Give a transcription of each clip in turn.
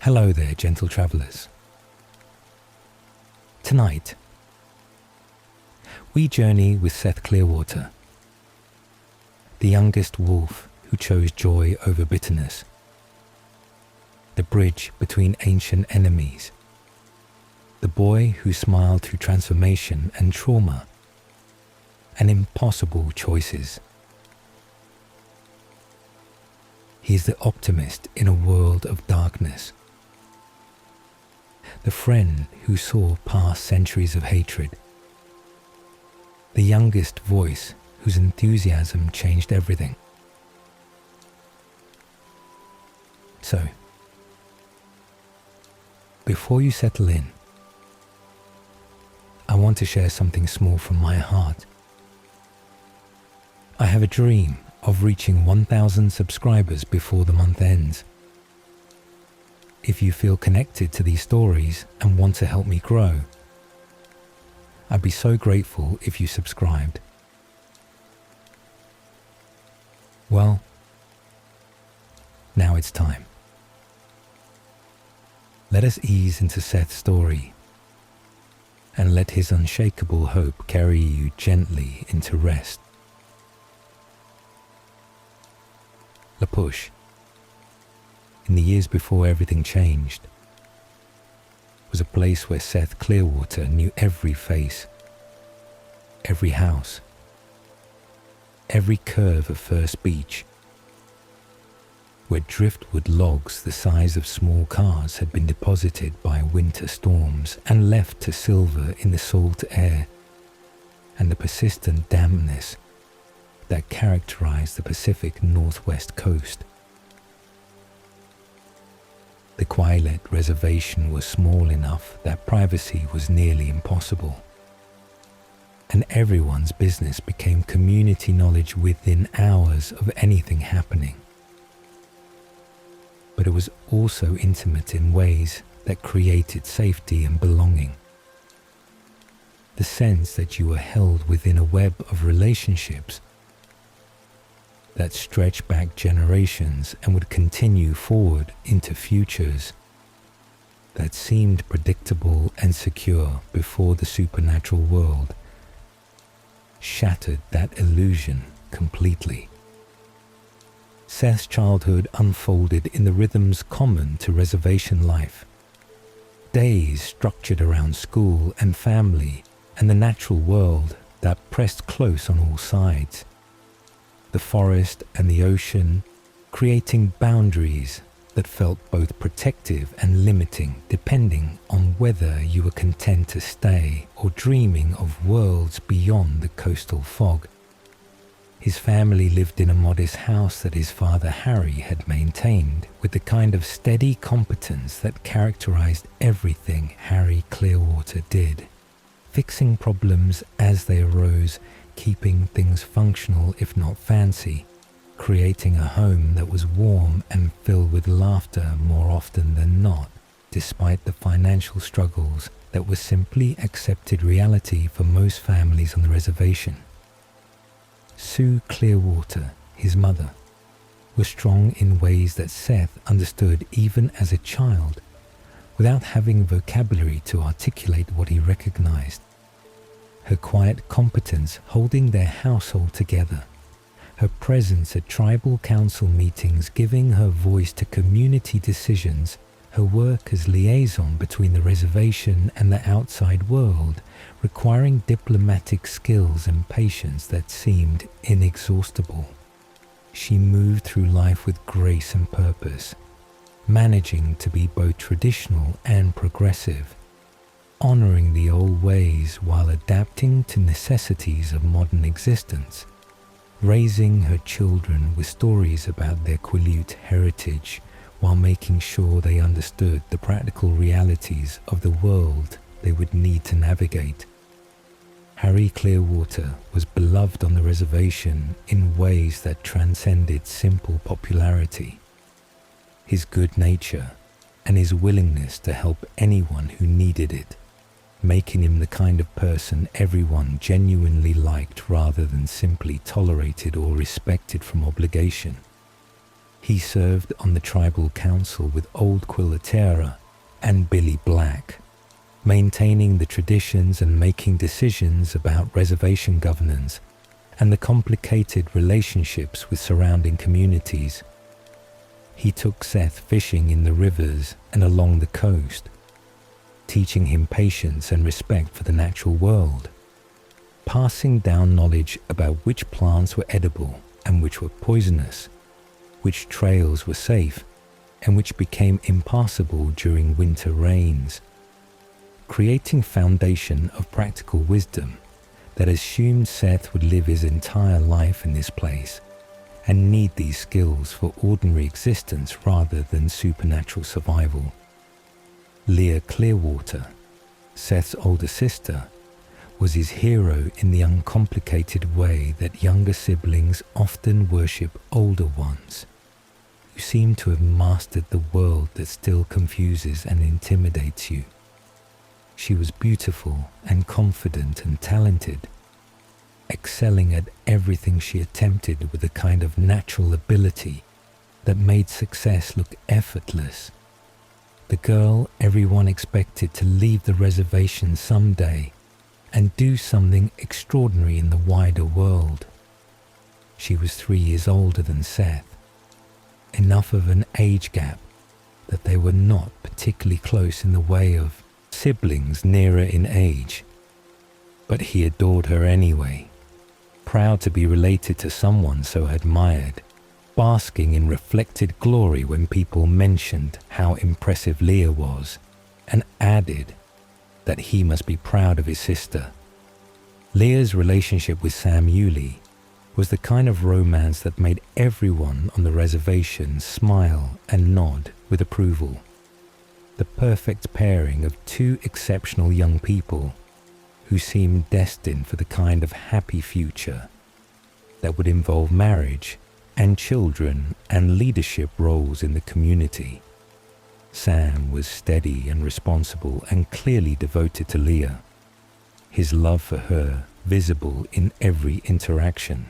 Hello there, gentle travellers. Tonight, we journey with Seth Clearwater, the youngest wolf who chose joy over bitterness, the bridge between ancient enemies, the boy who smiled through transformation and trauma and impossible choices. He is the optimist in a world of darkness, the friend who saw past centuries of hatred, the youngest voice whose enthusiasm changed everything. So, before you settle in, I want to share something small from my heart. I have a dream of reaching 1,000 subscribers before the month ends. If you feel connected to these stories and want to help me grow, I'd be so grateful if you subscribed. Well, now it's time. Let us ease into Seth's story and let his unshakable hope carry you gently into rest. La Push, in the years before everything changed, was a place where Seth Clearwater knew every face, every house, every curve of First Beach, where driftwood logs the size of small cars had been deposited by winter storms and left to silver in the salt air and the persistent dampness that characterized the Pacific Northwest coast. The Twilight reservation was small enough that privacy was nearly impossible, and everyone's business became community knowledge within hours of anything happening. But it was also intimate in ways that created safety and belonging. The sense that you were held within a web of relationships that stretched back generations and would continue forward into futures that seemed predictable and secure before the supernatural world shattered that illusion completely. Seth's childhood unfolded in the rhythms common to reservation life. Days structured around school and family and the natural world that pressed close on all sides. The forest and the ocean, creating boundaries that felt both protective and limiting depending on whether you were content to stay or dreaming of worlds beyond the coastal fog. His family lived in a modest house that his father Harry had maintained with the kind of steady competence that characterized everything Harry Clearwater did, fixing problems as they arose, keeping things functional if not fancy, creating a home that was warm and filled with laughter more often than not, despite the financial struggles that were simply accepted reality for most families on the reservation. Sue Clearwater, his mother, was strong in ways that Seth understood even as a child, without having vocabulary to articulate what he recognized. Her quiet competence holding their household together, her presence at tribal council meetings giving her voice to community decisions, her work as liaison between the reservation and the outside world, requiring diplomatic skills and patience that seemed inexhaustible. She moved through life with grace and purpose, managing to be both traditional and progressive, honoring the old ways while adapting to necessities of modern existence, raising her children with stories about their Quileute heritage while making sure they understood the practical realities of the world they would need to navigate. Harry Clearwater was beloved on the reservation in ways that transcended simple popularity. His good nature and his willingness to help anyone who needed it, making him the kind of person everyone genuinely liked rather than simply tolerated or respected from obligation. He served on the tribal council with Old Quilatera and Billy Black, maintaining the traditions and making decisions about reservation governance and the complicated relationships with surrounding communities. He took Seth fishing in the rivers and along the coast, teaching him patience and respect for the natural world, passing down knowledge about which plants were edible and which were poisonous, which trails were safe and which became impassable during winter rains, creating foundation of practical wisdom that assumed Seth would live his entire life in this place and need these skills for ordinary existence rather than supernatural survival. Leah Clearwater, Seth's older sister, was his hero in the uncomplicated way that younger siblings often worship older ones, who seem to have mastered the world that still confuses and intimidates you. She was beautiful and confident and talented, excelling at everything she attempted with a kind of natural ability that made success look effortless. The girl everyone expected to leave the reservation someday and do something extraordinary in the wider world. She was 3 years older than Seth, enough of an age gap that they were not particularly close in the way of siblings nearer in age. But he adored her anyway, proud to be related to someone so admired, basking in reflected glory when people mentioned how impressive Leah was, and added that he must be proud of his sister. Leah's relationship with Sam Yulee was the kind of romance that made everyone on the reservation smile and nod with approval. The perfect pairing of two exceptional young people who seemed destined for the kind of happy future that would involve marriage and children and leadership roles in the community. Sam was steady and responsible and clearly devoted to Leah, his love for her visible in every interaction,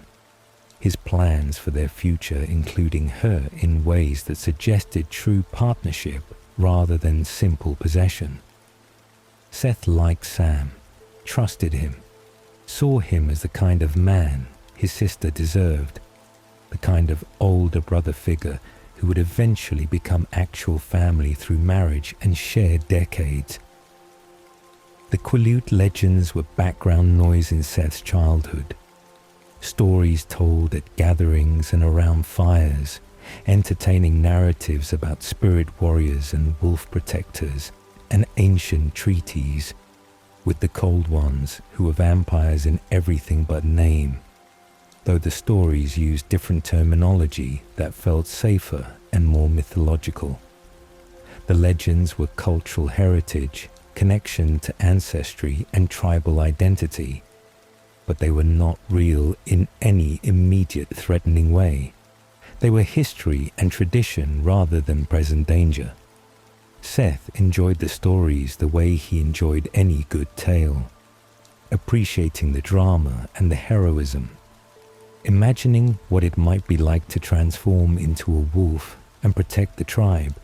his plans for their future including her in ways that suggested true partnership rather than simple possession. Seth liked Sam, trusted him, saw him as the kind of man his sister deserved, the kind of older brother figure who would eventually become actual family through marriage and shared decades. The Quileute legends were background noise in Seth's childhood, stories told at gatherings and around fires, entertaining narratives about spirit warriors and wolf protectors and ancient treaties with the Cold Ones who were vampires in everything but name, though the stories used different terminology that felt safer and more mythological. The legends were cultural heritage, connection to ancestry and tribal identity, but they were not real in any immediate threatening way. They were history and tradition rather than present danger. Seth enjoyed the stories the way he enjoyed any good tale, appreciating the drama and the heroism, imagining what it might be like to transform into a wolf and protect the tribe.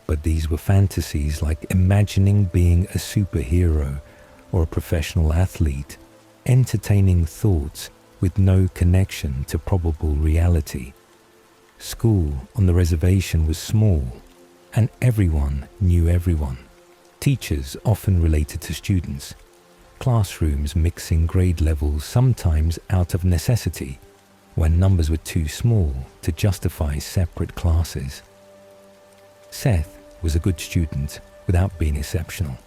But these were fantasies like imagining being a superhero or a professional athlete, entertaining thoughts with no connection to probable reality. School on the reservation was small, and everyone knew everyone. Teachers often related to students. Classrooms mixing grade levels sometimes out of necessity, when numbers were too small to justify separate classes. Seth was a good student without being exceptional.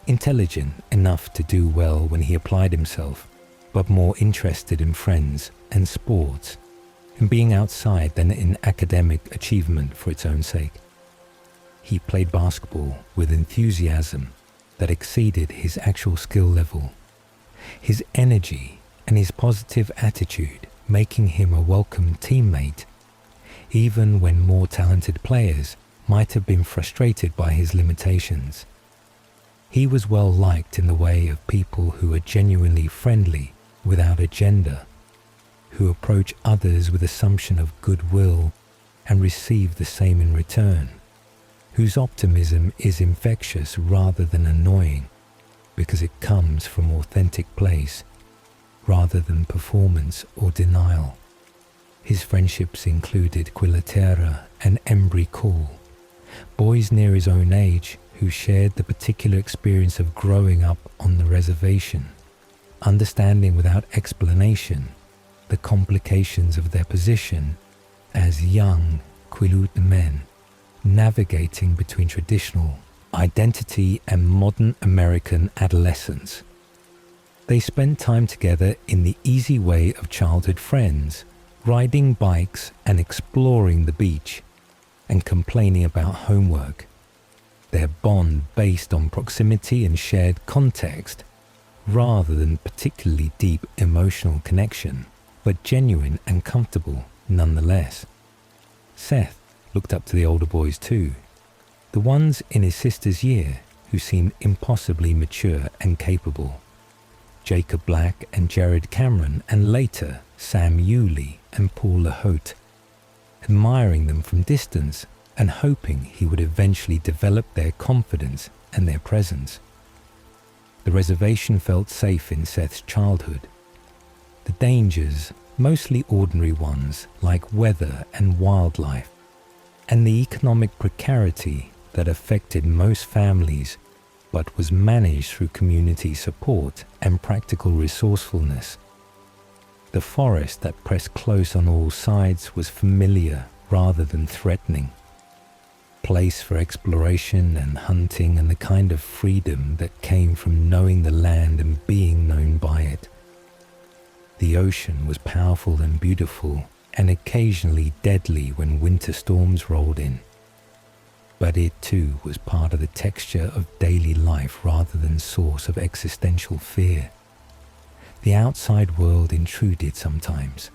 Intelligent enough to do well when he applied himself, but more interested in friends and sports and being outside than in academic achievement for its own sake. He played basketball with enthusiasm that exceeded his actual skill level, his energy and his positive attitude making him a welcome teammate, even when more talented players might have been frustrated by his limitations. He was well liked in the way of people who are genuinely friendly without agenda, who approach others with assumption of goodwill and receive the same in return, whose optimism is infectious rather than annoying, because it comes from authentic place rather than performance or denial. His friendships included Quilatera and Embry Call, boys near his own age who shared the particular experience of growing up on the reservation, understanding without explanation the complications of their position as young Quilut men navigating between traditional identity and modern American adolescence. They spent time together in the easy way of childhood friends, riding bikes and exploring the beach and complaining about homework. Their bond based on proximity and shared context rather than particularly deep emotional connection, but genuine and comfortable nonetheless. Seth looked up to the older boys too, the ones in his sister's year who seemed impossibly mature and capable. Jacob Black and Jared Cameron, and later Sam Yulee and Paul LaHote, admiring them from distance and hoping he would eventually develop their confidence and their presence. The reservation felt safe in Seth's childhood. The dangers, mostly ordinary ones like weather and wildlife, and the economic precarity that affected most families but was managed through community support and practical resourcefulness. The forest that pressed close on all sides was familiar rather than threatening, place for exploration and hunting and the kind of freedom that came from knowing the land and being known by it. The ocean was powerful and beautiful and occasionally deadly when winter storms rolled in. But it too was part of the texture of daily life rather than source of existential fear. The outside world intruded sometimes.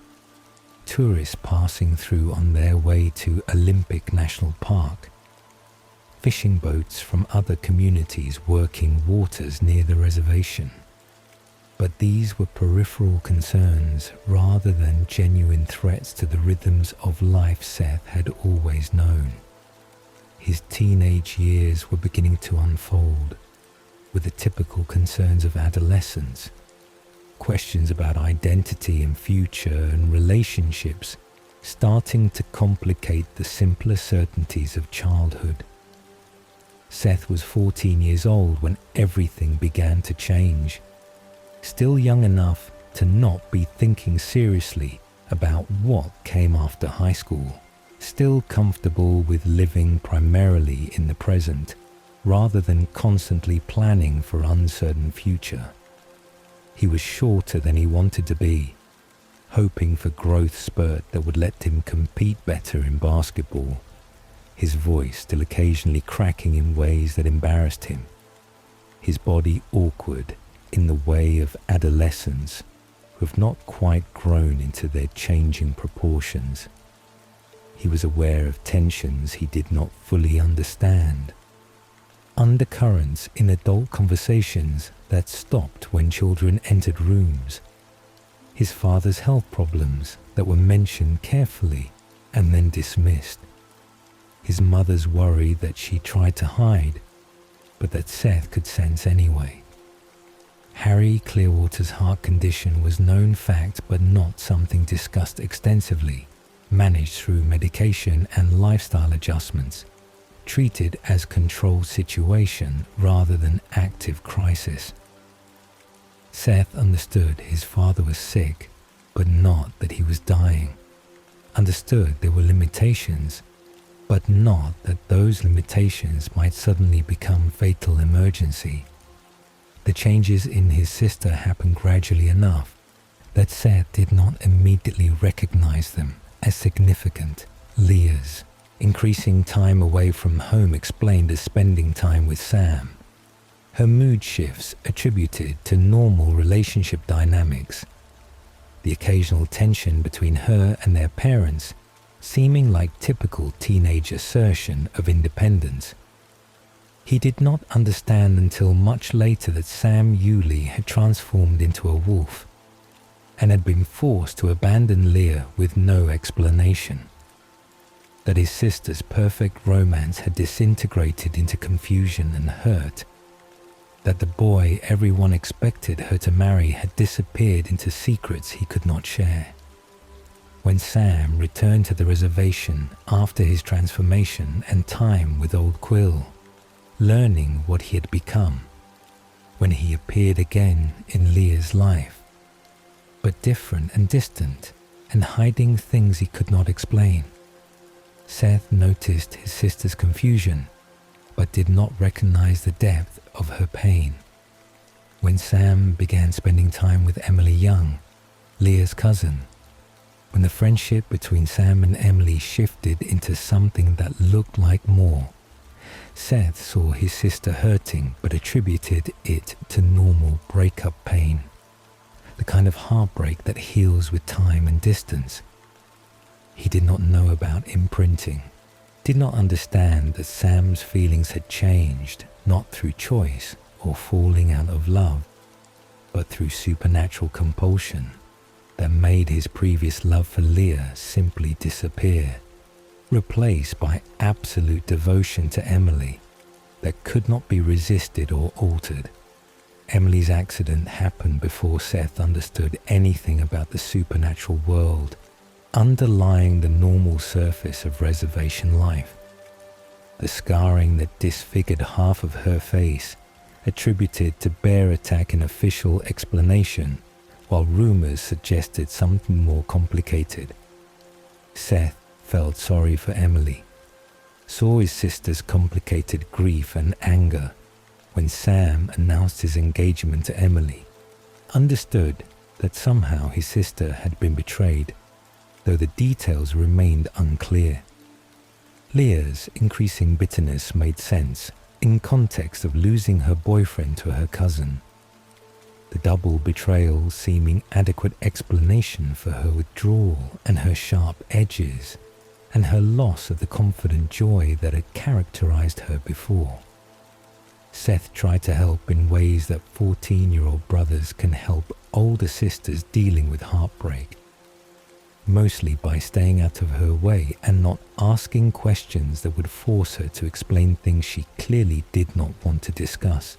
Tourists passing through on their way to Olympic National Park. Fishing boats from other communities working waters near the reservation. But these were peripheral concerns rather than genuine threats to the rhythms of life Seth had always known. His teenage years were beginning to unfold, with the typical concerns of adolescence, questions about identity and future and relationships starting to complicate the simpler certainties of childhood. Seth was 14 years old when everything began to change, still young enough to not be thinking seriously about what came after high school. Still comfortable with living primarily in the present, rather than constantly planning for uncertain future. He was shorter than he wanted to be, hoping for growth spurt that would let him compete better in basketball, his voice still occasionally cracking in ways that embarrassed him, his body awkward in the way of adolescents who have not quite grown into their changing proportions. He was aware of tensions he did not fully understand, undercurrents in adult conversations that stopped when children entered rooms, his father's health problems that were mentioned carefully and then dismissed, his mother's worry that she tried to hide, but that Seth could sense anyway. Harry Clearwater's heart condition was known fact but not something discussed extensively, managed through medication and lifestyle adjustments, treated as controlled situation rather than active crisis. Seth understood his father was sick, but not that he was dying. Understood there were limitations, but not that those limitations might suddenly become fatal emergency. The changes in his sister happened gradually enough that Seth did not immediately recognize them as significant. Leah's increasing time away from home explained as spending time with Sam. Her mood shifts attributed to normal relationship dynamics. The occasional tension between her and their parents seeming like typical teenage assertion of independence. He did not understand until much later that Sam Yulee had transformed into a wolf and had been forced to abandon Leah with no explanation. that his sister's perfect romance had disintegrated into confusion and hurt, that the boy everyone expected her to marry had disappeared into secrets he could not share. When Sam returned to the reservation after his transformation and time with old Quill, learning what he had become, when he appeared again in Leah's life, but different and distant and hiding things he could not explain, Seth noticed his sister's confusion, but did not recognize the depth of her pain. When Sam began spending time with Emily Young, Leah's cousin, when the friendship between Sam and Emily shifted into something that looked like more, Seth saw his sister hurting but attributed it to normal breakup pain, the kind of heartbreak that heals with time and distance. He did not know about imprinting, did not understand that Sam's feelings had changed not through choice or falling out of love, but through supernatural compulsion that made his previous love for Leah simply disappear, replaced by absolute devotion to Emily that could not be resisted or altered. Emily's accident happened before Seth understood anything about the supernatural world underlying the normal surface of reservation life. The scarring that disfigured half of her face, attributed to bear attack in official explanation, while rumors suggested something more complicated. Seth felt sorry for Emily, saw his sister's complicated grief and anger when Sam announced his engagement to Emily, understood that somehow his sister had been betrayed, though the details remained unclear. Leah's increasing bitterness made sense in context of losing her boyfriend to her cousin, the double betrayal seeming adequate explanation for her withdrawal and her sharp edges, and her loss of the confident joy that had characterized her before. Seth tried to help in ways that 14-year-old brothers can help older sisters dealing with heartbreak, mostly by staying out of her way and not asking questions that would force her to explain things she clearly did not want to discuss.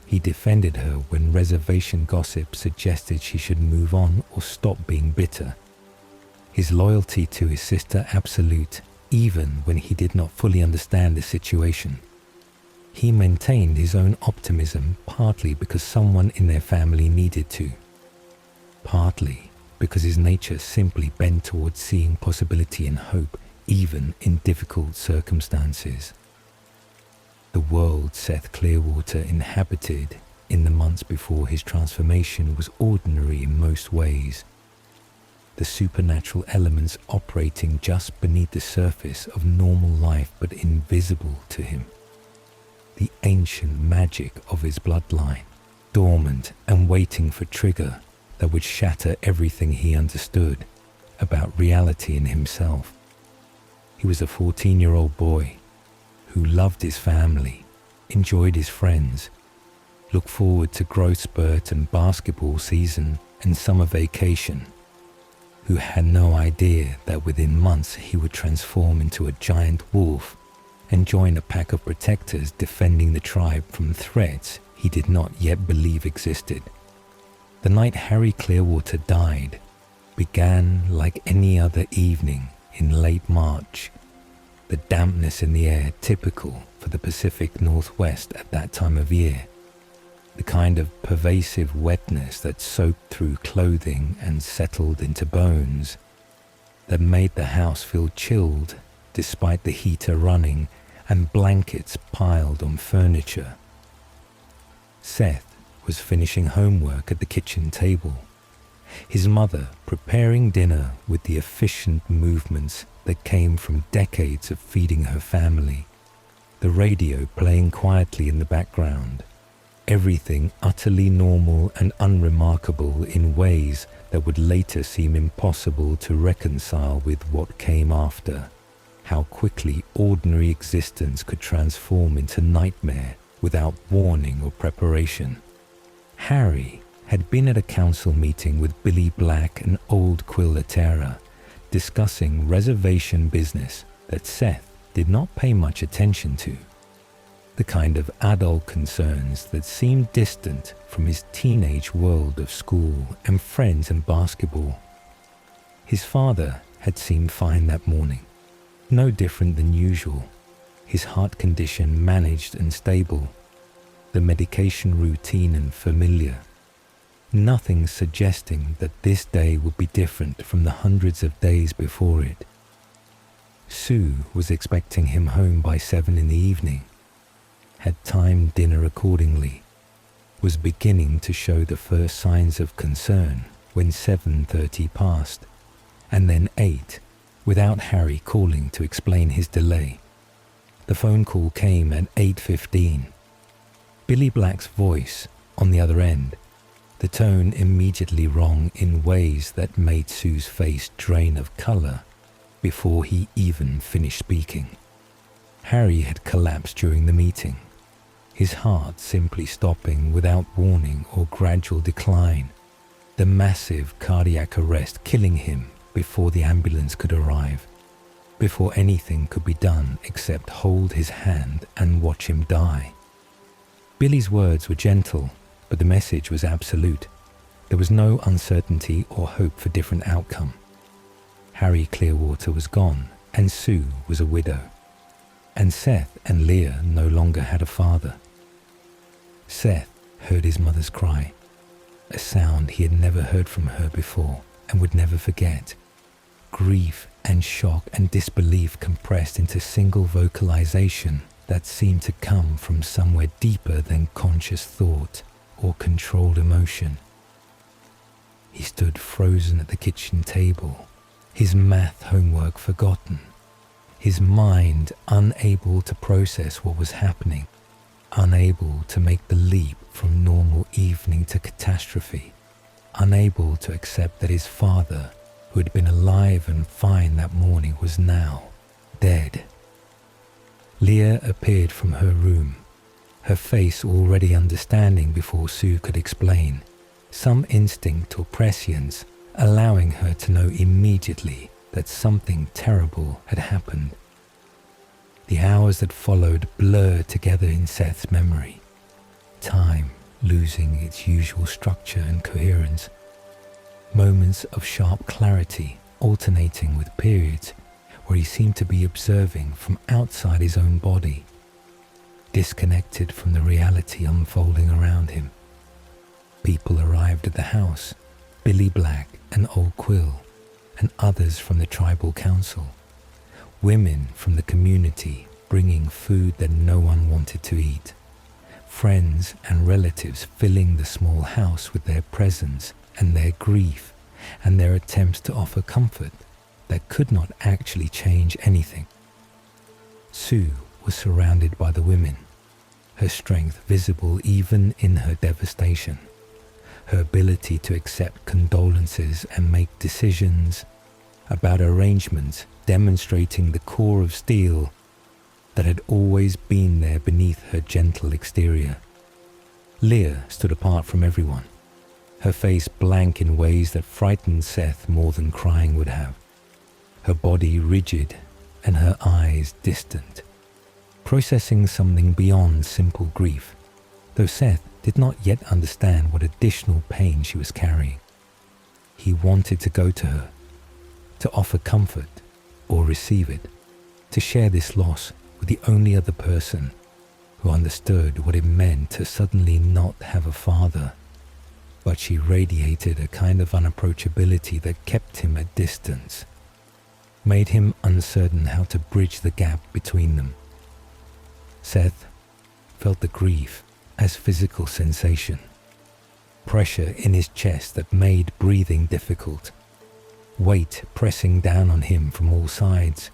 He defended her when reservation gossip suggested she should move on or stop being bitter. His loyalty to his sister absolute, even when he did not fully understand the situation. He maintained his own optimism partly because someone in their family needed to, partly because his nature simply bent towards seeing possibility and hope even in difficult circumstances. The world Seth Clearwater inhabited in the months before his transformation was ordinary in most ways, the supernatural elements operating just beneath the surface of normal life but invisible to him. The ancient magic of his bloodline, dormant and waiting for trigger that would shatter everything he understood about reality and himself. He was a 14-year-old boy who loved his family, enjoyed his friends, looked forward to growth spurt and basketball season and summer vacation, who had no idea that within months he would transform into a giant wolf and join a pack of protectors defending the tribe from threats he did not yet believe existed. The night Harry Clearwater died began like any other evening in late March, the dampness in the air typical for the Pacific Northwest at that time of year, the kind of pervasive wetness that soaked through clothing and settled into bones, that made the house feel chilled despite the heater running and blankets piled on furniture. Seth was finishing homework at the kitchen table, his mother preparing dinner with the efficient movements that came from decades of feeding her family, the radio playing quietly in the background, everything utterly normal and unremarkable in ways that would later seem impossible to reconcile with what came after, how quickly ordinary existence could transform into nightmare without warning or preparation. Harry had been at a council meeting with Billy Black and old Quill discussing reservation business that Seth did not pay much attention to, the kind of adult concerns that seemed distant from his teenage world of school and friends and basketball. His father had seemed fine that morning, no different than usual, his heart condition managed and stable, the medication routine and familiar. Nothing suggesting that this day would be different from the hundreds of days before it. Sue was expecting him home by 7 in the evening, had timed dinner accordingly, was beginning to show the first signs of concern when 7:30 passed, and then 8, without Harry calling to explain his delay. The phone call came at 8:15. Billy Black's voice on the other end, the tone immediately wrong in ways that made Sue's face drain of color before he even finished speaking. Harry had collapsed during the meeting, his heart simply stopping without warning or gradual decline, the massive cardiac arrest killing him before the ambulance could arrive, before anything could be done except hold his hand and watch him die. Billy's words were gentle, but the message was absolute. There was no uncertainty or hope for different outcome. Harry Clearwater was gone, and Sue was a widow. And Seth and Leah no longer had a father. Seth heard his mother's cry, a sound he had never heard from her before and would never forget. Grief and shock and disbelief compressed into single vocalization that seemed to come from somewhere deeper than conscious thought or controlled emotion. He stood frozen at the kitchen table, his math homework forgotten, his mind unable to process what was happening, unable to make the leap from normal evening to catastrophe, unable to accept that his father, who had been alive and fine that morning, was now dead. Leah appeared from her room, her face already understanding before Sue could explain, some instinct or prescience allowing her to know immediately that something terrible had happened. The hours that followed blurred together in Seth's memory, time losing its usual structure and coherence, moments of sharp clarity alternating with periods where he seemed to be observing from outside his own body, disconnected from the reality unfolding around him. People arrived at the house, Billy Black and Old Quill, and others from the tribal council. Women from the community bringing food that no one wanted to eat. Friends and relatives filling the small house with their presence and their grief and their attempts to offer comfort that could not actually change anything. Sue was surrounded by the women, her strength visible even in her devastation, her ability to accept condolences and make decisions about arrangements demonstrating the core of steel that had always been there beneath her gentle exterior. Leah stood apart from everyone, her face blank in ways that frightened Seth more than crying would have, her body rigid and her eyes distant, processing something beyond simple grief, though Seth did not yet understand what additional pain she was carrying. He wanted to go to her, to offer comfort or receive it, to share this loss with the only other person who understood what it meant to suddenly not have a father. But she radiated a kind of unapproachability that kept him at distance, made him uncertain how to bridge the gap between them. Seth felt the grief as physical sensation, pressure in his chest that made breathing difficult, weight pressing down on him from all sides,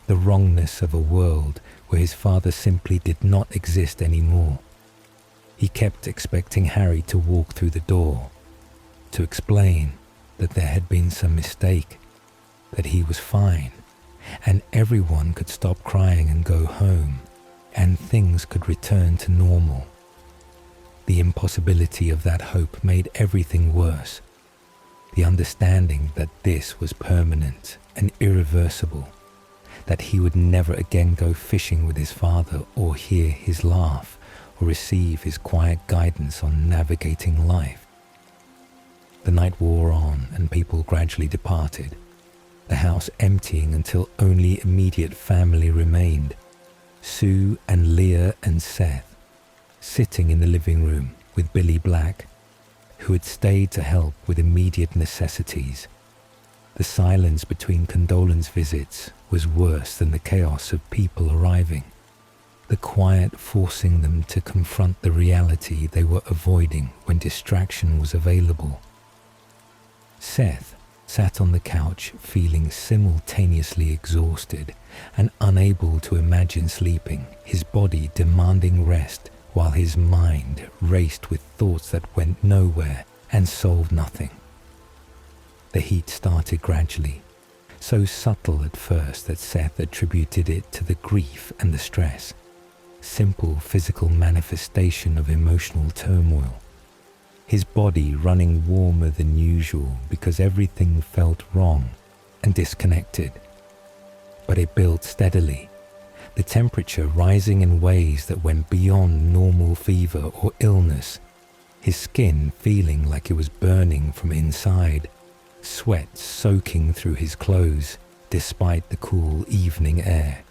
the wrongness of a world where his father simply did not exist anymore. He kept expecting Harry to walk through the door, to explain that there had been some mistake, that he was fine, and everyone could stop crying and go home, and things could return to normal. The impossibility of that hope made everything worse. The understanding that this was permanent and irreversible, that he would never again go fishing with his father or hear his laugh or receive his quiet guidance on navigating life. The night wore on and people gradually departed, the house emptying until only immediate family remained, Sue and Leah and Seth, sitting in the living room with Billy Black, who had stayed to help with immediate necessities. The silence between condolence visits was worse than the chaos of people arriving, the quiet forcing them to confront the reality they were avoiding when distraction was available. Seth sat on the couch feeling simultaneously exhausted and unable to imagine sleeping, his body demanding rest while his mind raced with thoughts that went nowhere and solved nothing. The heat started gradually, so subtle at first that Seth attributed it to the grief and the stress, simple physical manifestation of emotional turmoil. His body running warmer than usual because everything felt wrong and disconnected. But it built steadily, the temperature rising in ways that went beyond normal fever or illness, his skin feeling like it was burning from inside, sweat soaking through his clothes despite the cool evening air.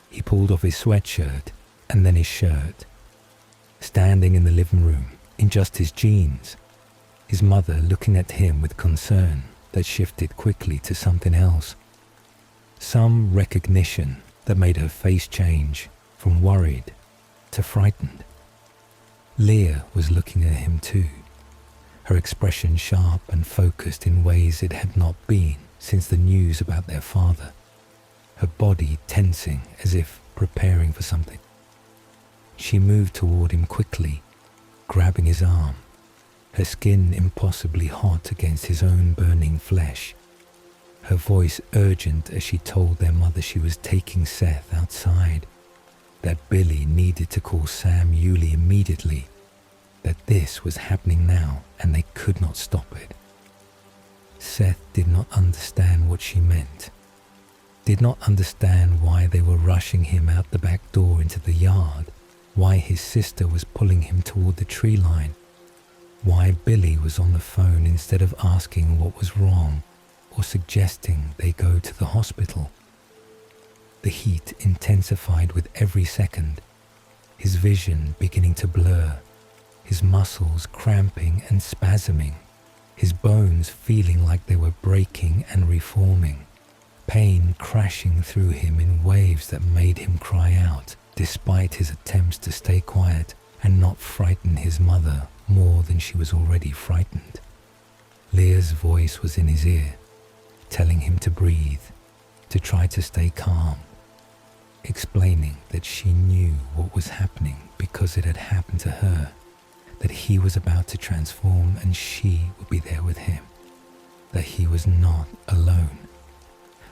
He pulled off his sweatshirt and then his shirt, standing in the living room in just his jeans, his mother looking at him with concern that shifted quickly to something else. Some recognition that made her face change from worried to frightened. Leah was looking at him too, her expression sharp and focused in ways it had not been since the news about their father, her body tensing as if preparing for something. She moved toward him quickly, grabbing his arm, her skin impossibly hot against his own burning flesh, her voice urgent as she told their mother she was taking Seth outside, that Billy needed to call Sam Yulee immediately, that this was happening now and they could not stop it. Seth did not understand what she meant, did not understand why they were rushing him out the back door into the yard, why his sister was pulling him toward the tree line, why Billy was on the phone instead of asking what was wrong or suggesting they go to the hospital. The heat intensified with every second, his vision beginning to blur, his muscles cramping and spasming, his bones feeling like they were breaking and reforming, pain crashing through him in waves that made him cry out, despite his attempts to stay quiet and not frighten his mother more than she was already frightened. Leah's voice was in his ear, telling him to breathe, to try to stay calm, explaining that she knew what was happening because it had happened to her, that he was about to transform and she would be there with him, that he was not alone.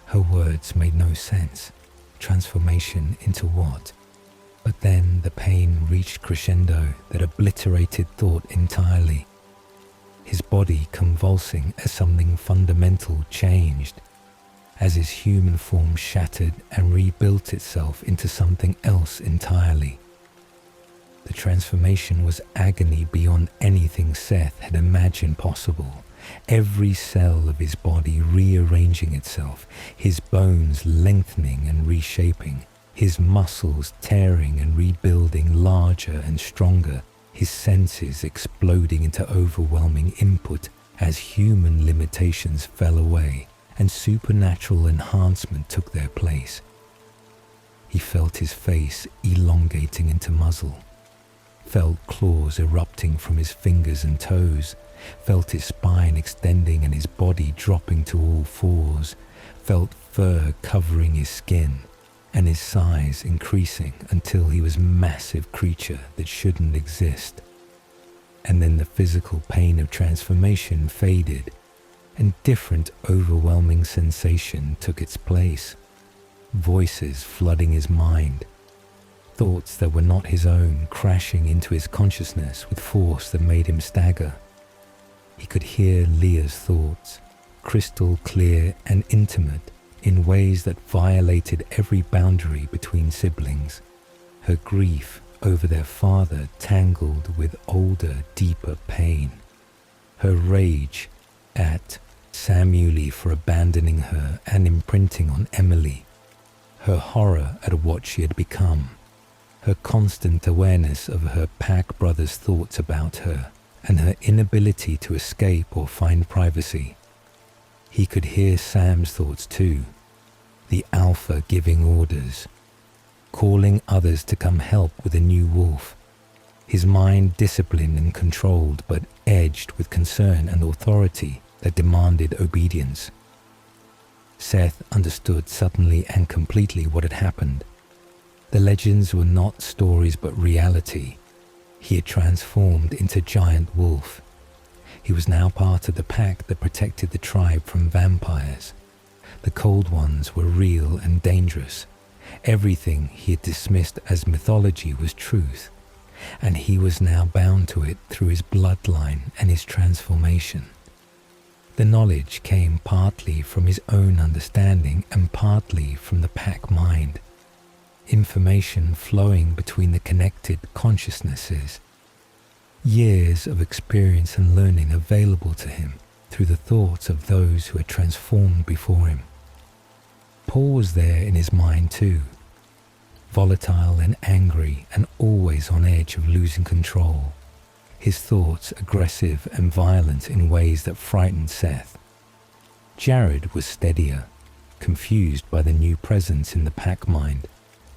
Her words made no sense. Transformation into what? But then the pain reached crescendo that obliterated thought entirely, his body convulsing as something fundamental changed, as his human form shattered and rebuilt itself into something else entirely. The transformation was agony beyond anything Seth had imagined possible. Every cell of his body rearranging itself, his bones lengthening and reshaping, his muscles tearing and rebuilding larger and stronger, his senses exploding into overwhelming input as human limitations fell away and supernatural enhancement took their place. He felt his face elongating into muzzle, felt claws erupting from his fingers and toes, felt his spine extending and his body dropping to all fours, felt fur covering his skin, and his size increasing until he was a massive creature that shouldn't exist. And then the physical pain of transformation faded, and different overwhelming sensation took its place. Voices flooding his mind, thoughts that were not his own crashing into his consciousness with force that made him stagger. He could hear Leah's thoughts, crystal clear and intimate, in ways that violated every boundary between siblings. Her grief over their father tangled with older, deeper pain. Her rage at Samuel for abandoning her and imprinting on Emily. Her horror at what she had become. Her constant awareness of her pack brother's thoughts about her and her inability to escape or find privacy. He could hear Sam's thoughts too. The alpha giving orders, calling others to come help with a new wolf. His mind disciplined and controlled, but edged with concern and authority that demanded obedience. Seth understood suddenly and completely what had happened. The legends were not stories but reality. He had transformed into giant wolf. He was now part of the pack that protected the tribe from vampires. The cold ones were real and dangerous. Everything he had dismissed as mythology was truth, and he was now bound to it through his bloodline and his transformation. The knowledge came partly from his own understanding and partly from the pack mind. Information flowing between the connected consciousnesses. Years of experience and learning available to him through the thoughts of those who had transformed before him. Paul was there in his mind too, volatile and angry and always on edge of losing control. His thoughts aggressive and violent in ways that frightened Seth. Jared was steadier, confused by the new presence in the pack mind,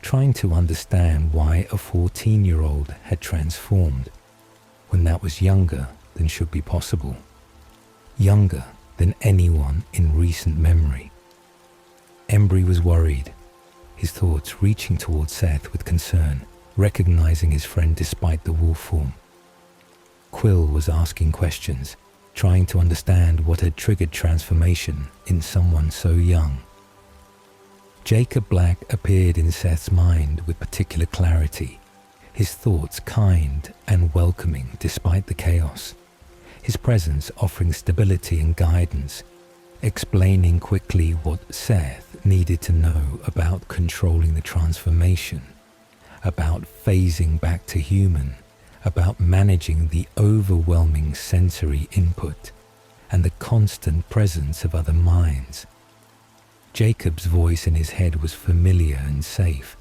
trying to understand why a 14-year-old had transformed when that was younger than should be possible, younger than anyone in recent memory. Embry was worried, his thoughts reaching towards Seth with concern, recognizing his friend despite the wolf form. Quill was asking questions, trying to understand what had triggered transformation in someone so young. Jacob Black appeared in Seth's mind with particular clarity, his thoughts kind and welcoming despite the chaos, his presence offering stability and guidance, explaining quickly what Seth needed to know about controlling the transformation, about phasing back to human, about managing the overwhelming sensory input and the constant presence of other minds. Jacob's voice in his head was familiar and safe.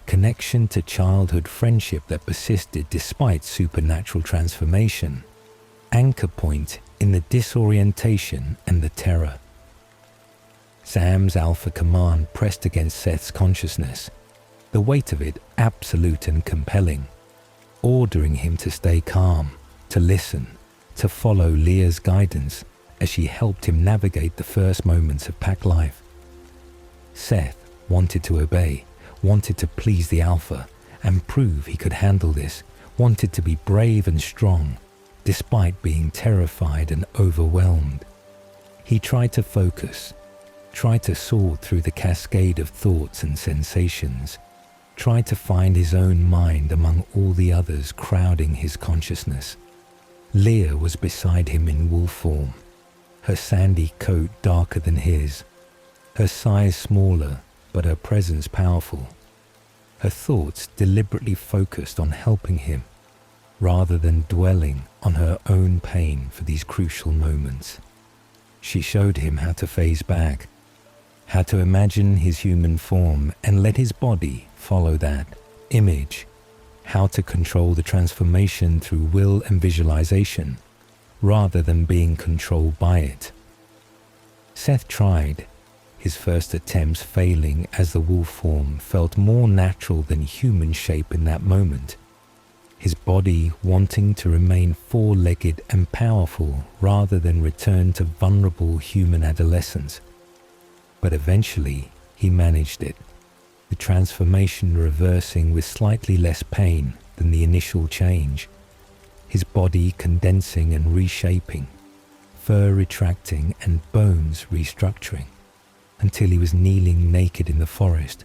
Connection to childhood friendship that persisted despite supernatural transformation. Anchor point in the disorientation and the terror. Sam's alpha command pressed against Seth's consciousness, the weight of it absolute and compelling, ordering him to stay calm, to listen, to follow Leah's guidance as she helped him navigate the first moments of pack life. Seth wanted to obey, wanted to please the alpha and prove he could handle this, wanted to be brave and strong, despite being terrified and overwhelmed. He tried to focus, tried to sort through the cascade of thoughts and sensations, tried to find his own mind among all the others crowding his consciousness. Leah was beside him in wolf form, her sandy coat darker than his, her size smaller but her presence powerful, her thoughts deliberately focused on helping him rather than dwelling on her own pain for these crucial moments. She showed him how to phase back, how to imagine his human form and let his body follow that image, how to control the transformation through will and visualization, rather than being controlled by it. Seth tried, his first attempts failing as the wolf form felt more natural than human shape in that moment, his body wanting to remain four-legged and powerful rather than return to vulnerable human adolescence. But eventually he managed it, the transformation reversing with slightly less pain than the initial change, his body condensing and reshaping, fur retracting and bones restructuring, until he was kneeling naked in the forest,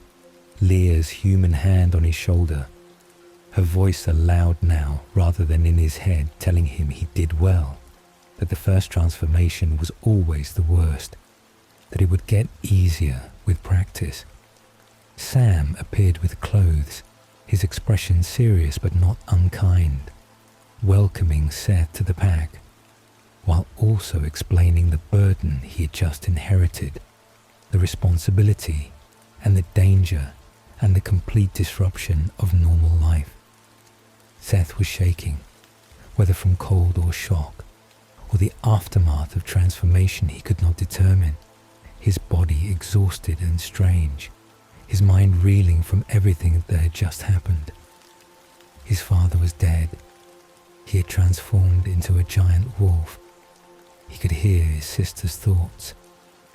Leah's human hand on his shoulder, her voice aloud now rather than in his head telling him he did well, that the first transformation was always the worst, that it would get easier with practice. Sam appeared with clothes, his expression serious but not unkind, welcoming Seth to the pack, while also explaining the burden he had just inherited, the responsibility and the danger and the complete disruption of normal life. Seth was shaking, whether from cold or shock, or the aftermath of transformation he could not determine, his body exhausted and strange, his mind reeling from everything that had just happened. His father was dead. He had transformed into a giant wolf. He could hear his sister's thoughts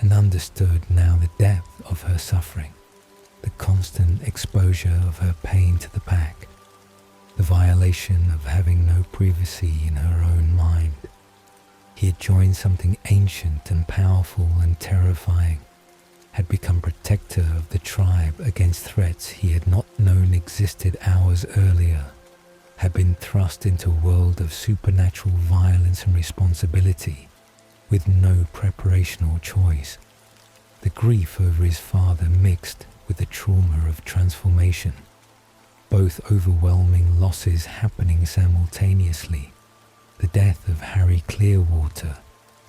and understood now the depth of her suffering, the constant exposure of her pain to the pack, the violation of having no privacy in her own mind. He had joined something ancient and powerful and terrifying, had become protector of the tribe against threats he had not known existed hours earlier, had been thrust into a world of supernatural violence and responsibility, with no preparation or choice. The grief over his father mixed with the trauma of transformation, both overwhelming losses happening simultaneously, the death of Harry Clearwater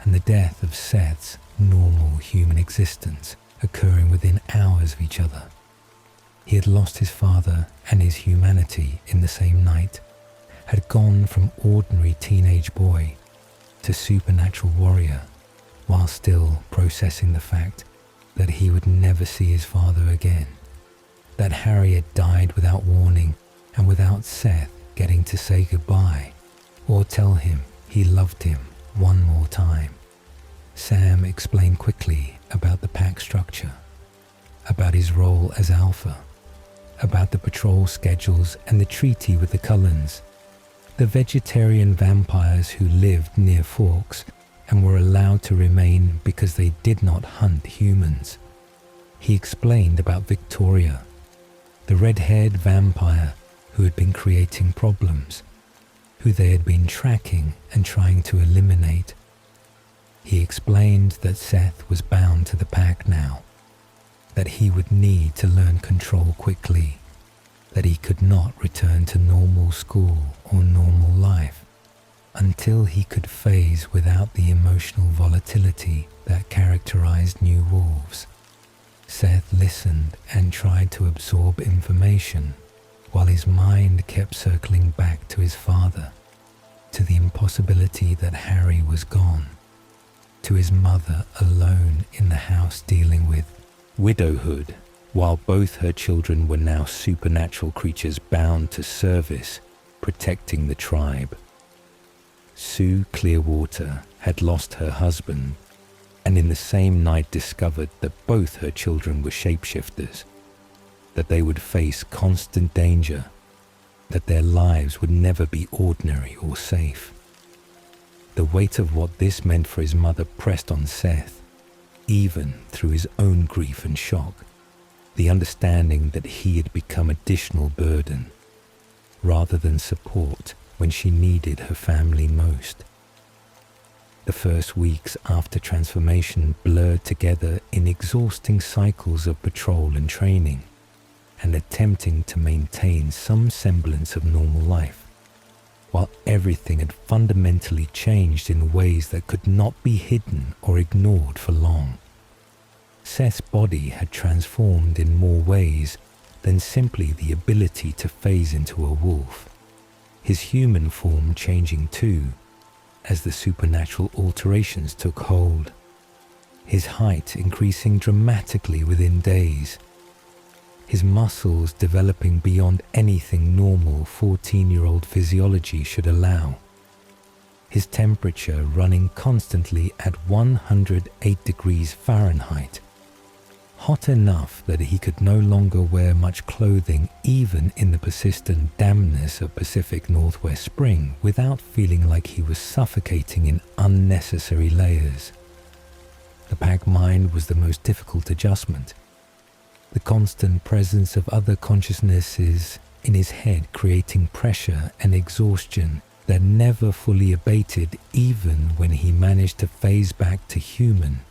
and the death of Seth's normal human existence occurring within hours of each other. He had lost his father and his humanity in the same night, had gone from ordinary teenage boy to supernatural warrior, while still processing the fact that he would never see his father again, that Harry had died without warning and without Seth getting to say goodbye or tell him he loved him one more time. Sam explained quickly about the pack structure, about his role as alpha, about the patrol schedules and the treaty with the Cullens, the vegetarian vampires who lived near Forks and were allowed to remain because they did not hunt humans. He explained about Victoria, the red-haired vampire who had been creating problems, who they had been tracking and trying to eliminate. He explained that Seth was bound to the pack now, that he would need to learn control quickly, that he could not return to normal school or normal life until he could phase without the emotional volatility that characterized new wolves. Seth listened and tried to absorb information while his mind kept circling back to his father, to the impossibility that Harry was gone, to his mother alone in the house dealing with widowhood, while both her children were now supernatural creatures bound to service, protecting the tribe. Sue Clearwater had lost her husband, and in the same night discovered that both her children were shapeshifters, that they would face constant danger, that their lives would never be ordinary or safe. The weight of what this meant for his mother pressed on Seth, even through his own grief and shock, the understanding that he had become additional burden, rather than support when she needed her family most. The first weeks after transformation blurred together in exhausting cycles of patrol and training, and attempting to maintain some semblance of normal life, while everything had fundamentally changed in ways that could not be hidden or ignored for long. Seth's body had transformed in more ways than simply the ability to phase into a wolf, his human form changing too, as the supernatural alterations took hold, his height increasing dramatically within days, his muscles developing beyond anything normal 14-year-old physiology should allow, his temperature running constantly at 108 degrees Fahrenheit, hot enough that he could no longer wear much clothing even in the persistent dampness of Pacific Northwest spring without feeling like he was suffocating in unnecessary layers. The pack mind was the most difficult adjustment. The constant presence of other consciousnesses in his head creating pressure and exhaustion that never fully abated even when he managed to phase back to human,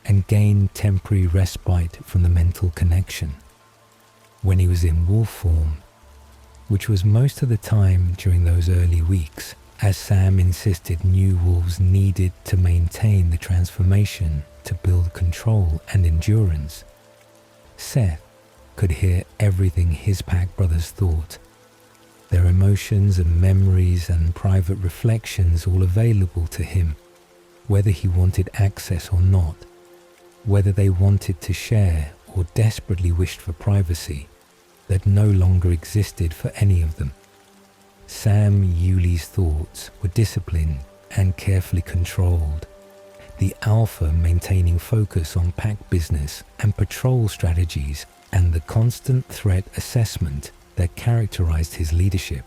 and gained temporary respite from the mental connection. When he was in wolf form, which was most of the time during those early weeks, as Sam insisted new wolves needed to maintain the transformation to build control and endurance, Seth could hear everything his pack brothers thought, their emotions and memories and private reflections all available to him, whether he wanted access or not, whether they wanted to share or desperately wished for privacy that no longer existed for any of them. Sam Yuli's thoughts were disciplined and carefully controlled, the alpha maintaining focus on pack business and patrol strategies and the constant threat assessment that characterized his leadership.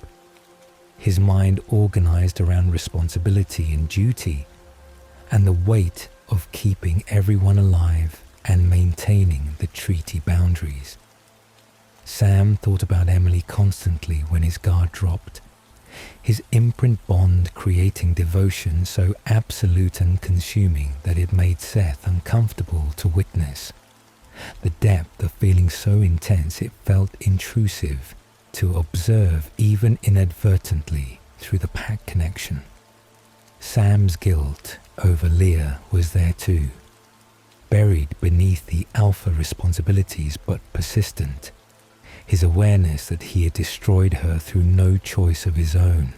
His mind organized around responsibility and duty and the weight of keeping everyone alive and maintaining the treaty boundaries. Sam thought about Emily constantly when his guard dropped, his imprint bond creating devotion so absolute and consuming that it made Seth uncomfortable to witness, the depth of feeling so intense it felt intrusive to observe even inadvertently through the pack connection. Sam's guilt over Leah was there too, buried beneath the alpha responsibilities but persistent, his awareness that he had destroyed her through no choice of his own,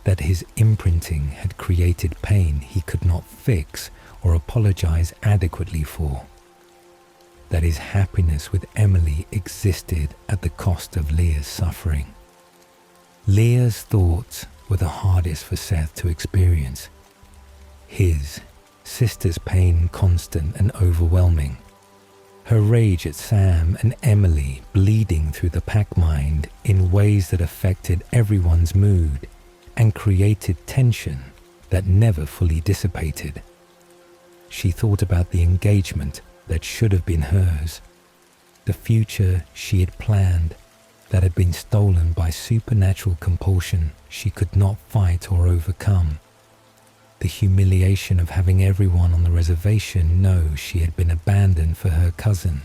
that his imprinting had created pain he could not fix or apologize adequately for, that his happiness with Emily existed at the cost of Leah's suffering. Leah's thoughts were the hardest for Seth to experience. His sister's pain constant and overwhelming. Her rage at Sam and Emily bleeding through the pack mind in ways that affected everyone's mood and created tension that never fully dissipated. She thought about the engagement that should have been hers, the future she had planned that had been stolen by supernatural compulsion she could not fight or overcome, the humiliation of having everyone on the reservation know she had been abandoned for her cousin,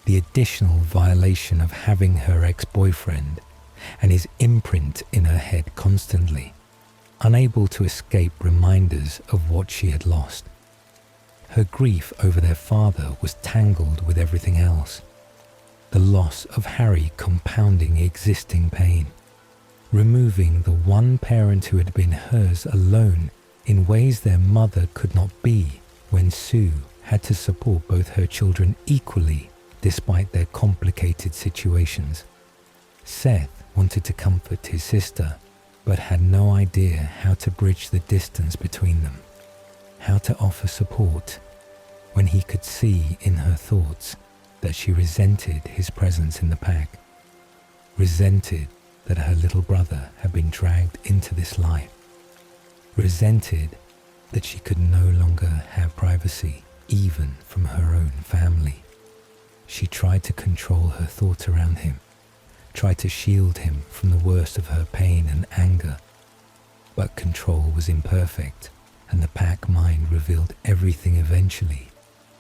the additional violation of having her ex-boyfriend and his imprint in her head constantly, unable to escape reminders of what she had lost. Her grief over their father was tangled with everything else, the loss of Harry compounding existing pain, removing the one parent who had been hers alone in ways their mother could not be when Sue had to support both her children equally despite their complicated situations. Seth wanted to comfort his sister, but had no idea how to bridge the distance between them, how to offer support when he could see in her thoughts that she resented his presence in the pack, resented that her little brother had been dragged into this life, resented that she could no longer have privacy even from her own family. She tried to control her thoughts around him, tried to shield him from the worst of her pain and anger, but control was imperfect and the pack mind revealed everything eventually,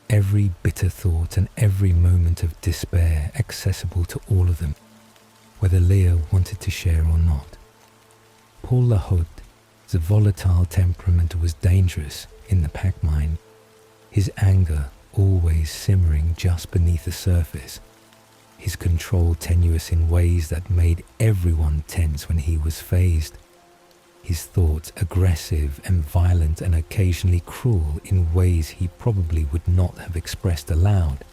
every bitter thought and every moment of despair accessible to all of them, whether Leah wanted to share or not. Paul Lahot's volatile temperament was dangerous in the pack mind, his anger always simmering just beneath the surface, his control tenuous in ways that made everyone tense when he was phased, his thoughts aggressive and violent and occasionally cruel in ways he probably would not have expressed aloud,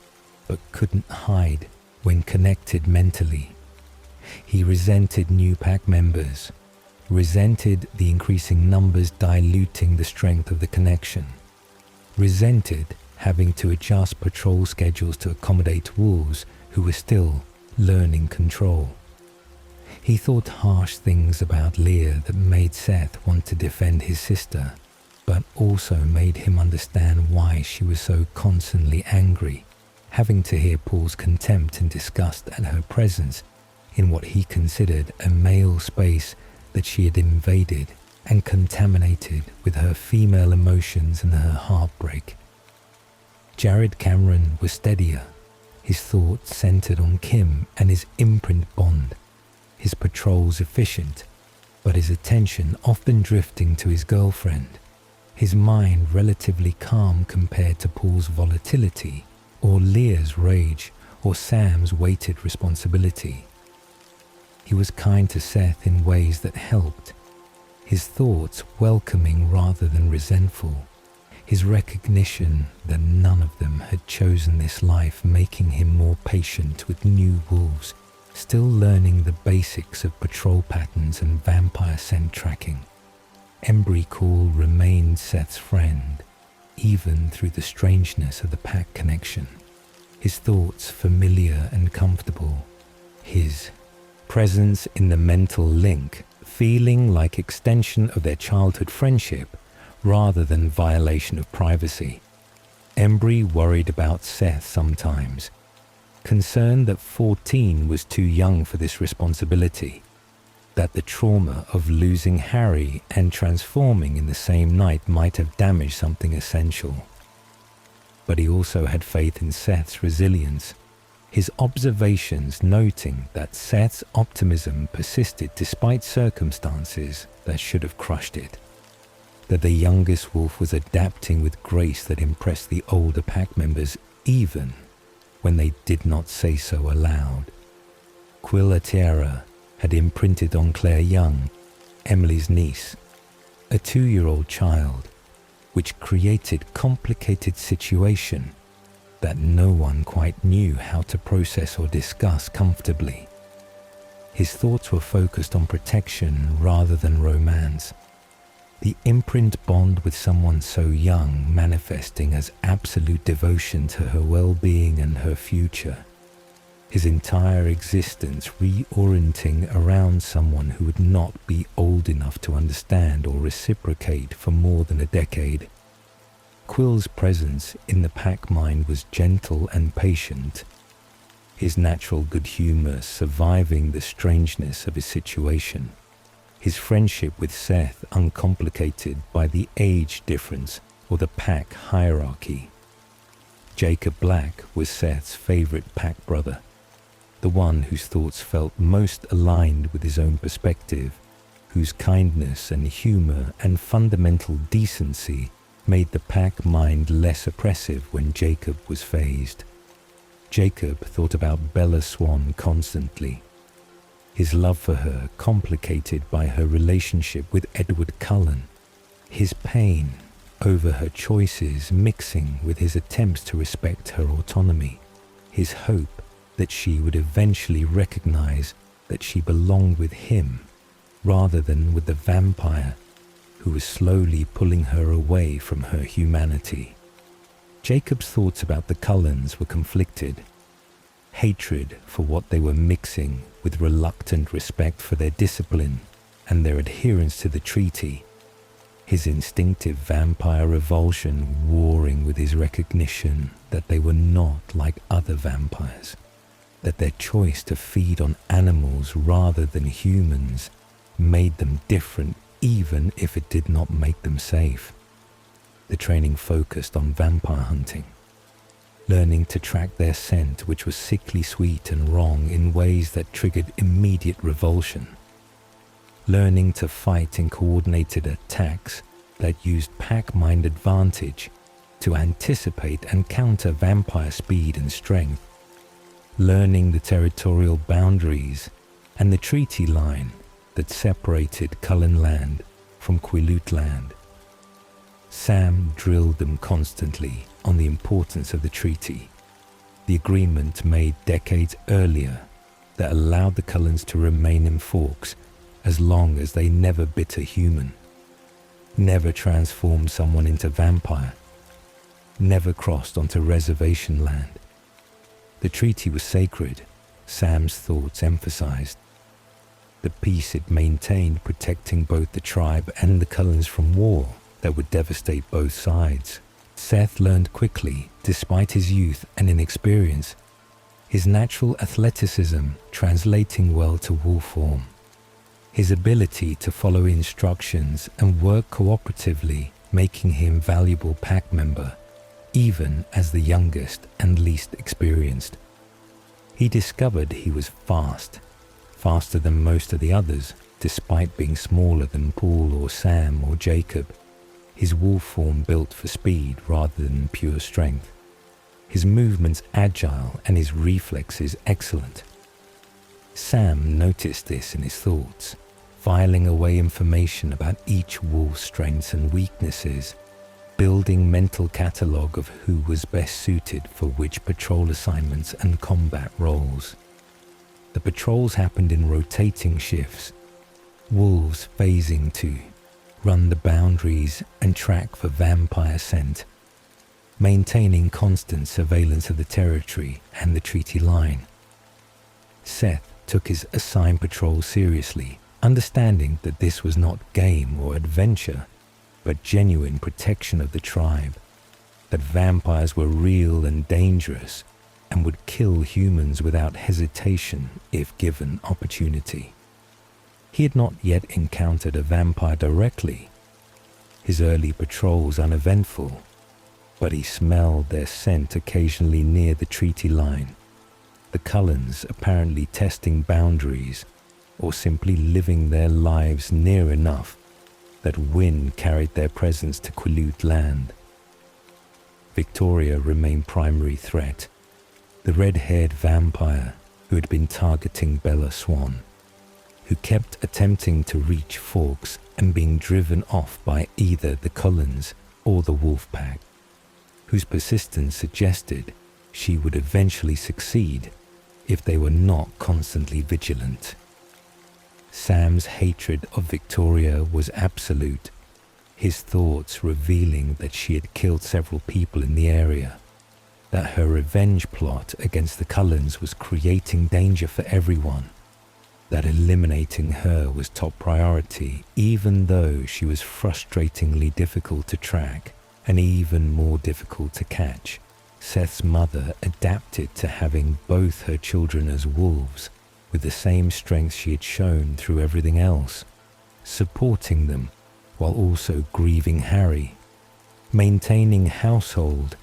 but couldn't hide when connected mentally. He resented new pack members, resented the increasing numbers diluting the strength of the connection, resented having to adjust patrol schedules to accommodate wolves who were still learning control. He thought harsh things about Leah that made Seth want to defend his sister, but also made him understand why she was so constantly angry, having to hear Paul's contempt and disgust at her presence in what he considered a male space that she had invaded and contaminated with her female emotions and her heartbreak. Jared Cameron was steadier, his thoughts centered on Kim and his imprint bond, his patrols efficient, but his attention often drifting to his girlfriend, his mind relatively calm compared to Paul's volatility, or Leah's rage, or Sam's weighted responsibility. He was kind to Seth in ways that helped, his thoughts welcoming rather than resentful, his recognition that none of them had chosen this life making him more patient with new wolves, still learning the basics of patrol patterns and vampire scent tracking. Embry Call remained Seth's friend, even through the strangeness of the pack connection. His thoughts familiar and comfortable, his presence in the mental link feeling like extension of their childhood friendship rather than violation of privacy. Embry worried about Seth sometimes, concerned that 14 was too young for this responsibility, that the trauma of losing Harry and transforming in the same night might have damaged something essential. But he also had faith in Seth's resilience, his observations noting that Seth's optimism persisted despite circumstances that should have crushed it, that the youngest wolf was adapting with grace that impressed the older pack members even when they did not say so aloud. Quilatiera had imprinted on Claire Young, Emily's niece, a 2-year-old child, which created complicated situation that no one quite knew how to process or discuss comfortably. His thoughts were focused on protection rather than romance. The imprint bond with someone so young manifesting as absolute devotion to her well-being and her future. His entire existence reorienting around someone who would not be old enough to understand or reciprocate for more than a decade. Quill's presence in the pack mind was gentle and patient, his natural good humor surviving the strangeness of his situation, his friendship with Seth uncomplicated by the age difference or the pack hierarchy. Jacob Black was Seth's favorite pack brother, the one whose thoughts felt most aligned with his own perspective, whose kindness and humor and fundamental decency made the pack mind less oppressive when Jacob was phased. Jacob thought about Bella Swan constantly, his love for her complicated by her relationship with Edward Cullen, his pain over her choices mixing with his attempts to respect her autonomy, his hope that she would eventually recognize that she belonged with him rather than with the vampire who was slowly pulling her away from her humanity. Jacob's thoughts about the Cullens were conflicted. Hatred for what they were mixing with reluctant respect for their discipline and their adherence to the treaty. His instinctive vampire revulsion warring with his recognition that they were not like other vampires, that their choice to feed on animals rather than humans made them different even if it did not make them safe. The training focused on vampire hunting, learning to track their scent, which was sickly sweet and wrong in ways that triggered immediate revulsion, learning to fight in coordinated attacks that used pack mind advantage to anticipate and counter vampire speed and strength, learning the territorial boundaries and the treaty line that separated Cullen land from Quileute land. Sam drilled them constantly on the importance of the treaty, the agreement made decades earlier that allowed the Cullens to remain in Forks as long as they never bit a human, never transformed someone into vampire, never crossed onto reservation land. The treaty was sacred, Sam's thoughts emphasized. The peace it maintained protecting both the tribe and the Cullens from war that would devastate both sides. Seth learned quickly, despite his youth and inexperience, his natural athleticism translating well to wolf form, his ability to follow instructions and work cooperatively making him valuable pack member, even as the youngest and least experienced. He discovered he was faster than most of the others, despite being smaller than Paul or Sam or Jacob, his wolf form built for speed rather than pure strength. His movements agile and his reflexes excellent. Sam noticed this in his thoughts, filing away information about each wolf's strengths and weaknesses, building mental catalogue of who was best suited for which patrol assignments and combat roles. The patrols happened in rotating shifts, wolves phasing to run the boundaries and track for vampire scent, maintaining constant surveillance of the territory and the treaty line. Seth took his assigned patrol seriously, understanding that this was not game or adventure, but genuine protection of the tribe, that vampires were real and dangerous and would kill humans without hesitation if given opportunity. He had not yet encountered a vampire directly, his early patrols uneventful, but he smelled their scent occasionally near the treaty line, the Cullens apparently testing boundaries or simply living their lives near enough that wind carried their presence to Quileute land. Victoria remained primary threat, the red-haired vampire who had been targeting Bella Swan, who kept attempting to reach Forks and being driven off by either the Cullens or the wolf pack, whose persistence suggested she would eventually succeed if they were not constantly vigilant. Sam's hatred of Victoria was absolute, his thoughts revealing that she had killed several people in the area, that her revenge plot against the Cullens was creating danger for everyone, that eliminating her was top priority even though she was frustratingly difficult to track and even more difficult to catch. Seth's mother adapted to having both her children as wolves with the same strength she had shown through everything else, supporting them while also grieving Harry, maintaining household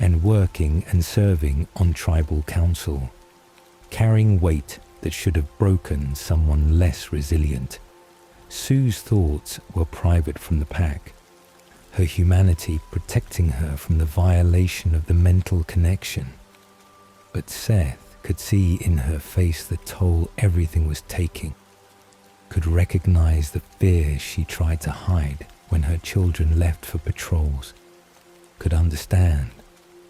and working and serving on tribal council, carrying weight that should have broken someone less resilient. Sue's thoughts were private from the pack, her humanity protecting her from the violation of the mental connection. But Seth could see in her face the toll everything was taking, could recognize the fear she tried to hide when her children left for patrols, could understand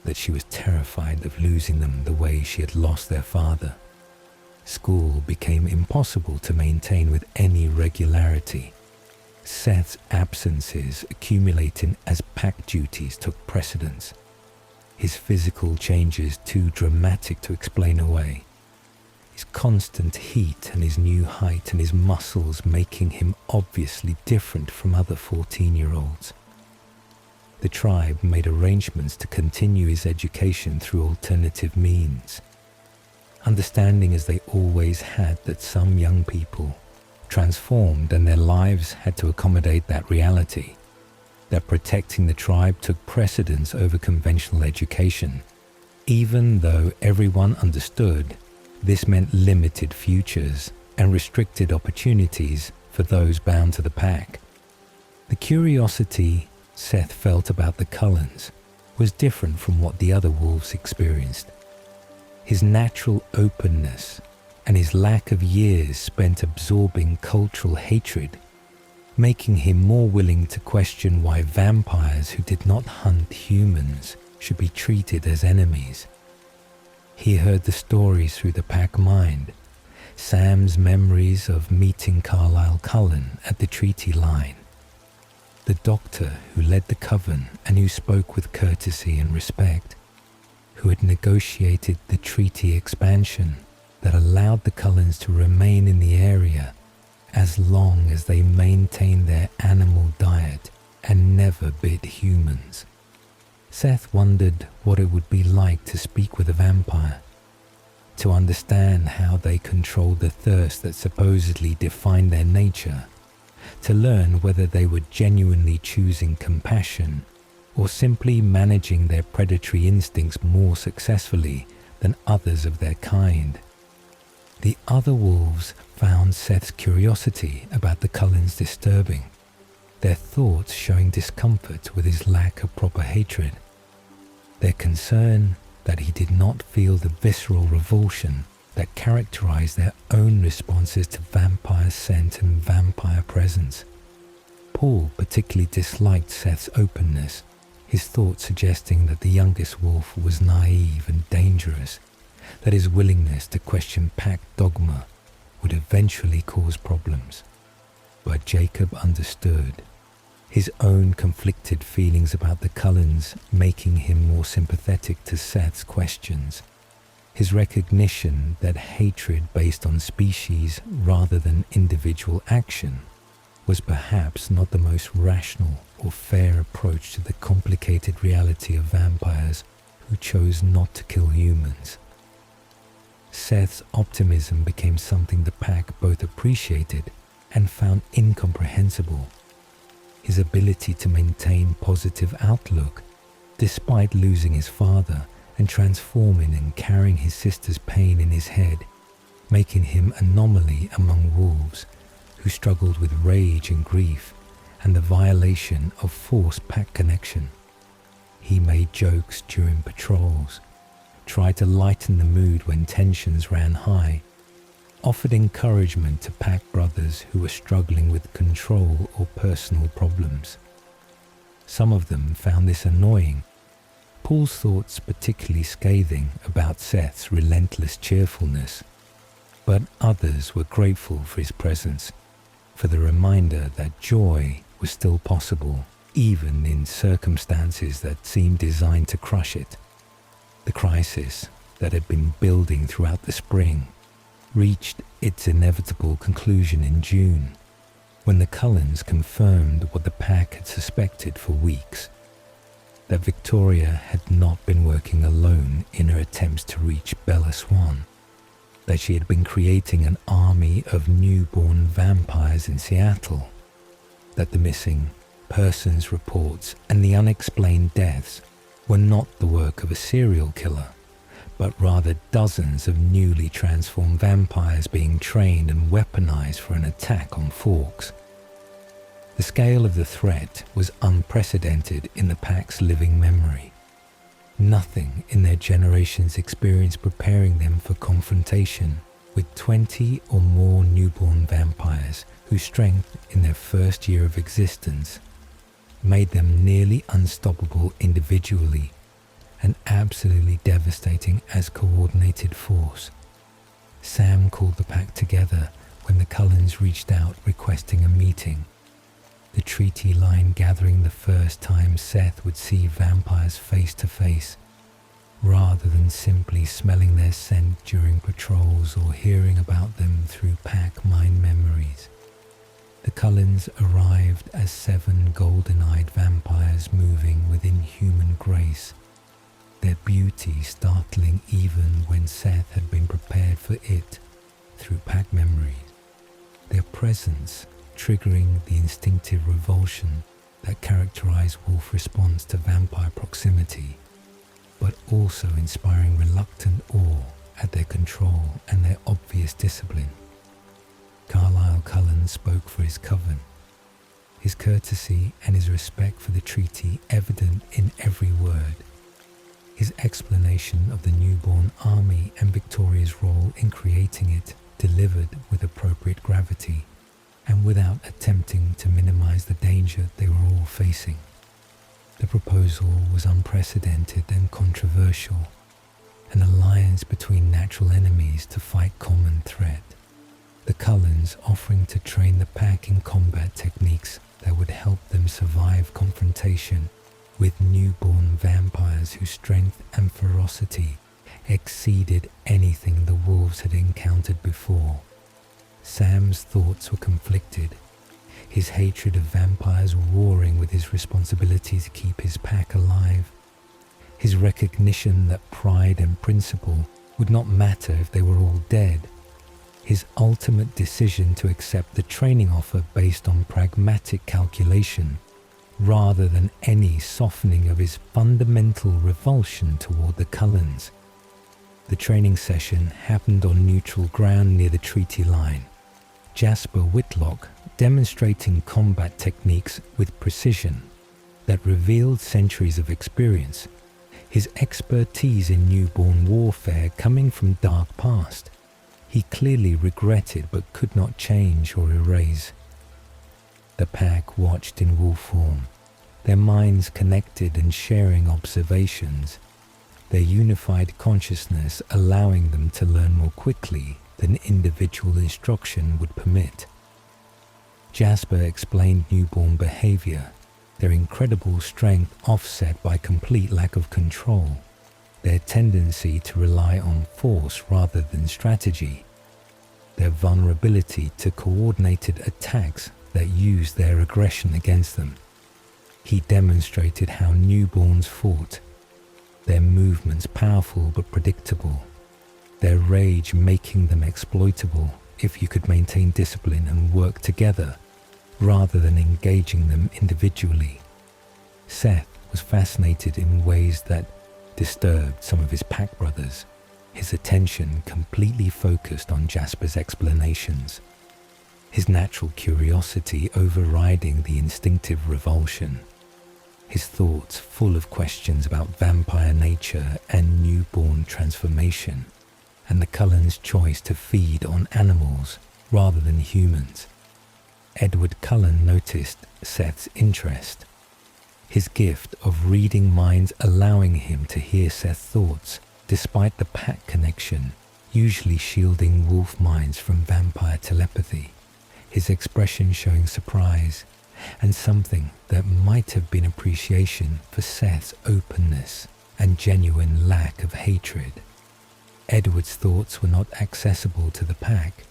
that she was terrified of losing them the way she had lost their father. School became impossible to maintain with any regularity, Seth's absences accumulating as pack duties took precedence, his physical changes too dramatic to explain away, his constant heat and his new height and his muscles making him obviously different from other 14-year-olds. The tribe made arrangements to continue his education through alternative means, understanding as they always had that some young people transformed and their lives had to accommodate that reality, that protecting the tribe took precedence over conventional education, even though everyone understood this meant limited futures and restricted opportunities for those bound to the pack. The curiosity Seth felt about the Cullens was different from what the other wolves experienced. His natural openness and his lack of years spent absorbing cultural hatred, making him more willing to question why vampires who did not hunt humans should be treated as enemies. He heard the stories through the pack mind, Sam's memories of meeting Carlisle Cullen at the treaty line, the doctor who led the coven and who spoke with courtesy and respect, who had negotiated the treaty expansion that allowed the Cullens to remain in the area as long as they maintained their animal diet and never bit humans. Seth wondered what it would be like to speak with a vampire, to understand how they controlled the thirst that supposedly defined their nature, to learn whether they were genuinely choosing compassion or simply managing their predatory instincts more successfully than others of their kind. The other wolves found Seth's curiosity about the Cullens disturbing, their thoughts showing discomfort with his lack of proper hatred, their concern that he did not feel the visceral revulsion that characterized their own responses to vampire scent and vampire presence. Paul particularly disliked Seth's openness, his thoughts suggesting that the youngest wolf was naive and dangerous, that his willingness to question pack dogma would eventually cause problems. But Jacob understood, his own conflicted feelings about the Cullens making him more sympathetic to Seth's questions. His recognition that hatred based on species rather than individual action was perhaps not the most rational or fair approach to the complicated reality of vampires who chose not to kill humans. Seth's optimism became something the pack both appreciated and found incomprehensible. His ability to maintain positive outlook despite losing his father and transforming and carrying his sister's pain in his head, making him an anomaly among wolves who struggled with rage and grief and the violation of forced pack connection. He made jokes during patrols, tried to lighten the mood when tensions ran high, offered encouragement to pack brothers who were struggling with control or personal problems. Some of them found this annoying, Paul's thoughts particularly scathing about Seth's relentless cheerfulness, but others were grateful for his presence, for the reminder that joy was still possible, even in circumstances that seemed designed to crush it. The crisis that had been building throughout the spring reached its inevitable conclusion in June, when the Cullens confirmed what the pack had suspected for weeks, that Victoria had not been working alone in her attempts to reach Bella Swan, that she had been creating an army of newborn vampires in Seattle, that the missing persons reports and the unexplained deaths were not the work of a serial killer, but rather dozens of newly transformed vampires being trained and weaponized for an attack on Forks. The scale of the threat was unprecedented in the pack's living memory. Nothing in their generation's experience preparing them for confrontation with 20 or more newborn vampires whose strength in their first year of existence made them nearly unstoppable individually and absolutely devastating as coordinated force. Sam called the pack together when the Cullens reached out requesting a meeting, the treaty line gathering the first time Seth would see vampires face to face, rather than simply smelling their scent during patrols or hearing about them through pack mind memories. The Cullens arrived as 7 golden-eyed vampires moving with inhuman grace, their beauty startling even when Seth had been prepared for it through pack memories, their presence triggering the instinctive revulsion that characterized wolf response to vampire proximity, but also inspiring reluctant awe at their control and their obvious discipline. Carlisle Cullen spoke for his coven, his courtesy and his respect for the treaty evident in every word, his explanation of the newborn army and Victoria's role in creating it delivered with appropriate gravity and without attempting to minimize the danger they were all facing. The proposal was unprecedented and controversial, an alliance between natural enemies to fight common threat. The Cullens offering to train the pack in combat techniques that would help them survive confrontation with newborn vampires whose strength and ferocity exceeded anything the wolves had encountered before. Sam's thoughts were conflicted, his hatred of vampires warring with his responsibility to keep his pack alive, his recognition that pride and principle would not matter if they were all dead, his ultimate decision to accept the training offer based on pragmatic calculation, rather than any softening of his fundamental revulsion toward the Cullens. The training session happened on neutral ground near the treaty line. Jasper Whitlock demonstrating combat techniques with precision that revealed centuries of experience, his expertise in newborn warfare coming from dark past. He clearly regretted but could not change or erase. The pack watched in wolf form, their minds connected and sharing observations, their unified consciousness allowing them to learn more quickly than individual instruction would permit. Jasper explained newborn behavior, their incredible strength offset by complete lack of control, their tendency to rely on force rather than strategy, their vulnerability to coordinated attacks that use their aggression against them. He demonstrated how newborns fought, their movements powerful but predictable, their rage making them exploitable if you could maintain discipline and work together rather than engaging them individually. Seth was fascinated in ways that disturbed some of his pack brothers, his attention completely focused on Jasper's explanations, his natural curiosity overriding the instinctive revulsion, his thoughts full of questions about vampire nature and newborn transformation, and the Cullens' choice to feed on animals rather than humans. Edward Cullen noticed Seth's interest, his gift of reading minds allowing him to hear Seth's thoughts despite the pack connection, usually shielding wolf minds from vampire telepathy, his expression showing surprise and something that might have been appreciation for Seth's openness and genuine lack of hatred. Edward's thoughts were not accessible to the pack,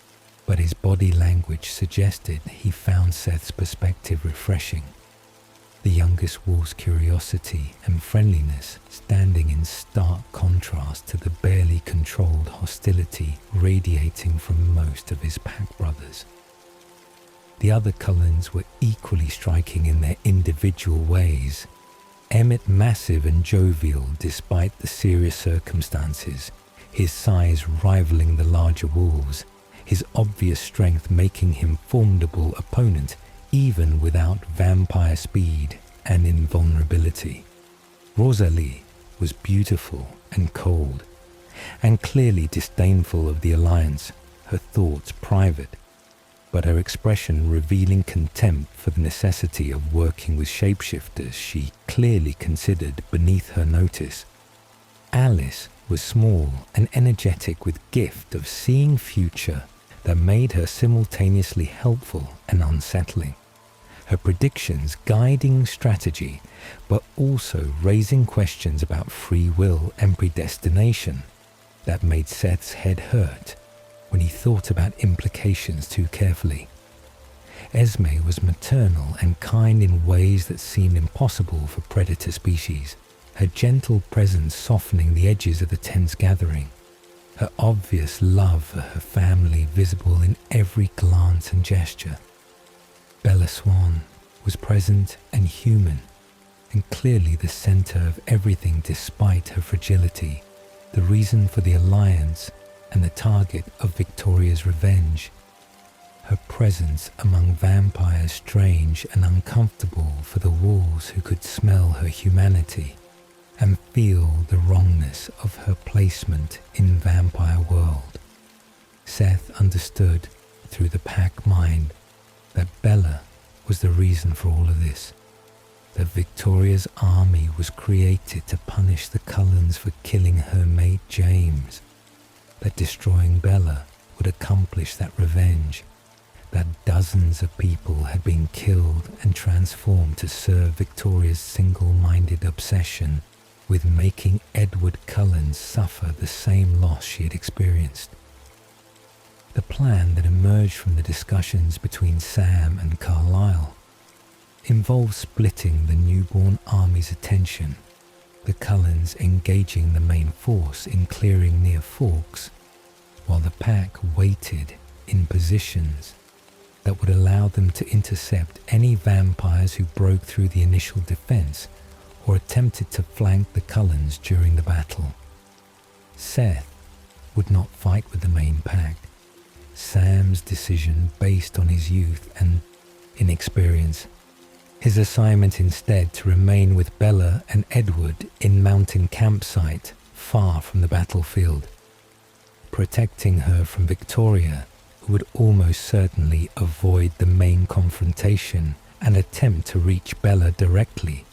but his body language suggested he found Seth's perspective refreshing. The youngest wolf's curiosity and friendliness standing in stark contrast to the barely controlled hostility radiating from most of his pack brothers. The other Cullens were equally striking in their individual ways. Emmett massive and jovial despite the serious circumstances, his size rivaling the larger wolves, his obvious strength making him formidable opponent even without vampire speed and invulnerability. Rosalie was beautiful and cold, and clearly disdainful of the alliance, her thoughts private, but her expression revealing contempt for the necessity of working with shapeshifters she clearly considered beneath her notice. Alice was small and energetic with gift of seeing future that made her simultaneously helpful and unsettling. Her predictions guiding strategy, but also raising questions about free will and predestination that made Seth's head hurt when he thought about implications too carefully. Esme was maternal and kind in ways that seemed impossible for predator species, her gentle presence softening the edges of the tense gathering, her obvious love for her family visible in every glance and gesture. Bella Swan was present and human, and clearly the center of everything despite her fragility, the reason for the alliance and the target of Victoria's revenge. Her presence among vampires strange and uncomfortable for the wolves who could smell her humanity and feel the wrongness of her placement in vampire world. Seth understood through the pack mind that Bella was the reason for all of this, that Victoria's army was created to punish the Cullens for killing her mate James, that destroying Bella would accomplish that revenge, that dozens of people had been killed and transformed to serve Victoria's single-minded obsession with making Edward Cullen suffer the same loss she had experienced. The plan that emerged from the discussions between Sam and Carlyle involved splitting the newborn army's attention, the Cullens engaging the main force in clearing near Forks, while the pack waited in positions that would allow them to intercept any vampires who broke through the initial defense or attempted to flank the Cullens during the battle. Seth would not fight with the main pack. Sam's decision based on his youth and inexperience. His assignment instead to remain with Bella and Edward in mountain campsite far from the battlefield, protecting her from Victoria, who would almost certainly avoid the main confrontation and attempt to reach Bella directly,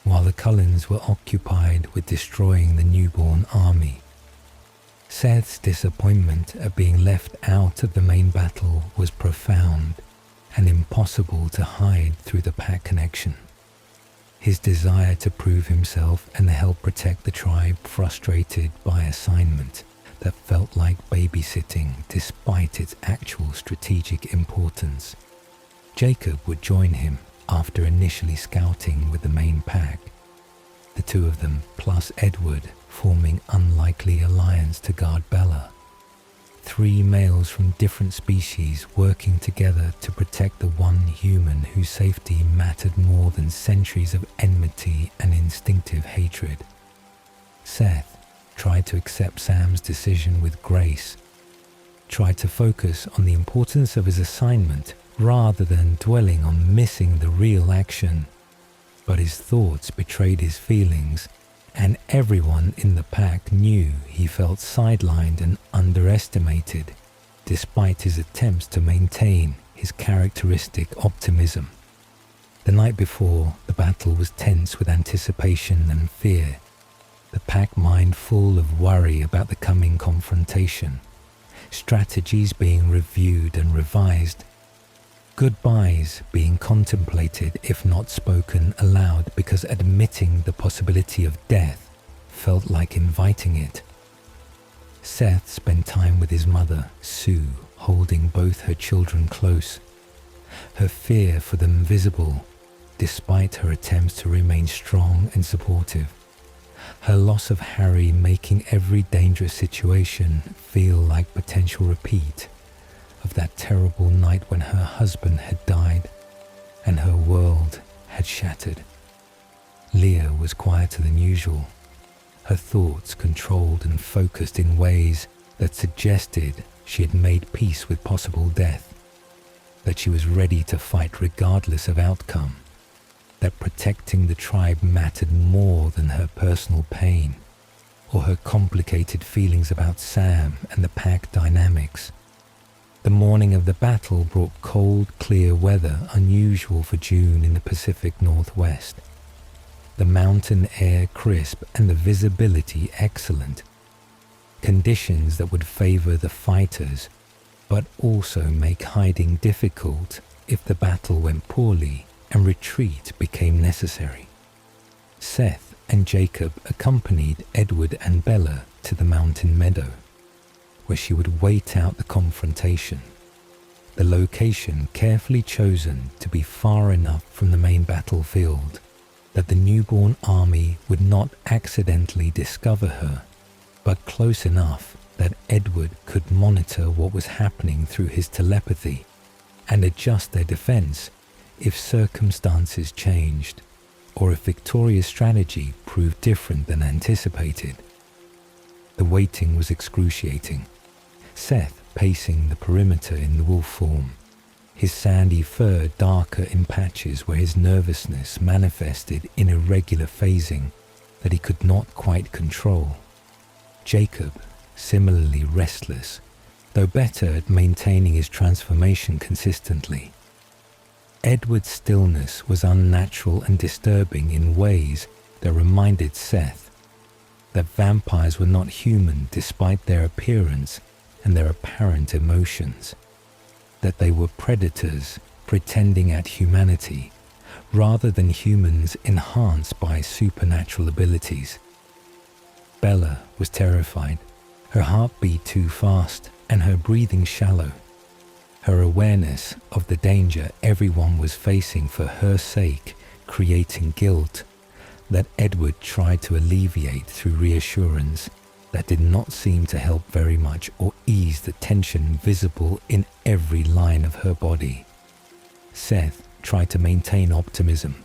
while the Cullens were occupied with destroying the newborn army. Seth's disappointment at being left out of the main battle was profound and impossible to hide through the pack connection. His desire to prove himself and help protect the tribe frustrated by assignment that felt like babysitting despite its actual strategic importance. Jacob would join him after initially scouting with the main pack, the two of them plus Edward forming unlikely alliance to guard Bella. 3 males from different species working together to protect the one human whose safety mattered more than centuries of enmity and instinctive hatred. Seth tried to accept Sam's decision with grace, tried to focus on the importance of his assignment rather than dwelling on missing the real action. But his thoughts betrayed his feelings, and everyone in the pack knew he felt sidelined and underestimated, despite his attempts to maintain his characteristic optimism. The night before, the battle was tense with anticipation and fear, the pack mind full of worry about the coming confrontation, strategies being reviewed and revised, goodbyes being contemplated if not spoken aloud because admitting the possibility of death felt like inviting it. Seth spent time with his mother, Sue, holding both her children close, her fear for them visible despite her attempts to remain strong and supportive, her loss of Harry making every dangerous situation feel like potential repeat of that terrible night when her husband had died and her world had shattered. Leah was quieter than usual, her thoughts controlled and focused in ways that suggested she had made peace with possible death, that she was ready to fight regardless of outcome, that protecting the tribe mattered more than her personal pain or her complicated feelings about Sam and the pack dynamics. The morning of the battle brought cold, clear weather unusual for June in the Pacific Northwest. The mountain air crisp and the visibility excellent. Conditions that would favor the fighters, but also make hiding difficult if the battle went poorly and retreat became necessary. Seth and Jacob accompanied Edward and Bella to the mountain meadow, where she would wait out the confrontation, the location carefully chosen to be far enough from the main battlefield that the newborn army would not accidentally discover her, but close enough that Edward could monitor what was happening through his telepathy and adjust their defense if circumstances changed or if Victoria's strategy proved different than anticipated. The waiting was excruciating. Seth pacing the perimeter in the wolf form, his sandy fur darker in patches where his nervousness manifested in irregular phasing that he could not quite control. Jacob, similarly restless, though better at maintaining his transformation consistently. Edward's stillness was unnatural and disturbing in ways that reminded Seth that vampires were not human despite their appearance and their apparent emotions, that they were predators pretending at humanity rather than humans enhanced by supernatural abilities. Bella was terrified, her heartbeat too fast and her breathing shallow, her awareness of the danger everyone was facing for her sake creating guilt that Edward tried to alleviate through reassurance that did not seem to help very much or ease the tension visible in every line of her body. Seth tried to maintain optimism,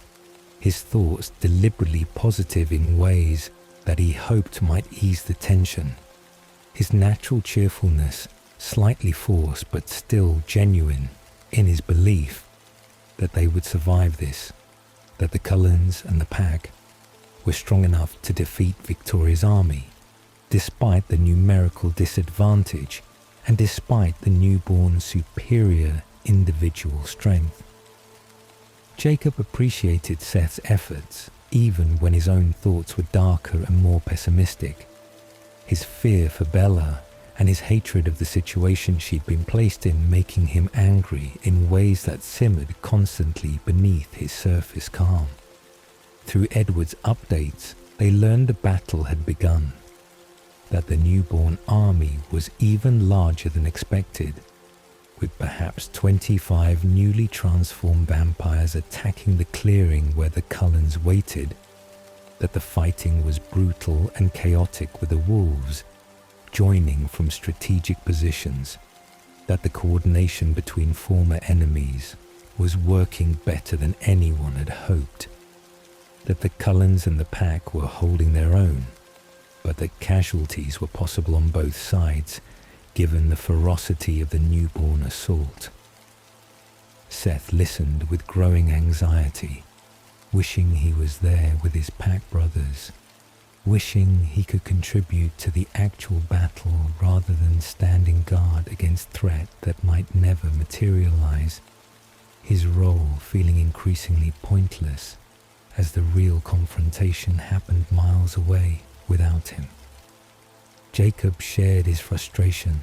his thoughts deliberately positive in ways that he hoped might ease the tension. His natural cheerfulness, slightly forced but still genuine in his belief that they would survive this, that the Cullens and the pack were strong enough to defeat Victoria's army, despite the numerical disadvantage and despite the newborn's superior individual strength. Jacob appreciated Seth's efforts, even when his own thoughts were darker and more pessimistic. His fear for Bella and his hatred of the situation she'd been placed in making him angry in ways that simmered constantly beneath his surface calm. Through Edward's updates, they learned a battle had begun, that the newborn army was even larger than expected, with perhaps 25 newly transformed vampires attacking the clearing where the Cullens waited, that the fighting was brutal and chaotic with the wolves joining from strategic positions, that the coordination between former enemies was working better than anyone had hoped, that the Cullens and the pack were holding their own, but that casualties were possible on both sides given the ferocity of the newborn assault. Seth listened with growing anxiety, wishing he was there with his pack brothers, wishing he could contribute to the actual battle rather than standing guard against threat that might never materialize, his role feeling increasingly pointless as the real confrontation happened miles away without him. Jacob shared his frustration.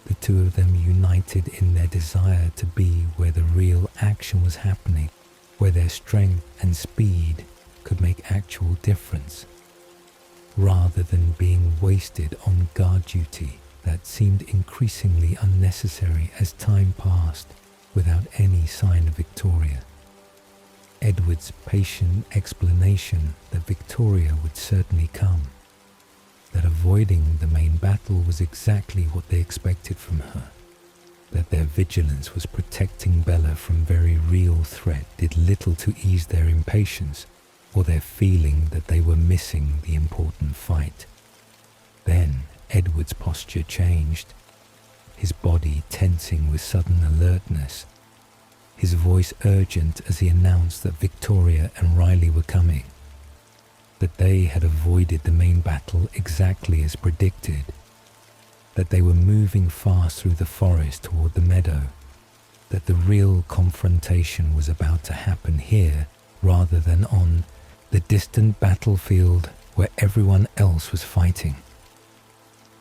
The two of them united in their desire to be where the real action was happening, where their strength and speed could make actual difference, rather than being wasted on guard duty that seemed increasingly unnecessary as time passed without any sign of Victoria. Edward's patient explanation that Victoria would certainly come, that avoiding the main battle was exactly what they expected from her, that their vigilance was protecting Bella from very real threat did little to ease their impatience or their feeling that they were missing the important fight. Then Edward's posture changed, his body tensing with sudden alertness, his voice urgent as he announced that Victoria and Riley were coming, that they had avoided the main battle exactly as predicted, that they were moving fast through the forest toward the meadow, that the real confrontation was about to happen here rather than on the distant battlefield where everyone else was fighting.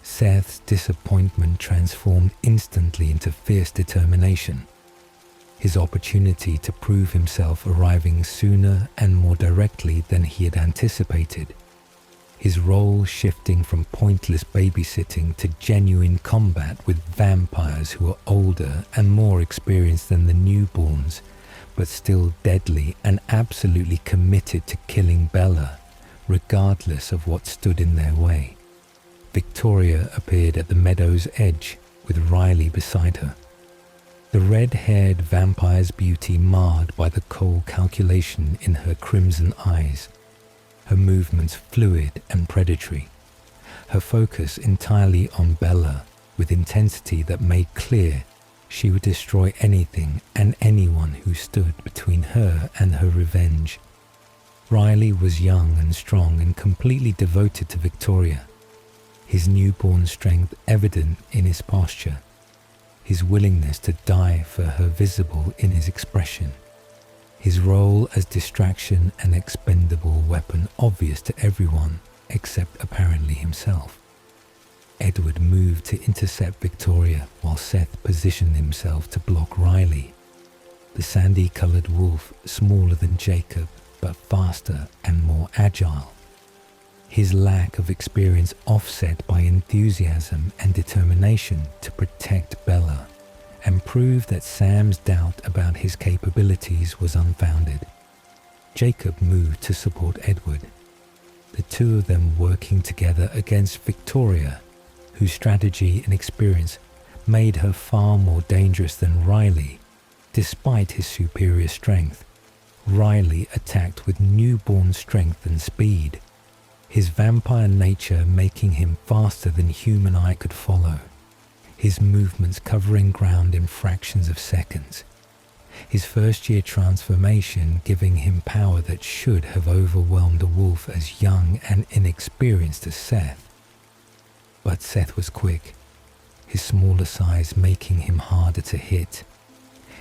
Seth's disappointment transformed instantly into fierce determination, his opportunity to prove himself arriving sooner and more directly than he had anticipated, his role shifting from pointless babysitting to genuine combat with vampires who were older and more experienced than the newborns, but still deadly and absolutely committed to killing Bella, regardless of what stood in their way. Victoria appeared at the meadow's edge with Riley beside her, the red-haired vampire's beauty marred by the cold calculation in her crimson eyes, her movements fluid and predatory, her focus entirely on Bella with intensity that made clear she would destroy anything and anyone who stood between her and her revenge. Riley was young and strong and completely devoted to Victoria, his newborn strength evident in his posture, his willingness to die for her visible in his expression, his role as distraction and expendable weapon obvious to everyone except apparently himself. Edward moved to intercept Victoria while Seth positioned himself to block Riley, the sandy-coloured wolf smaller than Jacob but faster and more agile, his lack of experience offset by enthusiasm and determination to protect Bella and prove that Sam's doubt about his capabilities was unfounded. Jacob moved to support Edward, the two of them working together against Victoria, whose strategy and experience made her far more dangerous than Riley. Despite his superior strength, Riley attacked with newborn strength and speed, his vampire nature making him faster than human eye could follow, his movements covering ground in fractions of seconds, his first-year transformation giving him power that should have overwhelmed a wolf as young and inexperienced as Seth. But Seth was quick, his smaller size making him harder to hit,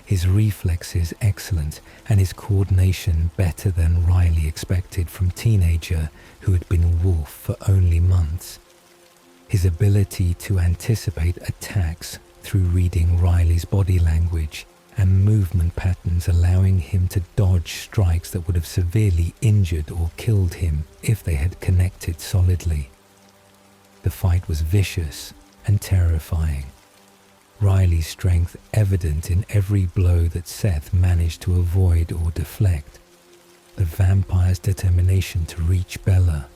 his reflexes excellent and his coordination better than Riley expected from teenager who had been a wolf for only months. His ability to anticipate attacks through reading Riley's body language and movement patterns, allowing him to dodge strikes that would have severely injured or killed him if they had connected solidly. The fight was vicious and terrifying, Riley's strength evident in every blow that Seth managed to avoid or deflect, the vampire's determination to reach Bella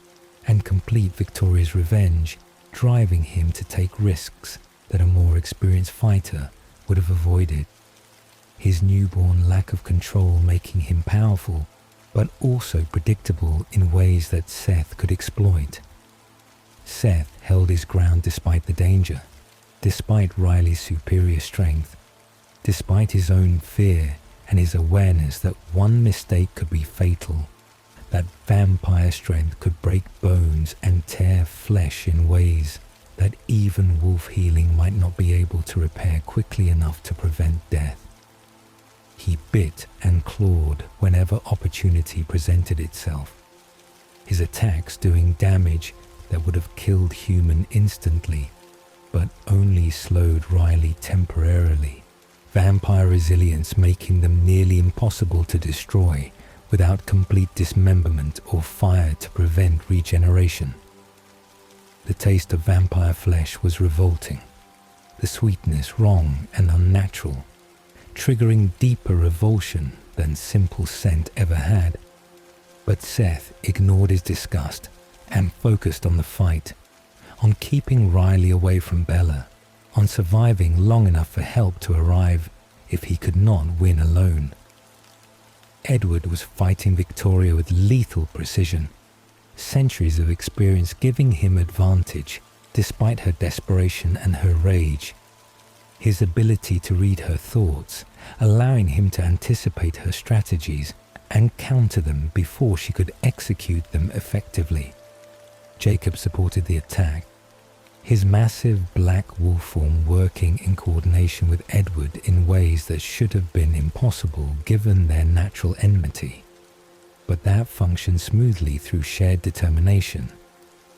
and complete Victoria's revenge driving him to take risks that a more experienced fighter would have avoided. His newborn lack of control making him powerful, but also predictable in ways that Seth could exploit. Seth held his ground despite the danger, despite Riley's superior strength, despite his own fear and his awareness that one mistake could be fatal, that vampire strength could break bones and tear flesh in ways that even wolf healing might not be able to repair quickly enough to prevent death. He bit and clawed whenever opportunity presented itself, his attacks doing damage that would have killed human instantly, but only slowed Riley temporarily, vampire resilience making them nearly impossible to destroy without complete dismemberment or fire to prevent regeneration. The taste of vampire flesh was revolting, the sweetness wrong and unnatural, triggering deeper revulsion than simple scent ever had. But Seth ignored his disgust and focused on the fight, on keeping Riley away from Bella, on surviving long enough for help to arrive if he could not win alone. Edward was fighting Victoria with lethal precision, centuries of experience giving him advantage despite her desperation and her rage. His ability to read her thoughts, allowing him to anticipate her strategies and counter them before she could execute them effectively. Jacob supported the attack, his massive black wolf form working in coordination with Edward in ways that should have been impossible given their natural enmity. But that functioned smoothly through shared determination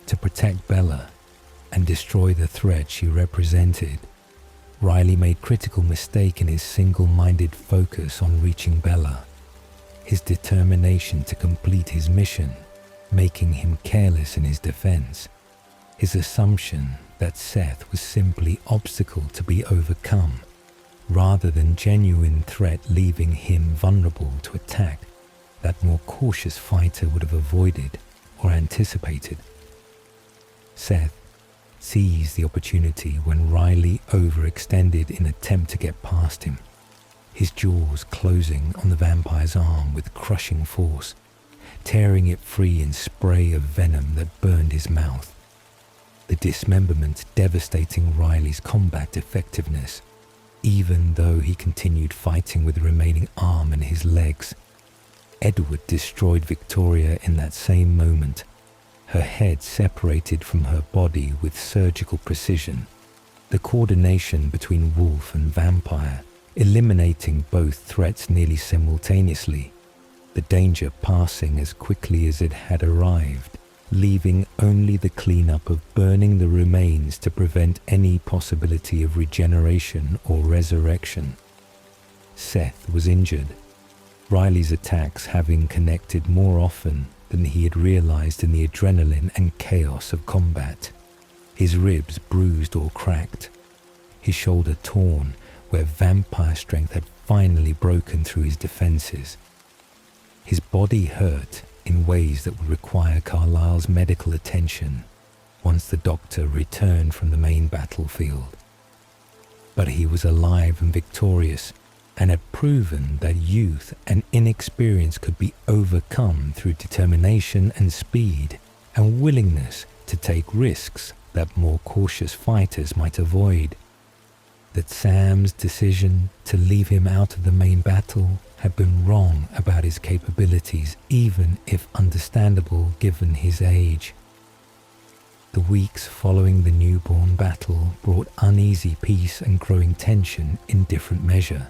to protect Bella and destroy the threat she represented. Riley made critical mistake in his single-minded focus on reaching Bella, his determination to complete his mission, making him careless in his defense, his assumption that Seth was simply obstacle to be overcome, rather than genuine threat leaving him vulnerable to attack that more cautious fighter would have avoided or anticipated. Seth seized the opportunity when Riley overextended in attempt to get past him, his jaws closing on the vampire's arm with crushing force, tearing it free in spray of venom that burned his mouth. The dismemberment devastating Riley's combat effectiveness, even though he continued fighting with the remaining arm and his legs. Edward destroyed Victoria in that same moment, her head separated from her body with surgical precision, the coordination between wolf and vampire, eliminating both threats nearly simultaneously, the danger passing as quickly as it had arrived, leaving only the cleanup of burning the remains to prevent any possibility of regeneration or resurrection. Seth was injured, Riley's attacks having connected more often than he had realized in the adrenaline and chaos of combat. His ribs bruised or cracked, his shoulder torn where vampire strength had finally broken through his defenses. His body hurt in ways that would require Carlyle's medical attention once the doctor returned from the main battlefield. But he was alive and victorious, and had proven that youth and inexperience could be overcome through determination and speed and willingness to take risks that more cautious fighters might avoid. That Sam's decision to leave him out of the main battle had been wrong about his capabilities, even if understandable given his age. The weeks following the newborn battle brought uneasy peace and growing tension in different measure.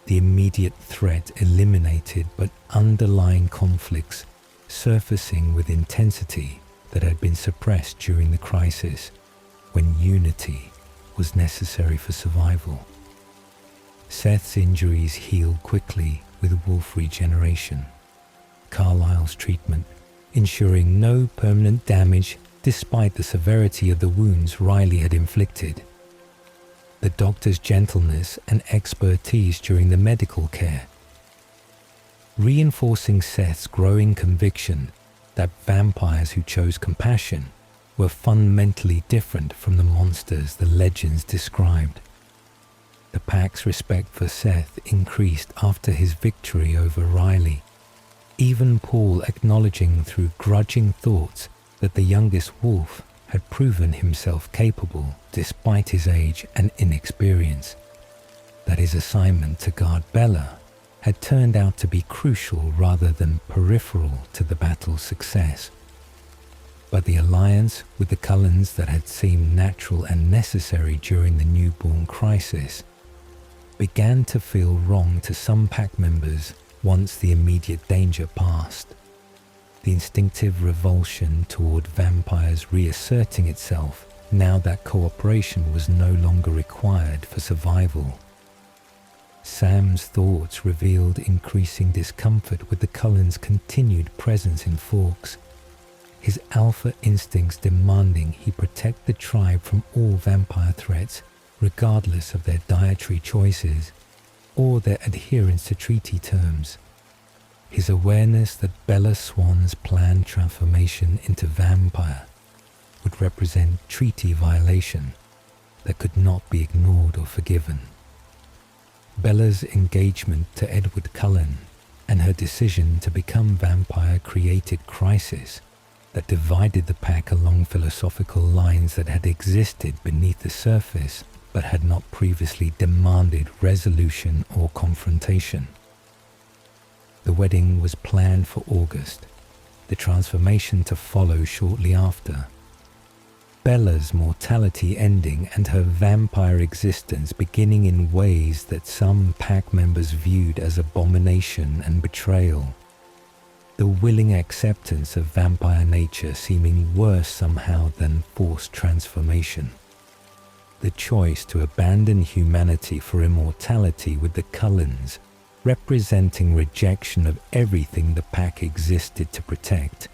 The immediate threat eliminated, but underlying conflicts surfacing with intensity that had been suppressed during the crisis, when unity was necessary for survival. Seth's injuries healed quickly with wolf regeneration. Carlyle's treatment ensuring no permanent damage despite the severity of the wounds Riley had inflicted. The doctor's gentleness and expertise during the medical care, reinforcing Seth's growing conviction that vampires who chose compassion were fundamentally different from the monsters the legends described. The pack's respect for Seth increased after his victory over Riley, even Paul acknowledging through grudging thoughts that the youngest wolf had proven himself capable despite his age and inexperience, that his assignment to guard Bella had turned out to be crucial rather than peripheral to the battle's success. But the alliance with the Cullens that had seemed natural and necessary during the newborn crisis began to feel wrong to some pack members once the immediate danger passed. The instinctive revulsion toward vampires reasserting itself now that cooperation was no longer required for survival. Sam's thoughts revealed increasing discomfort with the Cullens' continued presence in Forks, his alpha instincts demanding he protect the tribe from all vampire threats, regardless of their dietary choices or their adherence to treaty terms. His awareness that Bella Swan's planned transformation into vampire would represent treaty violation that could not be ignored or forgiven. Bella's engagement to Edward Cullen and her decision to become vampire created crisis that divided the pack along philosophical lines that had existed beneath the surface but had not previously demanded resolution or confrontation. The wedding was planned for August, the transformation to follow shortly after. Bella's mortality ending and her vampire existence beginning in ways that some pack members viewed as abomination and betrayal. The willing acceptance of vampire nature seeming worse somehow than forced transformation. The choice to abandon humanity for immortality with the Cullens, representing rejection of everything the pack existed to protect.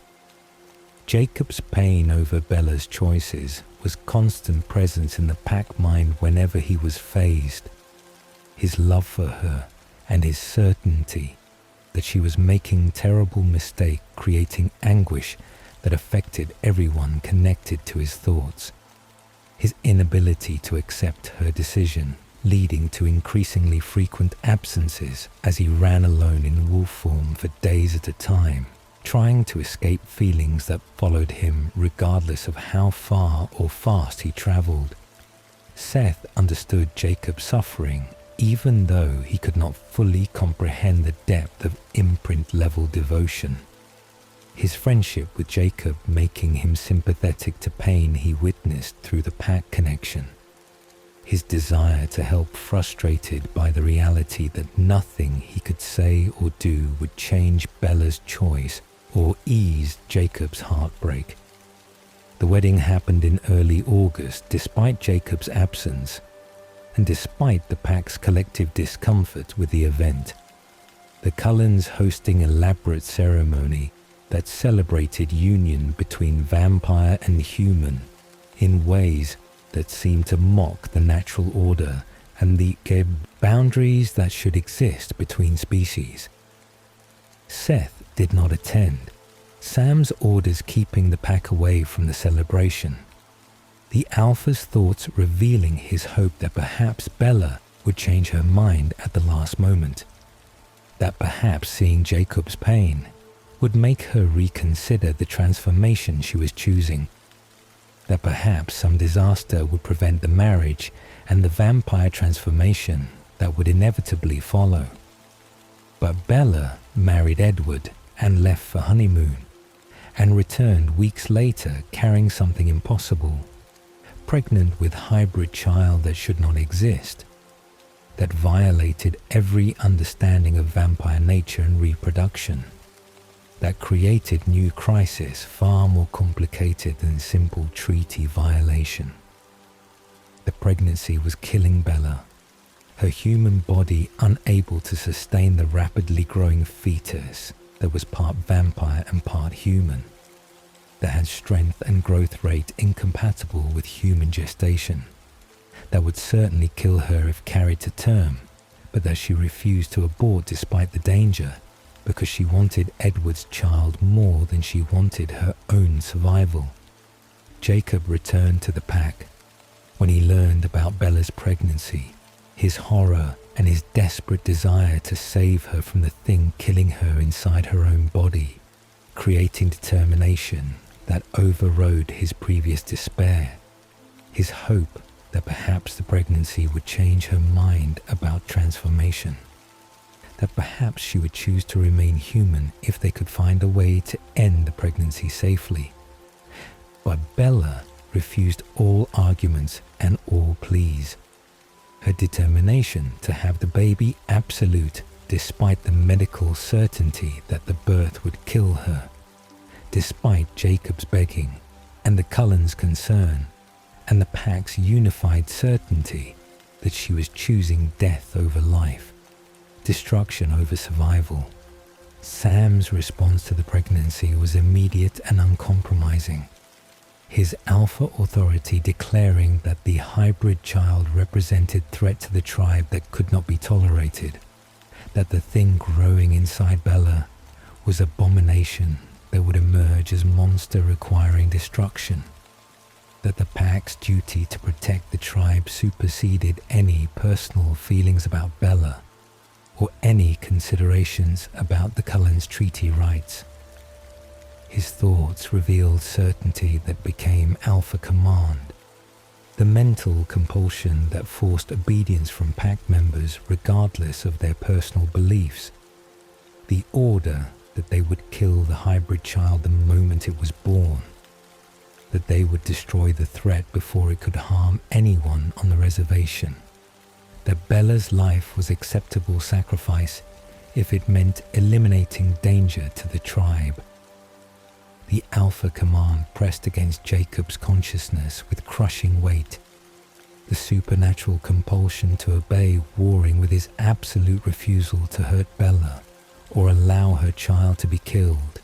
Jacob's pain over Bella's choices was constant presence in the pack mind whenever he was phased. His love for her and his certainty that she was making terrible mistake creating anguish that affected everyone connected to his thoughts. His inability to accept her decision, leading to increasingly frequent absences as he ran alone in wolf form for days at a time, trying to escape feelings that followed him regardless of how far or fast he traveled. Seth understood Jacob's suffering, even though he could not fully comprehend the depth of imprint-level devotion. His friendship with Jacob making him sympathetic to pain he witnessed through the pack connection. His desire to help frustrated by the reality that nothing he could say or do would change Bella's choice or ease Jacob's heartbreak. The wedding happened in early August despite Jacob's absence, and despite the pack's collective discomfort with the event. The Cullens hosting elaborate ceremony that celebrated union between vampire and human in ways that seemed to mock the natural order and the boundaries that should exist between species. Seth did not attend, Sam's orders keeping the pack away from the celebration. The Alpha's thoughts revealing his hope that perhaps Bella would change her mind at the last moment, that perhaps seeing Jacob's pain would make her reconsider the transformation she was choosing, that perhaps some disaster would prevent the marriage and the vampire transformation that would inevitably follow. But Bella married Edward and left for honeymoon, and returned weeks later carrying something impossible, pregnant with hybrid child that should not exist, that violated every understanding of vampire nature and reproduction, that created new crisis far more complicated than simple treaty violation. The pregnancy was killing Bella, her human body unable to sustain the rapidly growing fetus that was part vampire and part human, that had strength and growth rate incompatible with human gestation, that would certainly kill her if carried to term, but that she refused to abort despite the danger, because she wanted Edward's child more than she wanted her own survival. Jacob returned to the pack. When he learned about Bella's pregnancy, his horror and his desperate desire to save her from the thing killing her inside her own body, creating determination that overrode his previous despair, his hope that perhaps the pregnancy would change her mind about transformation, that perhaps she would choose to remain human if they could find a way to end the pregnancy safely. But Bella refused all arguments and all pleas. Her determination to have the baby absolute despite the medical certainty that the birth would kill her, despite Jacob's begging and the Cullens' concern and the pack's unified certainty that she was choosing death over life, destruction over survival. Sam's response to the pregnancy was immediate and uncompromising. His alpha authority declaring that the hybrid child represented threat to the tribe that could not be tolerated, that the thing growing inside Bella was abomination that would emerge as monster requiring destruction, that the pack's duty to protect the tribe superseded any personal feelings about Bella or any considerations about the Cullen's treaty rights. His thoughts revealed certainty that became alpha command, the mental compulsion that forced obedience from pack members regardless of their personal beliefs, the order that they would kill the hybrid child the moment it was born, that they would destroy the threat before it could harm anyone on the reservation, that Bella's life was acceptable sacrifice if it meant eliminating danger to the tribe. The alpha command pressed against Jacob's consciousness with crushing weight, the supernatural compulsion to obey warring with his absolute refusal to hurt Bella or allow her child to be killed,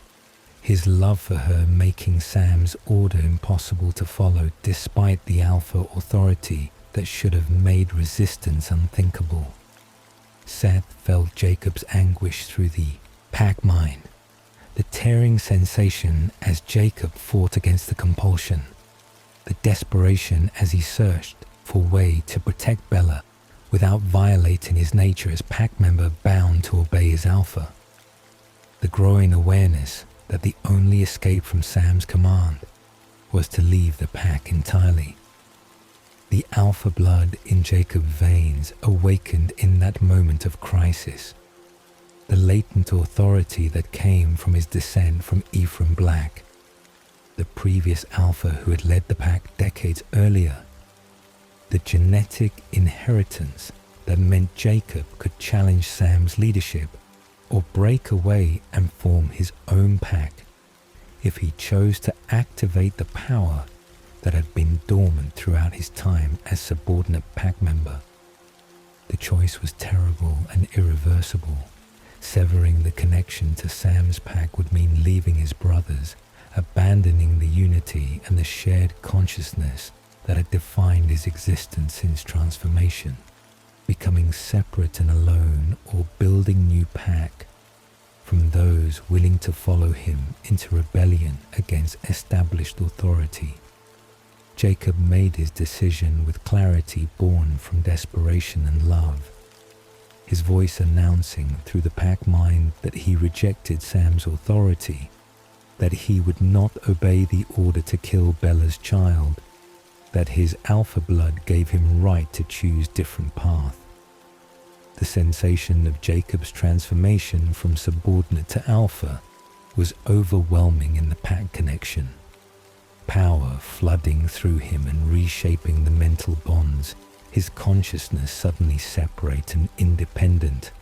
his love for her making Sam's order impossible to follow despite the alpha authority that should have made resistance unthinkable. Seth felt Jacob's anguish through the pack mind, the tearing sensation as Jacob fought against the compulsion, the desperation as he searched for a way to protect Bella without violating his nature as pack member bound to obey his alpha, the growing awareness that the only escape from Sam's command was to leave the pack entirely. The alpha blood in Jacob's veins awakened in that moment of crisis, the latent authority that came from his descent from Ephraim Black, the previous alpha who had led the pack decades earlier, the genetic inheritance that meant Jacob could challenge Sam's leadership or break away and form his own pack if he chose to activate the power that had been dormant throughout his time as subordinate pack member. The choice was terrible and irreversible. Severing the connection to Sam's pack would mean leaving his brothers, abandoning the unity and the shared consciousness that had defined his existence since transformation, becoming separate and alone or building new pack, from those willing to follow him into rebellion against established authority. Jacob made his decision with clarity born from desperation and love, his voice announcing through the pack mind that he rejected Sam's authority, that he would not obey the order to kill Bella's child, that his alpha blood gave him right to choose different path. The sensation of Jacob's transformation from subordinate to alpha was overwhelming in the pack connection, power flooding through him and reshaping the mental bonds, his consciousness suddenly separate and independent,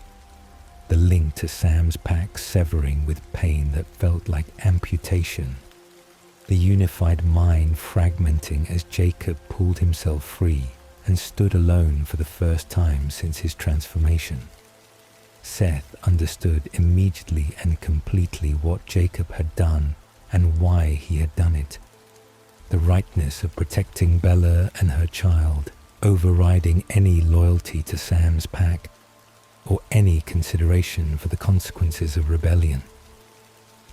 the link to Sam's pack severing with pain that felt like amputation, the unified mind fragmenting as Jacob pulled himself free and stood alone for the first time since his transformation. Seth understood immediately and completely what Jacob had done and why he had done it. The rightness of protecting Bella and her child, overriding any loyalty to Sam's pack, or any consideration for the consequences of rebellion.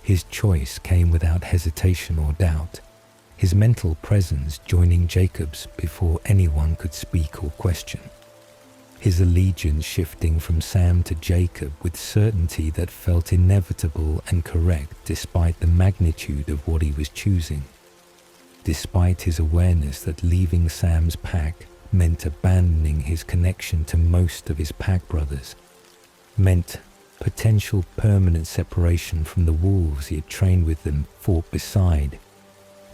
His choice came without hesitation or doubt, his mental presence joining Jacob's before anyone could speak or question. His allegiance shifting from Sam to Jacob with certainty that felt inevitable and correct despite the magnitude of what he was choosing. Despite his awareness that leaving Sam's pack meant abandoning his connection to most of his pack brothers, meant potential permanent separation from the wolves he had trained with them fought beside,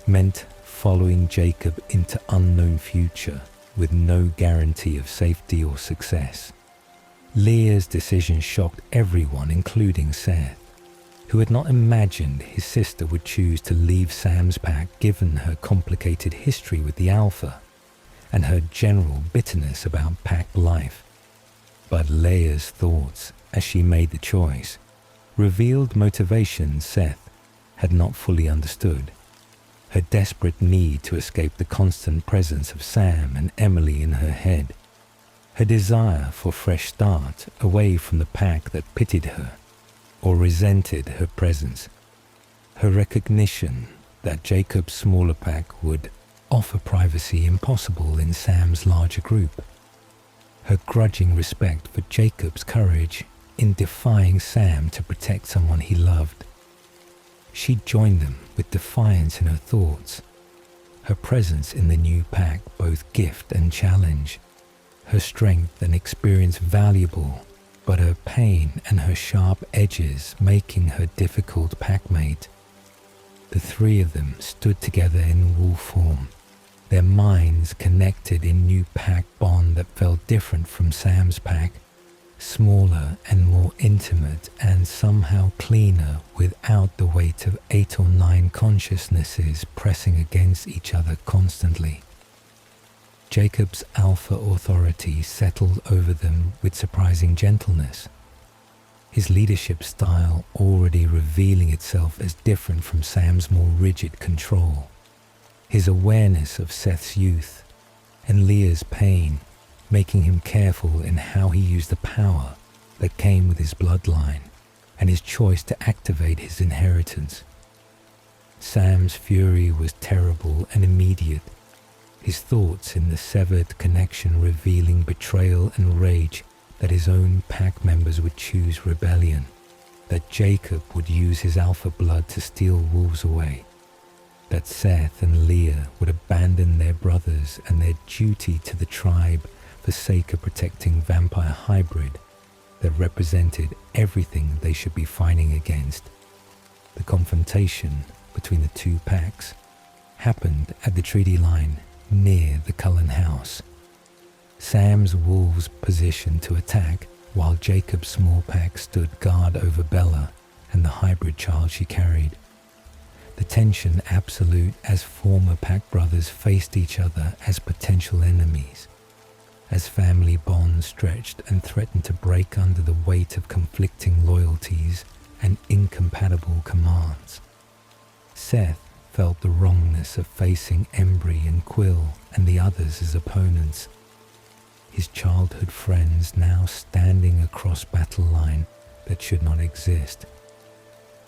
meant following Jacob into unknown future with no guarantee of safety or success. Leah's decision shocked everyone, including Seth, who had not imagined his sister would choose to leave Sam's pack given her complicated history with the Alpha and her general bitterness about pack life. But Leah's thoughts, as she made the choice, revealed motivations Seth had not fully understood. Her desperate need to escape the constant presence of Sam and Emily in her head, her desire for fresh start away from the pack that pitied her or resented her presence, her recognition that Jacob's smaller pack would offer privacy impossible in Sam's larger group, her grudging respect for Jacob's courage in defying Sam to protect someone he loved. She joined them with defiance in her thoughts, her presence in the new pack both gift and challenge, her strength and experience valuable, but her pain and her sharp edges making her difficult packmate. The three of them stood together in wolf form, their minds connected in new pack bond that felt different from Sam's pack, smaller and more intimate and somehow cleaner without the weight of 8 or 9 consciousnesses pressing against each other constantly. Jacob's alpha authority settled over them with surprising gentleness, his leadership style already revealing itself as different from Sam's more rigid control, his awareness of Seth's youth and Leah's pain making him careful in how he used the power that came with his bloodline and his choice to activate his inheritance. Sam's fury was terrible and immediate, his thoughts in the severed connection revealing betrayal and rage that his own pack members would choose rebellion, that Jacob would use his alpha blood to steal wolves away, that Seth and Leah would abandon their brothers and their duty to the tribe for sake of protecting vampire hybrid that represented everything they should be fighting against. The confrontation between the two packs happened at the treaty line near the Cullen house. Sam's wolves positioned to attack while Jacob's small pack stood guard over Bella and the hybrid child she carried. The tension absolute as former pack brothers faced each other as potential enemies, as family bonds stretched and threatened to break under the weight of conflicting loyalties and incompatible commands. Seth felt the wrongness of facing Embry and Quill and the others as opponents, his childhood friends now standing across battle line that should not exist,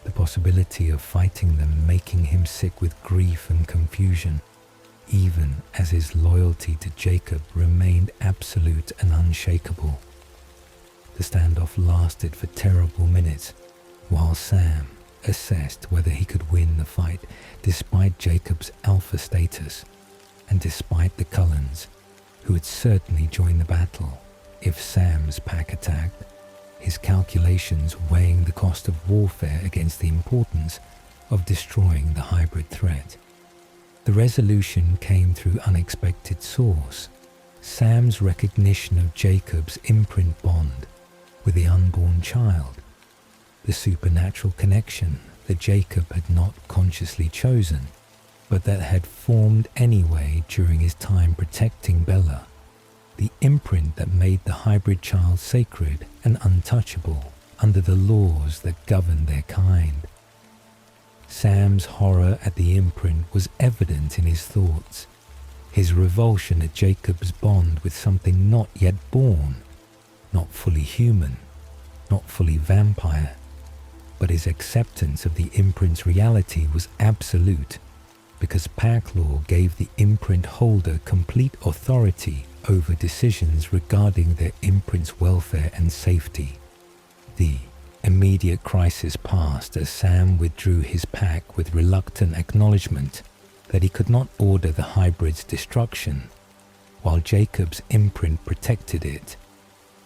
the possibility of fighting them making him sick with grief and confusion, even as his loyalty to Jacob remained absolute and unshakable. The standoff lasted for terrible minutes, while Sam assessed whether he could win the fight despite Jacob's alpha status, and despite the Cullens, who would certainly join the battle if Sam's pack attacked, his calculations weighing the cost of warfare against the importance of destroying the hybrid threat. The resolution came through unexpected source: Sam's recognition of Jacob's imprint bond with the unborn child, the supernatural connection that Jacob had not consciously chosen, but that had formed anyway during his time protecting Bella, the imprint that made the hybrid child sacred and untouchable under the laws that govern their kind. Sam's horror at the imprint was evident in his thoughts, his revulsion at Jacob's bond with something not yet born, not fully human, not fully vampire, but his acceptance of the imprint's reality was absolute, because pack law gave the imprint holder complete authority over decisions regarding their imprint's welfare and safety. The immediate crisis passed as Sam withdrew his pack with reluctant acknowledgement that he could not order the hybrid's destruction, while Jacob's imprint protected it.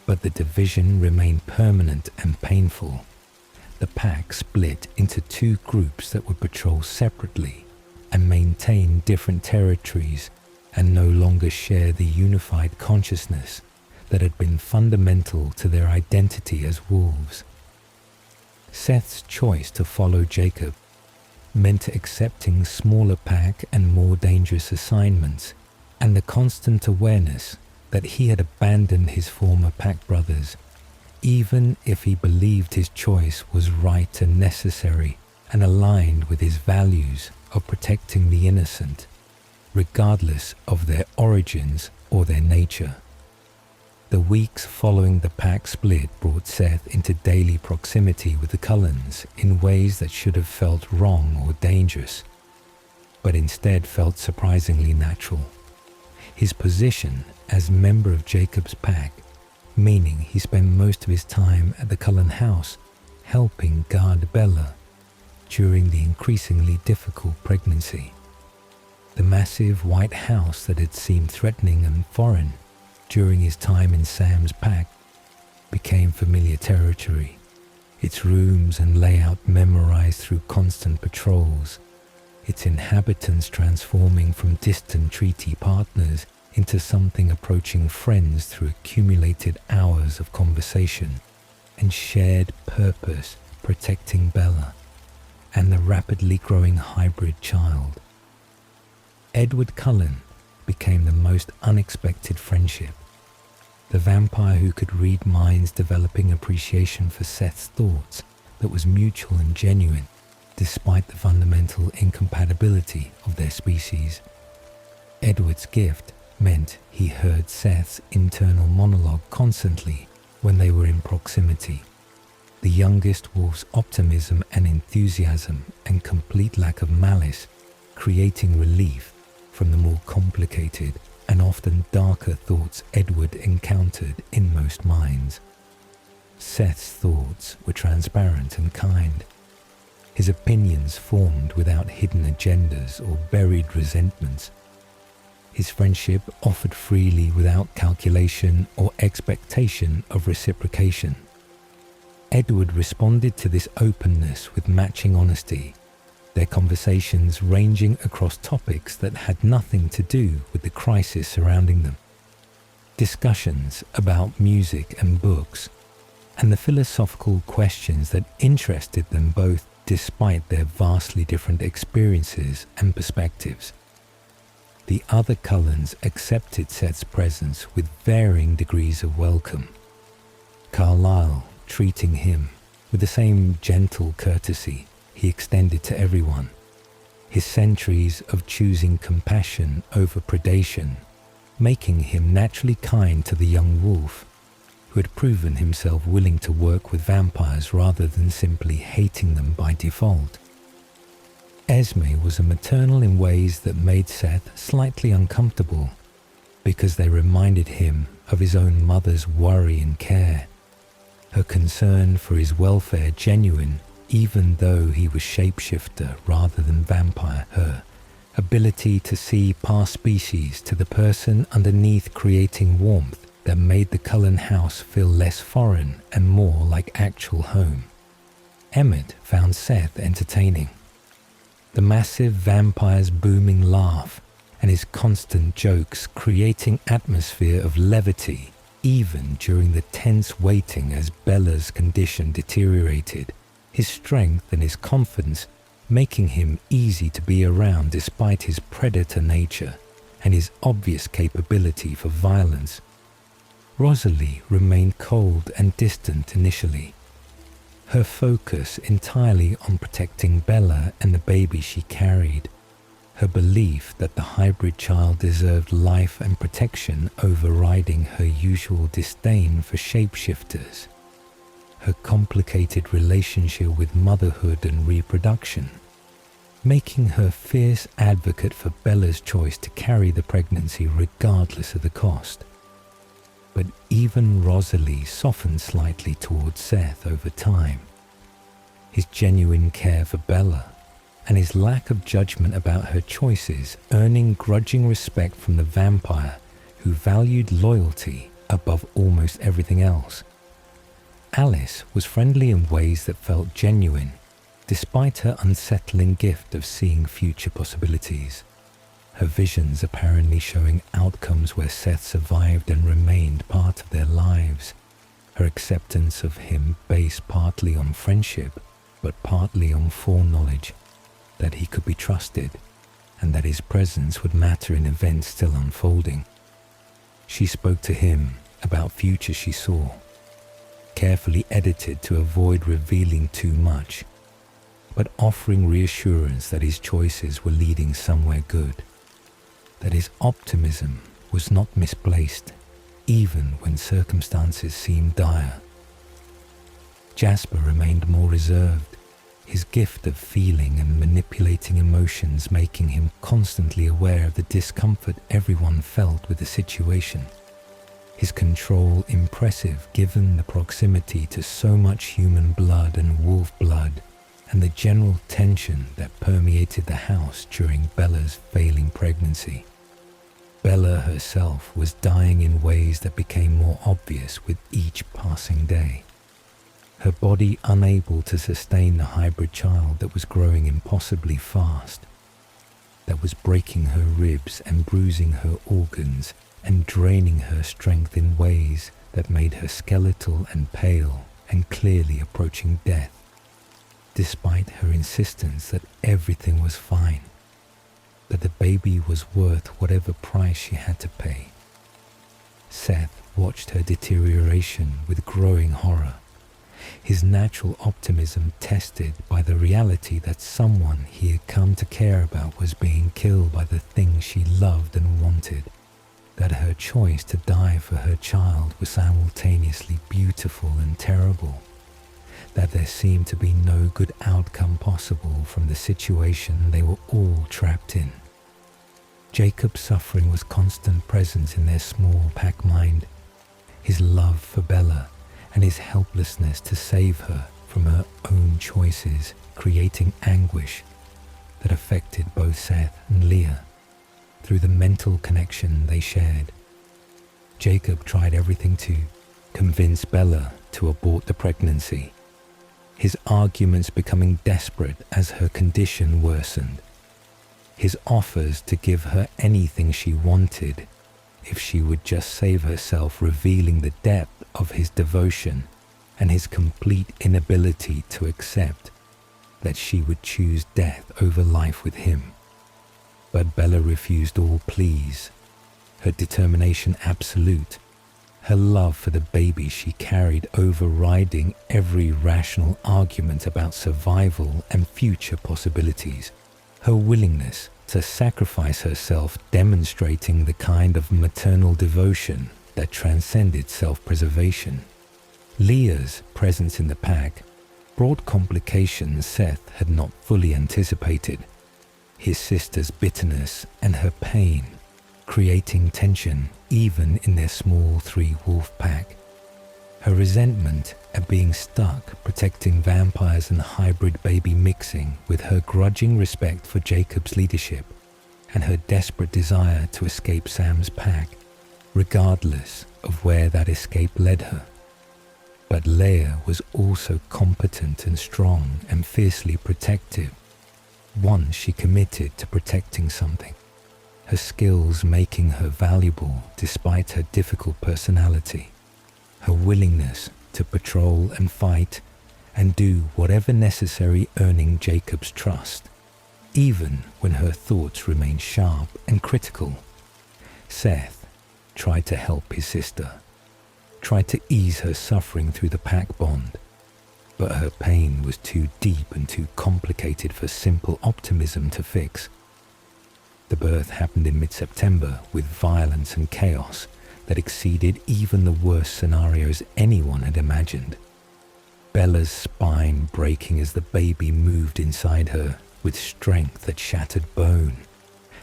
But the division remained permanent and painful. The pack split into two groups that would patrol separately and maintain different territories and no longer share the unified consciousness that had been fundamental to their identity as wolves. Seth's choice to follow Jacob meant accepting smaller pack and more dangerous assignments, and the constant awareness that he had abandoned his former pack brothers, even if he believed his choice was right and necessary and aligned with his values of protecting the innocent, regardless of their origins or their nature. The weeks following the pack split brought Seth into daily proximity with the Cullens in ways that should have felt wrong or dangerous, but instead felt surprisingly natural. His position as member of Jacob's pack, meaning he spent most of his time at the Cullen house helping guard Bella during the increasingly difficult pregnancy. The massive white house that had seemed threatening and foreign during his time in Sam's pack became familiar territory, its rooms and layout memorized through constant patrols, its inhabitants transforming from distant treaty partners into something approaching friends through accumulated hours of conversation and shared purpose protecting Bella and the rapidly growing hybrid child. Edward Cullen became the most unexpected friendship. The vampire who could read minds developing appreciation for Seth's thoughts that was mutual and genuine despite the fundamental incompatibility of their species. Edward's gift meant he heard Seth's internal monologue constantly when they were in proximity. The youngest wolf's optimism and enthusiasm and complete lack of malice, creating relief from the more complicated and often darker thoughts Edward encountered in most minds. Seth's thoughts were transparent and kind. His opinions formed without hidden agendas or buried resentments. His friendship offered freely without calculation or expectation of reciprocation. Edward responded to this openness with matching honesty, their conversations ranging across topics that had nothing to do with the crisis surrounding them. Discussions about music and books, and the philosophical questions that interested them both despite their vastly different experiences and perspectives. The other Cullens accepted Seth's presence with varying degrees of welcome. Carlyle treating him with the same gentle courtesy he extended to everyone, his centuries of choosing compassion over predation, making him naturally kind to the young wolf, who had proven himself willing to work with vampires rather than simply hating them by default. Esme was a maternal in ways that made Seth slightly uncomfortable, because they reminded him of his own mother's worry and care, her concern for his welfare genuine even though he was shapeshifter rather than vampire, her ability to see past species to the person underneath creating warmth that made the Cullen house feel less foreign and more like actual home. Emmett found Seth entertaining. The massive vampire's booming laugh and his constant jokes creating atmosphere of levity even during the tense waiting as Bella's condition deteriorated, his strength and his confidence making him easy to be around despite his predator nature and his obvious capability for violence. Rosalie remained cold and distant initially, her focus entirely on protecting Bella and the baby she carried, her belief that the hybrid child deserved life and protection overriding her usual disdain for shapeshifters, her complicated relationship with motherhood and reproduction, making her fierce advocate for Bella's choice to carry the pregnancy regardless of the cost. But even Rosalie softened slightly towards Seth over time. His genuine care for Bella and his lack of judgment about her choices earning grudging respect from the vampire who valued loyalty above almost everything else. Alice was friendly in ways that felt genuine, despite her unsettling gift of seeing future possibilities. Her visions apparently showing outcomes where Seth survived and remained part of their lives. Her acceptance of him based partly on friendship, but partly on foreknowledge that he could be trusted and that his presence would matter in events still unfolding. She spoke to him about futures she saw, carefully edited to avoid revealing too much, but offering reassurance that his choices were leading somewhere good, that his optimism was not misplaced, even when circumstances seemed dire. Jasper remained more reserved, his gift of feeling and manipulating emotions making him constantly aware of the discomfort everyone felt with the situation. His control impressive given the proximity to so much human blood and wolf blood, and the general tension that permeated the house during Bella's failing pregnancy. Bella herself was dying in ways that became more obvious with each passing day. Her body unable to sustain the hybrid child that was growing impossibly fast, that was breaking her ribs and bruising her organs and draining her strength in ways that made her skeletal and pale and clearly approaching death, despite her insistence that everything was fine, that the baby was worth whatever price she had to pay. Seth watched her deterioration with growing horror, his natural optimism tested by the reality that someone he had come to care about was being killed by the thing she loved and wanted, that her choice to die for her child was simultaneously beautiful and terrible, that there seemed to be no good outcome possible from the situation they were all trapped in. Jacob's suffering was constant presence in their small pack mind, his love for Bella and his helplessness to save her from her own choices, creating anguish that affected both Seth and Leah through the mental connection they shared. Jacob tried everything to convince Bella to abort the pregnancy, his arguments becoming desperate as her condition worsened, his offers to give her anything she wanted if she would just save herself, revealing the depth of his devotion and his complete inability to accept that she would choose death over life with him. But Bella refused all pleas, her determination absolute, her love for the baby she carried overriding every rational argument about survival and future possibilities, her willingness to sacrifice herself demonstrating the kind of maternal devotion that transcended self-preservation. Leah's presence in the pack brought complications Seth had not fully anticipated. His sister's bitterness and her pain, creating tension even in their small three-wolf pack. Her resentment at being stuck protecting vampires and hybrid baby mixing with her grudging respect for Jacob's leadership and her desperate desire to escape Sam's pack, regardless of where that escape led her. But Leah was also competent and strong and fiercely protective. Once she committed to protecting something, her skills making her valuable despite her difficult personality, her willingness to patrol and fight and do whatever necessary earning Jacob's trust, even when her thoughts remained sharp and critical. Seth tried to help his sister, tried to ease her suffering through the pack bond, but her pain was too deep and too complicated for simple optimism to fix. The birth happened in mid-September with violence and chaos that exceeded even the worst scenarios anyone had imagined. Bella's spine breaking as the baby moved inside her with strength that shattered bone,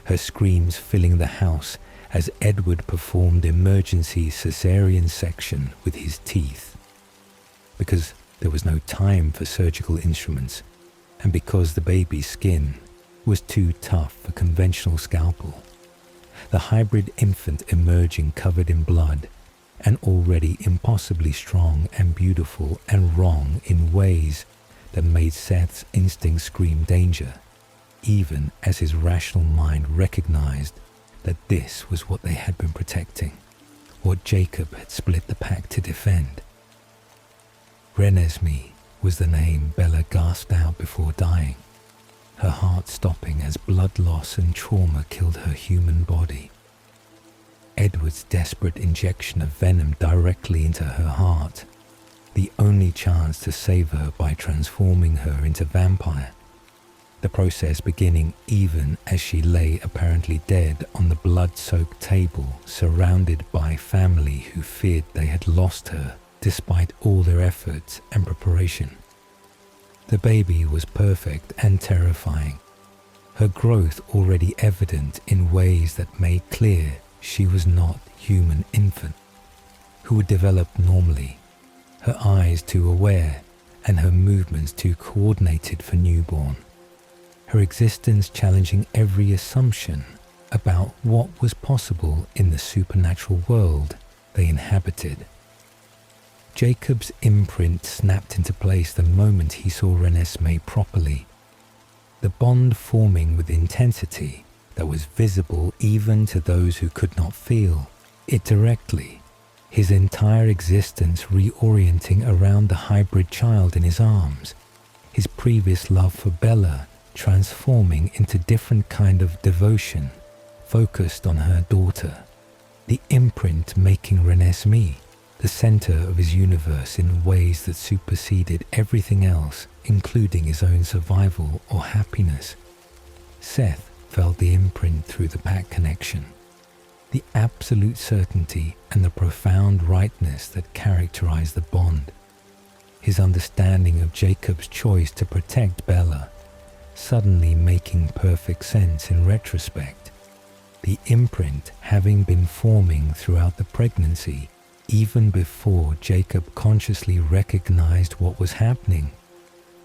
her screams filling the house as Edward performed emergency cesarean section with his teeth. Because there was no time for surgical instruments, and because the baby's skin was too tough for conventional scalpel, the hybrid infant emerging covered in blood and already impossibly strong and beautiful and wrong in ways that made Seth's instincts scream danger, even as his rational mind recognized that this was what they had been protecting, what Jacob had split the pack to defend. Renesmee was the name Bella gasped out before dying, her heart stopping as blood loss and trauma killed her human body. Edward's desperate injection of venom directly into her heart, the only chance to save her by transforming her into vampire. The process beginning even as she lay apparently dead on the blood-soaked table, surrounded by family who feared they had lost her despite all their efforts and preparation. The baby was perfect and terrifying, her growth already evident in ways that made clear she was not human infant, who would develop normally, her eyes too aware and her movements too coordinated for newborn. Her existence challenging every assumption about what was possible in the supernatural world they inhabited. Jacob's imprint snapped into place the moment he saw Renesmee properly, the bond forming with intensity that was visible even to those who could not feel it directly, his entire existence reorienting around the hybrid child in his arms, his previous love for Bella transforming into different kind of devotion focused on her daughter, the imprint making Renesmee the center of his universe in ways that superseded everything else, including his own survival or happiness. Seth felt the imprint through the pack connection, the absolute certainty and the profound rightness that characterized the bond. His understanding of Jacob's choice to protect Bella suddenly making perfect sense in retrospect, the imprint having been forming throughout the pregnancy even before Jacob consciously recognized what was happening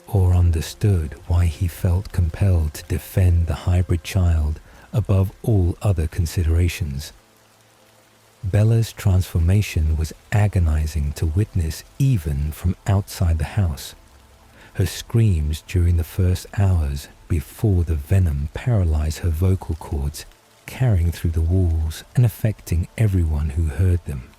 or understood why he felt compelled to defend the hybrid child above all other considerations. Bella's transformation was agonizing to witness even from outside the house. Her screams during the first hours before the venom paralyzed her vocal cords, carrying through the walls and affecting everyone who heard them.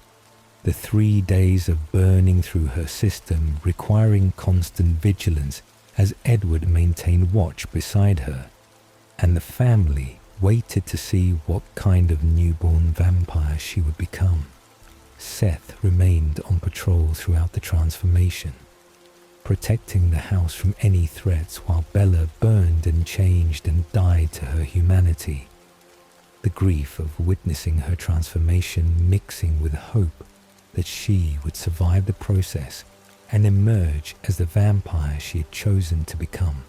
The 3 days of burning through her system requiring constant vigilance as Edward maintained watch beside her, and the family waited to see what kind of newborn vampire she would become. Seth remained on patrol throughout the transformation, protecting the house from any threats while Bella burned and changed and died to her humanity. the grief of witnessing her transformation mixing with hope that she would survive the process and emerge as the vampire she had chosen to become.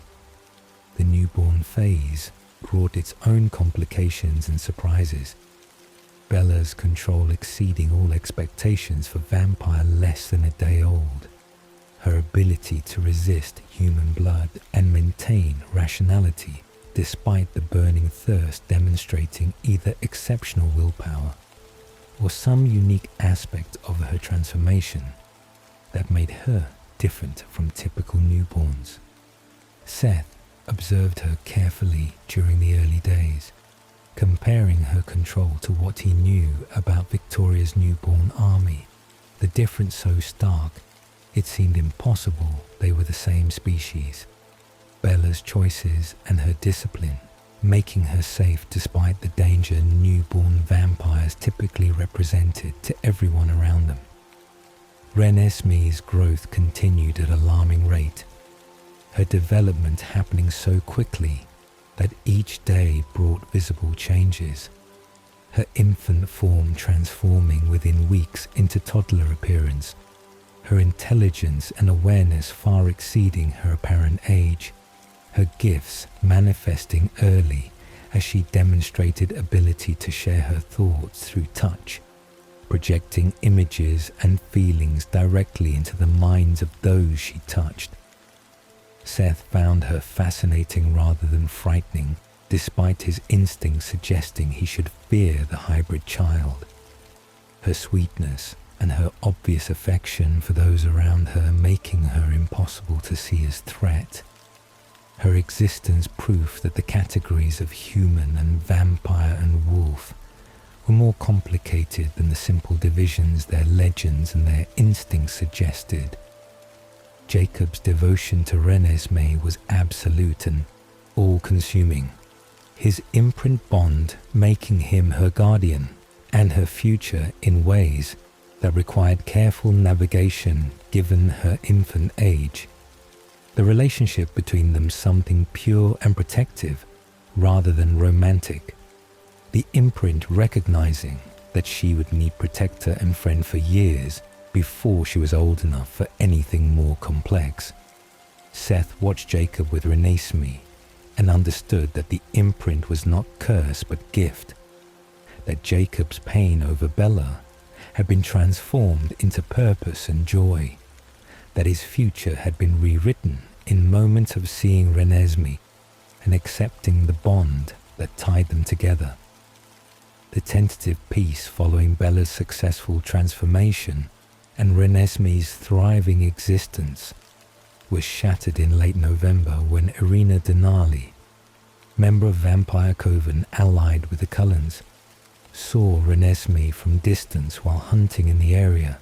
The newborn phase brought its own complications and surprises, Bella's control exceeding all expectations for vampire less than a day old, her ability to resist human blood and maintain rationality despite the burning thirst demonstrating either exceptional willpower or some unique aspect of her transformation that made her different from typical newborns. Seth observed her carefully during the early days, comparing her control to what he knew about Victoria's newborn army, the difference so stark it seemed impossible they were the same species. Bella's choices and her discipline, making her safe despite the danger newborn vampires typically represented to everyone around them. Renesmee's growth continued at an alarming rate, her development happening so quickly that each day brought visible changes, her infant form transforming within weeks into toddler appearance, her intelligence and awareness far exceeding her apparent age, her gifts manifesting early as she demonstrated ability to share her thoughts through touch, projecting images and feelings directly into the minds of those she touched. Seth found her fascinating rather than frightening, despite his instincts suggesting he should fear the hybrid child. Her sweetness and her obvious affection for those around her making her impossible to see as threat. Her existence proof that the categories of human and vampire and wolf were more complicated than the simple divisions their legends and their instincts suggested. Jacob's devotion to Renesmee was absolute and all-consuming, his imprint bond making him her guardian and her future in ways that required careful navigation given her infant age. The relationship between them something pure and protective rather than romantic. The imprint recognizing that she would need protector and friend for years before she was old enough for anything more complex. Seth watched Jacob with Renesmee and understood that the imprint was not curse but gift, that Jacob's pain over Bella had been transformed into purpose and joy, that his future had been rewritten in moments of seeing Renesmee and accepting the bond that tied them together. The tentative peace following Bella's successful transformation and Renesmee's thriving existence was shattered in late November when Irina Denali, member of Vampire Coven allied with the Cullens, saw Renesmee from distance while hunting in the area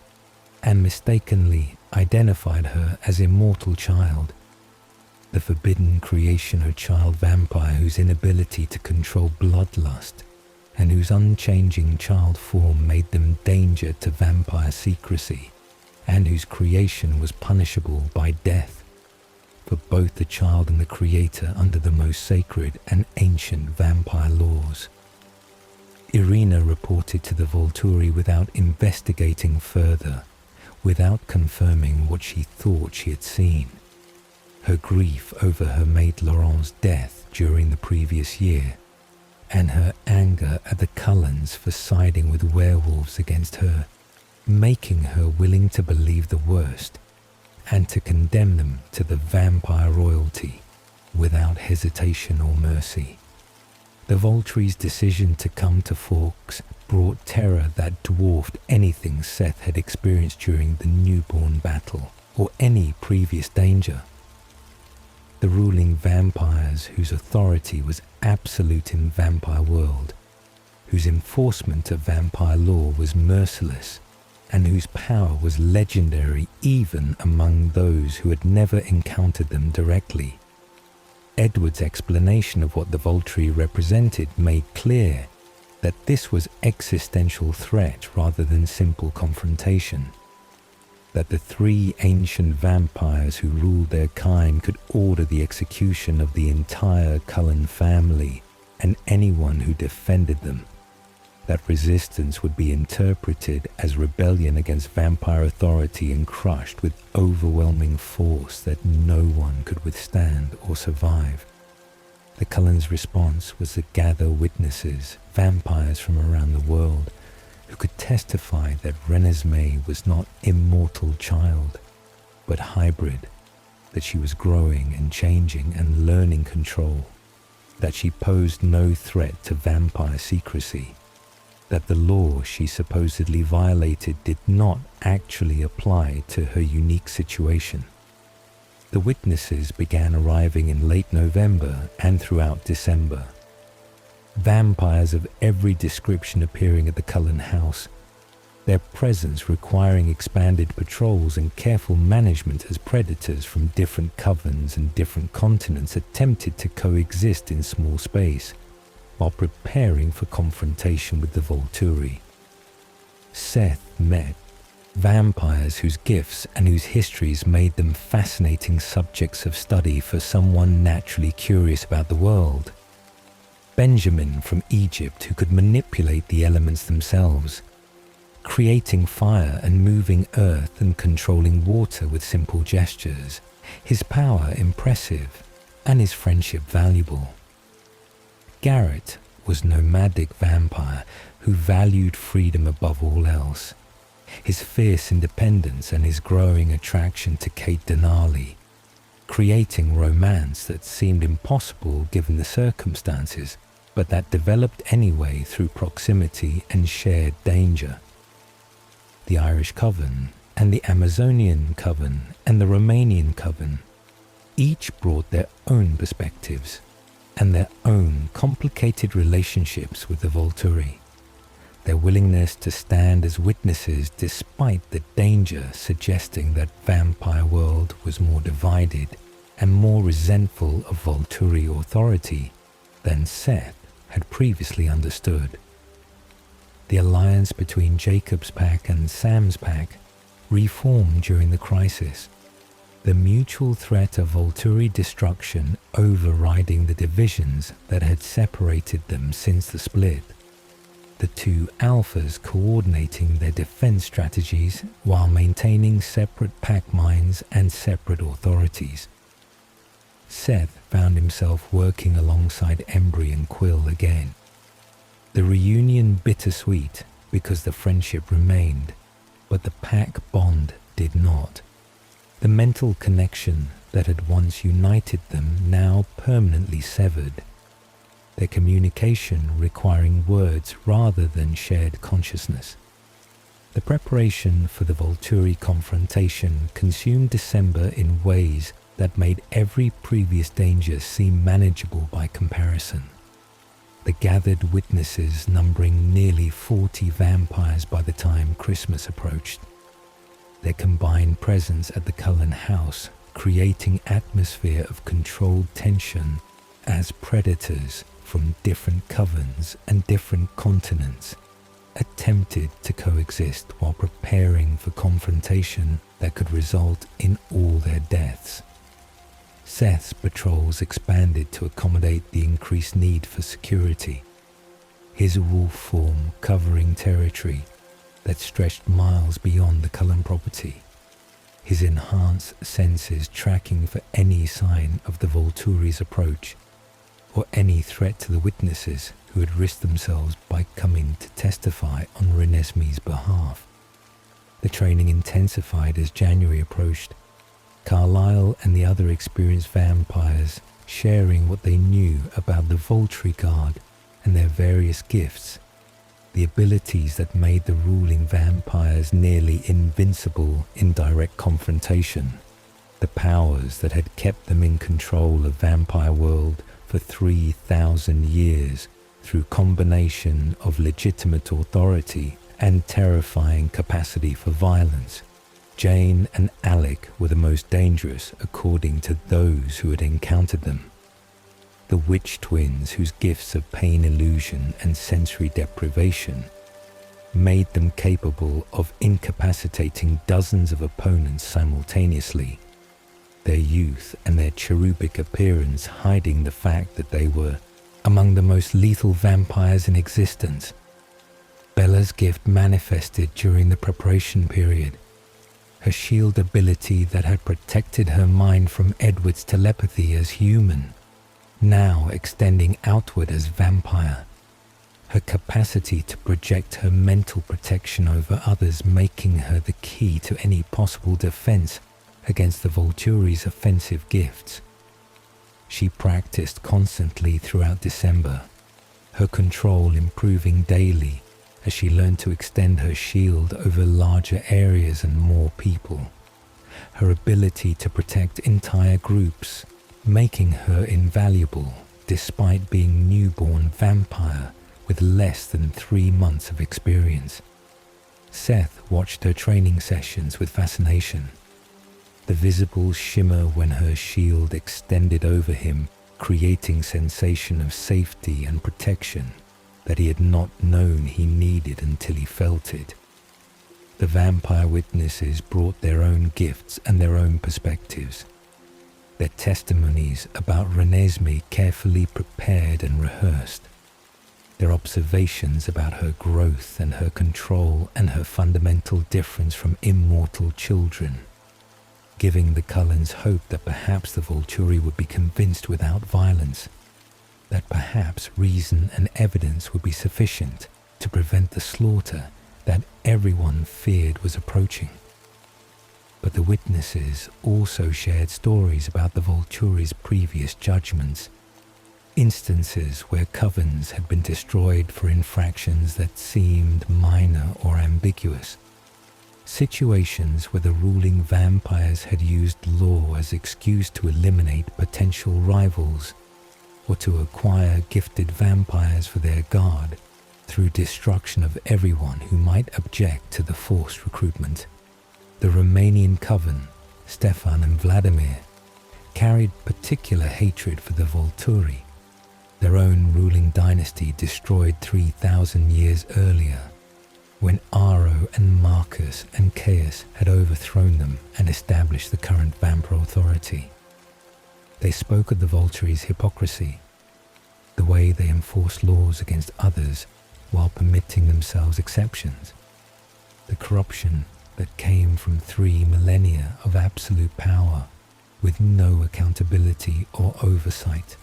and mistakenly identified her as Immortal Child, the forbidden creation of child vampire whose inability to control bloodlust and whose unchanging child form made them danger to vampire secrecy, and whose creation was punishable by death for both the child and the creator under the most sacred and ancient vampire laws. Irina reported to the Volturi without investigating further, without confirming what she thought she had seen. Her grief over her mate Laurent's death during the previous year, and her anger at the Cullens for siding with werewolves against her, making her willing to believe the worst and to condemn them to the vampire royalty without hesitation or mercy. The Volturi's decision to come to Forks brought terror that dwarfed anything Seth had experienced during the newborn battle or any previous danger. The ruling vampires whose authority was absolute in vampire world, whose enforcement of vampire law was merciless, and whose power was legendary even among those who had never encountered them directly. Edward's explanation of what the Volturi represented made clear that this was existential threat rather than simple confrontation, that the three ancient vampires who ruled their kind could order the execution of the entire Cullen family and anyone who defended them. That resistance would be interpreted as rebellion against vampire authority and crushed with overwhelming force that no one could withstand or survive. The Cullen's response was to gather witnesses, vampires from around the world, who could testify that Renesmee was not immortal child, but hybrid, that she was growing and changing and learning control, that she posed no threat to vampire secrecy, that the law she supposedly violated did not actually apply to her unique situation. The witnesses began arriving in late November and throughout December. Vampires of every description appearing at the Cullen house, their presence requiring expanded patrols and careful management as predators from different covens and different continents attempted to coexist in small space, while preparing for confrontation with the Volturi. Seth met vampires whose gifts and whose histories made them fascinating subjects of study for someone naturally curious about the world. Benjamin from Egypt, who could manipulate the elements themselves, creating fire and moving earth and controlling water with simple gestures, his power impressive and his friendship valuable. Garrett was a nomadic vampire who valued freedom above all else. His fierce independence and his growing attraction to Kate Denali, creating romance that seemed impossible given the circumstances, but that developed anyway through proximity and shared danger. The Irish Coven and the Amazonian Coven and the Romanian Coven each brought their own perspectives and their own complicated relationships with the Volturi. Their willingness to stand as witnesses despite the danger suggesting that vampire world was more divided and more resentful of Volturi authority than Seth had previously understood. The alliance between Jacob's pack and Sam's pack reformed during the crisis, the mutual threat of Volturi destruction overriding the divisions that had separated them since the split. The two alphas coordinating their defense strategies while maintaining separate pack minds and separate authorities. Seth found himself working alongside Embry and Quill again. The reunion bittersweet because the friendship remained, but the pack bond did not. The mental connection that had once united them now permanently severed. Their communication requiring words rather than shared consciousness. The preparation for the Volturi confrontation consumed December in ways that made every previous danger seem manageable by comparison. The gathered witnesses numbering nearly 40 vampires by the time Christmas approached. Their combined presence at the Cullen house creating atmosphere of controlled tension as predators from different covens and different continents attempted to coexist while preparing for confrontation that could result in all their deaths. Seth's patrols expanded to accommodate the increased need for security, his wolf form covering territory that stretched miles beyond the Cullen property, his enhanced senses tracking for any sign of the Volturi's approach or any threat to the witnesses who had risked themselves by coming to testify on Renesmee's behalf. The training intensified as January approached, Carlyle and the other experienced vampires sharing what they knew about the Volturi Guard and their various gifts, the abilities that made the ruling vampires nearly invincible in direct confrontation, the powers that had kept them in control of vampire world for 3,000 years through combination of legitimate authority and terrifying capacity for violence. Jane and Alec were the most dangerous according to those who had encountered them. The witch twins whose gifts of pain illusion and sensory deprivation made them capable of incapacitating dozens of opponents simultaneously, their youth and their cherubic appearance hiding the fact that they were among the most lethal vampires in existence. Bella's gift manifested during the preparation period. Her shield ability that had protected her mind from Edward's telepathy as human, now extending outward as vampire. Her capacity to project her mental protection over others, making her the key to any possible defense against the Volturi's offensive gifts. She practiced constantly throughout December, her control improving daily as she learned to extend her shield over larger areas and more people. Her ability to protect entire groups, making her invaluable despite being newborn vampire with less than 3 months of experience. Seth watched her training sessions with fascination. The visible shimmer when her shield extended over him, creating sensation of safety and protection that he had not known he needed until he felt it. The vampire witnesses brought their own gifts and their own perspectives. Their testimonies about Renesmee carefully prepared and rehearsed. Their observations about her growth and her control and her fundamental difference from immortal children, giving the Cullens hope that perhaps the Volturi would be convinced without violence, that perhaps reason and evidence would be sufficient to prevent the slaughter that everyone feared was approaching. But the witnesses also shared stories about the Volturi's previous judgments, instances where covens had been destroyed for infractions that seemed minor or ambiguous, situations where the ruling vampires had used law as excuse to eliminate potential rivals or to acquire gifted vampires for their guard through destruction of everyone who might object to the forced recruitment. The Romanian coven, Stefan and Vladimir, carried particular hatred for the Volturi, their own ruling dynasty destroyed 3,000 years earlier, when Aro and Marcus and Caius had overthrown them and established the current vampire authority. They spoke of the Volturi's hypocrisy, the way they enforced laws against others while permitting themselves exceptions, the corruption that came from 3 millennia of absolute power with no accountability or oversight.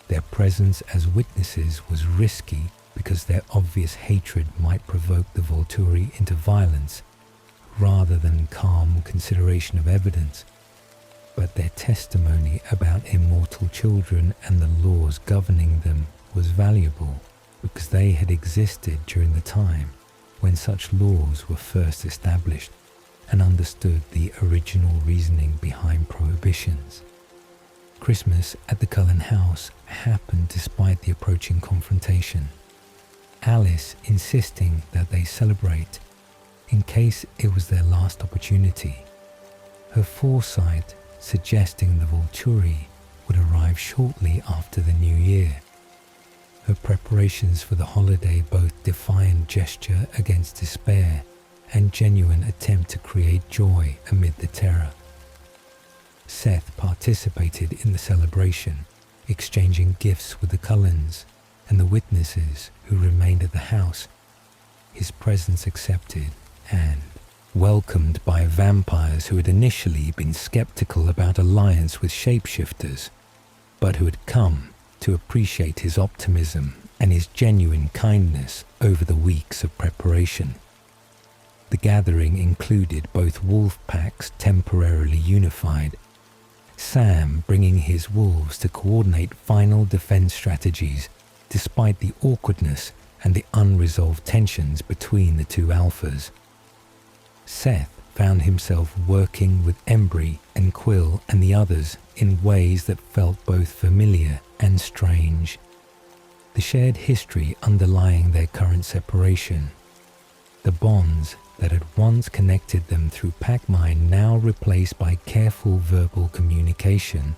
Their presence as witnesses was risky because their obvious hatred might provoke the Volturi into violence rather than calm consideration of evidence. But their testimony about immortal children and the laws governing them was valuable because they had existed during the time when such laws were first established and understood the original reasoning behind prohibitions. Christmas at the Cullen house happened despite the approaching confrontation, Alice insisting that they celebrate in case it was their last opportunity, her foresight suggesting the Volturi would arrive shortly after the new year. Her preparations for the holiday both defiant gesture against despair and genuine attempt to create joy amid the terror. Seth participated in the celebration, exchanging gifts with the Cullens and the witnesses who remained at the house, his presence accepted and welcomed by vampires who had initially been skeptical about alliance with shapeshifters, but who had come to appreciate his optimism and his genuine kindness over the weeks of preparation. The gathering included both wolf packs temporarily unified, Sam bringing his wolves to coordinate final defense strategies despite the awkwardness and the unresolved tensions between the 2 alphas. Seth found himself working with Embry and Quill and the others in ways that felt both familiar and strange. The shared history underlying their current separation, the bonds that had once connected them through Pac-Mind now replaced by careful verbal communication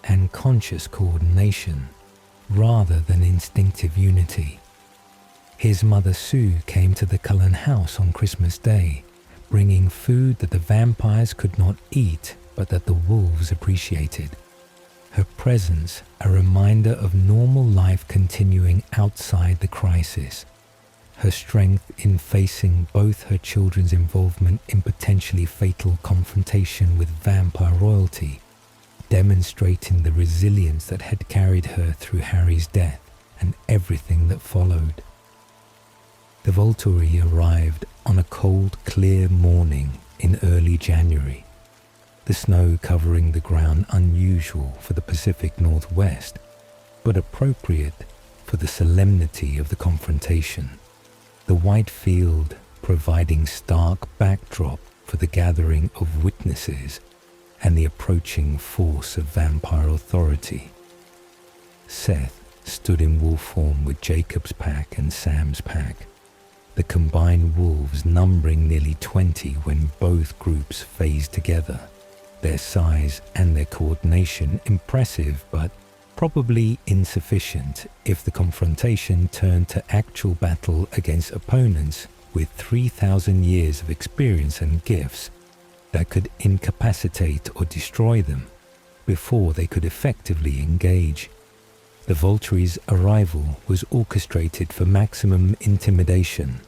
and conscious coordination rather than instinctive unity. His mother Sue came to the Cullen house on Christmas Day, bringing food that the vampires could not eat but that the wolves appreciated. her presence a reminder of normal life continuing outside the crisis, her strength in facing both her children's involvement in potentially fatal confrontation with vampire royalty, demonstrating the resilience that had carried her through Harry's death and everything that followed. The Volturi arrived on a cold, clear morning in early January, the snow covering the ground unusual for the Pacific Northwest, but appropriate for the solemnity of the confrontation. The white field providing stark backdrop for the gathering of witnesses and the approaching force of vampire authority. Seth stood in wolf form with Jacob's pack and Sam's pack, the combined wolves numbering nearly 20 when both groups phased together, their size and their coordination impressive but probably insufficient if the confrontation turned to actual battle against opponents with 3,000 years of experience and gifts that could incapacitate or destroy them before they could effectively engage. The Volturi's arrival was orchestrated for maximum intimidation,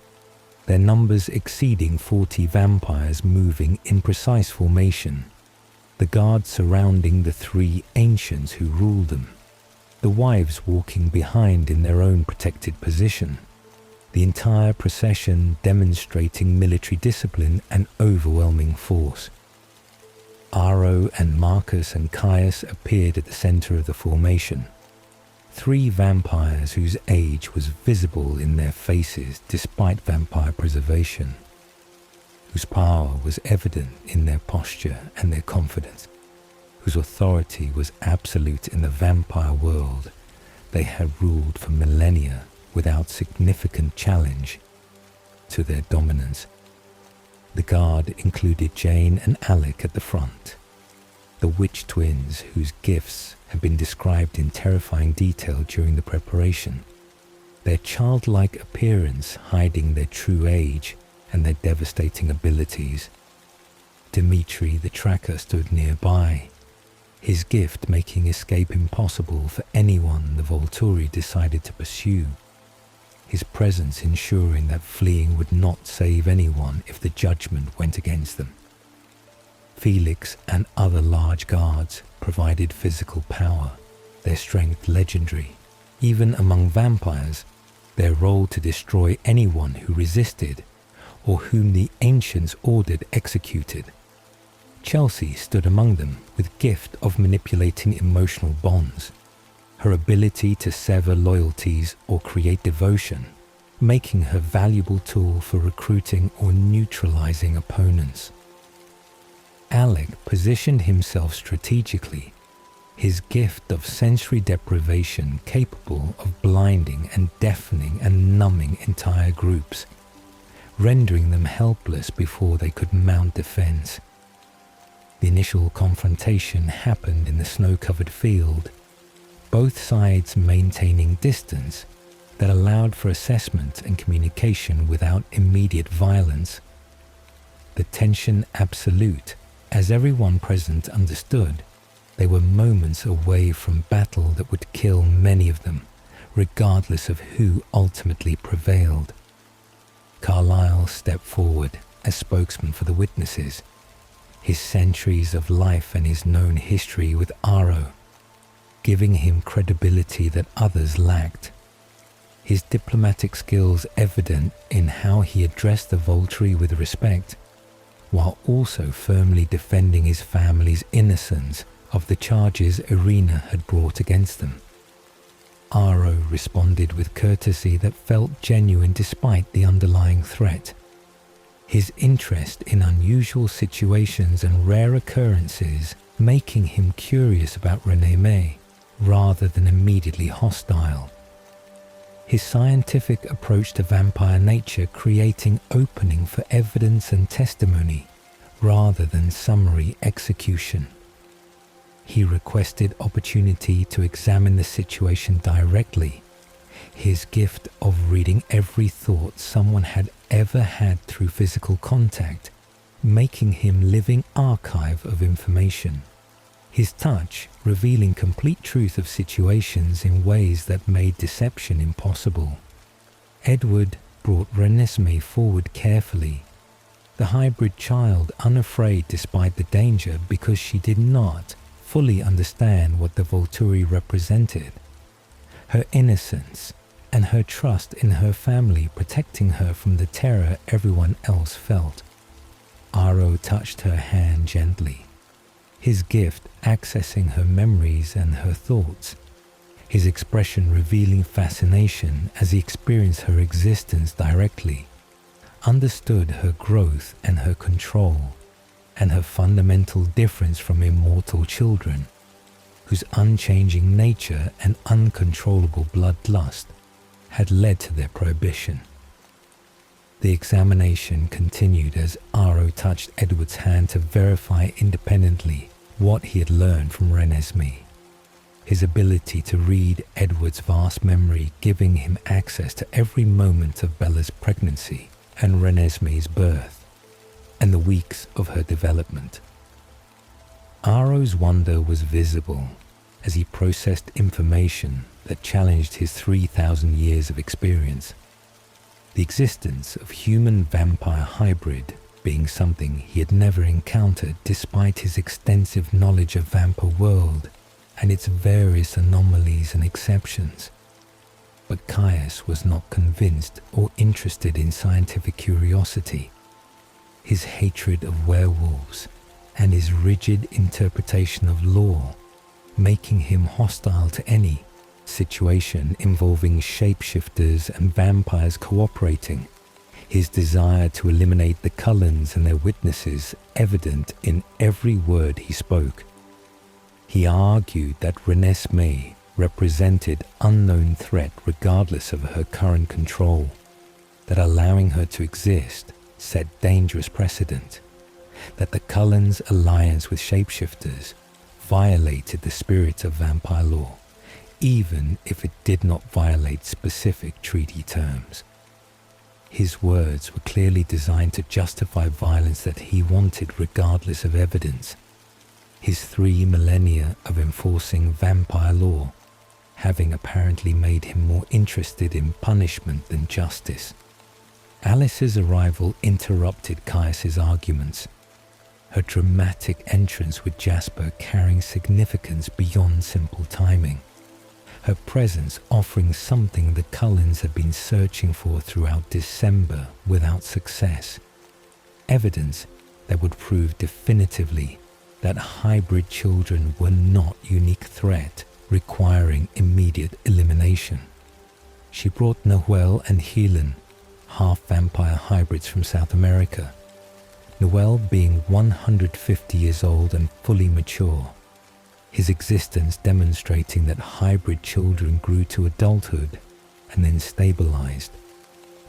their numbers exceeding 40 vampires moving in precise formation, the guards surrounding the three ancients who ruled them, the wives walking behind in their own protected position, the entire procession demonstrating military discipline and overwhelming force. Aro and Marcus and Caius appeared at the center of the formation, three vampires whose age was visible in their faces despite vampire preservation, whose power was evident in their posture and their confidence, whose authority was absolute in the vampire world they had ruled for millennia without significant challenge to their dominance. The guard included Jane and Alec at the front, the witch twins whose gifts had been described in terrifying detail during the preparation, their childlike appearance hiding their true age and their devastating abilities. Dimitri the tracker stood nearby, his gift making escape impossible for anyone the Volturi decided to pursue, his presence ensuring that fleeing would not save anyone if the judgment went against them. Felix and other large guards provided physical power, their strength legendary. Even among vampires, their role to destroy anyone who resisted or whom the ancients ordered executed. Chelsea stood among them with gift of manipulating emotional bonds, her ability to sever loyalties or create devotion, making her valuable tool for recruiting or neutralizing opponents. Alec positioned himself strategically, his gift of sensory deprivation capable of blinding and deafening and numbing entire groups, rendering them helpless before they could mount defense. The initial confrontation happened in the snow-covered field, both sides maintaining distance that allowed for assessment and communication without immediate violence. The tension absolute, as everyone present understood. They were moments away from battle that would kill many of them, regardless of who ultimately prevailed. Carlyle stepped forward as spokesman for the witnesses, his centuries of life and his known history with Aro, giving him credibility that others lacked. His diplomatic skills evident in how he addressed the Volturi with respect, while also firmly defending his family's innocence of the charges Irina had brought against them. Aro responded with courtesy that felt genuine despite the underlying threat. His interest in unusual situations and rare occurrences making him curious about Renee May, rather than immediately hostile. His scientific approach to vampire nature creating opening for evidence and testimony, rather than summary execution. He requested opportunity to examine the situation directly, his gift of reading every thought someone had ever had through physical contact, making him living archive of information. his touch revealing complete truth of situations in ways that made deception impossible. Edward brought Renesmee forward carefully, the hybrid child unafraid despite the danger because she did not fully understand what the Volturi represented. Her innocence and her trust in her family protecting her from the terror everyone else felt. Aro touched her hand gently, his gift accessing her memories and her thoughts, his expression revealing fascination as he experienced her existence directly, understood her growth and her control, and her fundamental difference from immortal children, whose unchanging nature and uncontrollable bloodlust had led to their prohibition. The examination continued as Aro touched Edward's hand to verify independently what he had learned from Renesmee, his ability to read Edward's vast memory giving him access to every moment of Bella's pregnancy and Renesmee's birth, and the weeks of her development. Aro's wonder was visible as he processed information that challenged his 3,000 years of experience. The existence of human-vampire hybrid being something he had never encountered despite his extensive knowledge of vampire world and its various anomalies and exceptions. But Caius was not convinced or interested in scientific curiosity. His hatred of werewolves and his rigid interpretation of law, making him hostile to any situation involving shapeshifters and vampires cooperating, his desire to eliminate the Cullens and their witnesses evident in every word he spoke. He argued that Renesmee represented unknown threat regardless of her current control, that allowing her to exist set dangerous precedent, that the Cullens' alliance with shapeshifters violated the spirit of vampire law, even if it did not violate specific treaty terms. His words were clearly designed to justify violence that he wanted regardless of evidence. His 3 millennia of enforcing vampire law having apparently made him more interested in punishment than justice. Alice's arrival interrupted Caius's arguments, her dramatic entrance with Jasper carrying significance beyond simple timing, her presence offering something the Cullens had been searching for throughout December without success, evidence that would prove definitively that hybrid children were not a unique threat requiring immediate elimination. She brought Noel and Helen, half-vampire hybrids from South America, Noel being 150 years old and fully mature, his existence demonstrating that hybrid children grew to adulthood and then stabilized,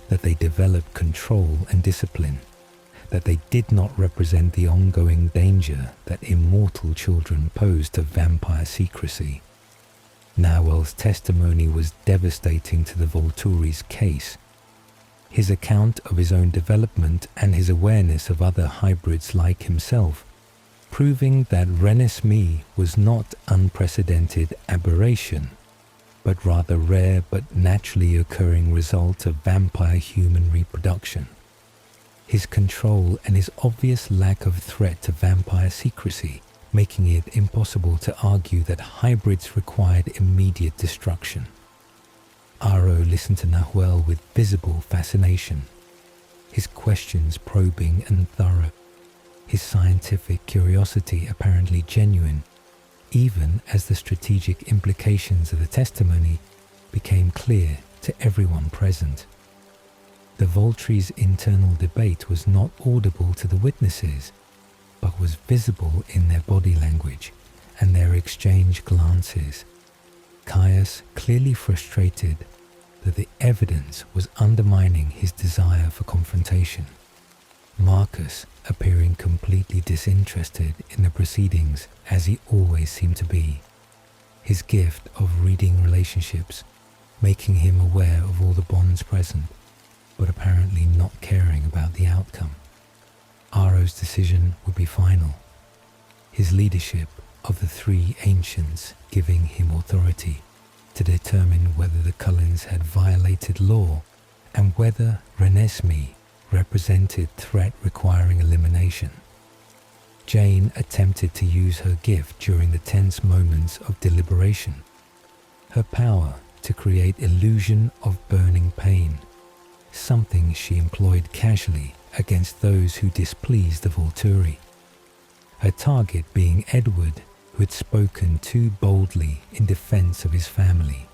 that they developed control and discipline, that they did not represent the ongoing danger that immortal children pose to vampire secrecy. Noel's testimony was devastating to the Volturi's case. His account of his own development and his awareness of other hybrids like himself, proving that Renesmee was not unprecedented aberration, but rather rare but naturally occurring result of vampire-human reproduction. His control and his obvious lack of threat to vampire secrecy, making it impossible to argue that hybrids required immediate destruction. Aro listened to Nahuel with visible fascination, his questions probing and thorough, his scientific curiosity apparently genuine, even as the strategic implications of the testimony became clear to everyone present. The Volturi's internal debate was not audible to the witnesses, but was visible in their body language and their exchanged glances. Caius clearly frustrated that the evidence was undermining his desire for confrontation. Marcus appearing completely disinterested in the proceedings as he always seemed to be, his gift of reading relationships, making him aware of all the bonds present, but apparently not caring about the outcome. Aro's decision would be final. His leadership of the three ancients, giving him authority to determine whether the Cullens had violated law and whether Renesmee represented threat requiring elimination. Jane attempted to use her gift during the tense moments of deliberation, her power to create illusion of burning pain, something she employed casually against those who displeased the Volturi, her target being Edward, who had spoken too boldly in defense of his family.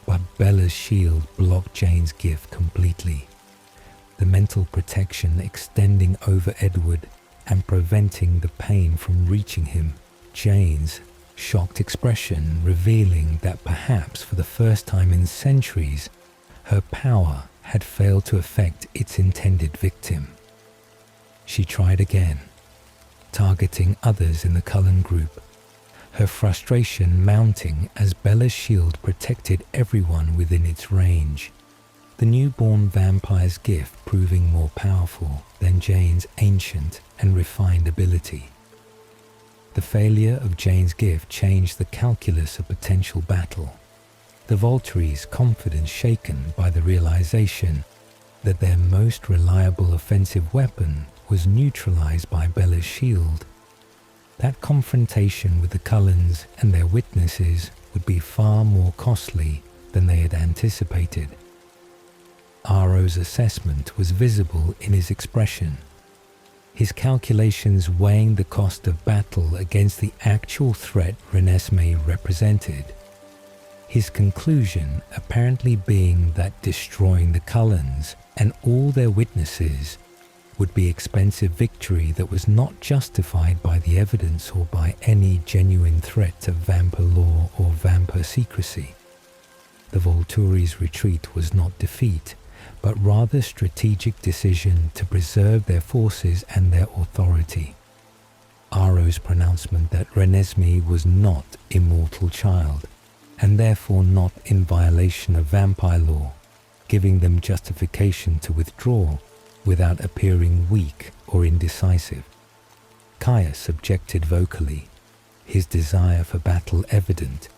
But Bella's shield blocked Jane's gift completely, the mental protection extending over Edward and preventing the pain from reaching him. Jane's shocked expression revealing that perhaps for the first time in centuries, her power had failed to affect its intended victim. She tried again, targeting others in the Cullen group, her frustration mounting as Bella's shield protected everyone within its range, the newborn vampire's gift proving more powerful than Jane's ancient and refined ability. The failure of Jane's gift changed the calculus of potential battle, the Volturi's confidence shaken by the realization that their most reliable offensive weapon was neutralized by Bella's shield. That confrontation with the Cullens and their witnesses would be far more costly than they had anticipated. Aro's assessment was visible in his expression, his calculations weighing the cost of battle against the actual threat Renesmee represented. His conclusion apparently being that destroying the Cullens and all their witnesses would be expensive victory that was not justified by the evidence or by any genuine threat of vampire law or vampire secrecy. The Volturi's retreat was not defeat, but rather strategic decision to preserve their forces and their authority. Aro's pronouncement that Renesmee was not immortal child, and therefore not in violation of vampire law, giving them justification to withdraw without appearing weak or indecisive. Caius objected vocally, his desire for battle evident,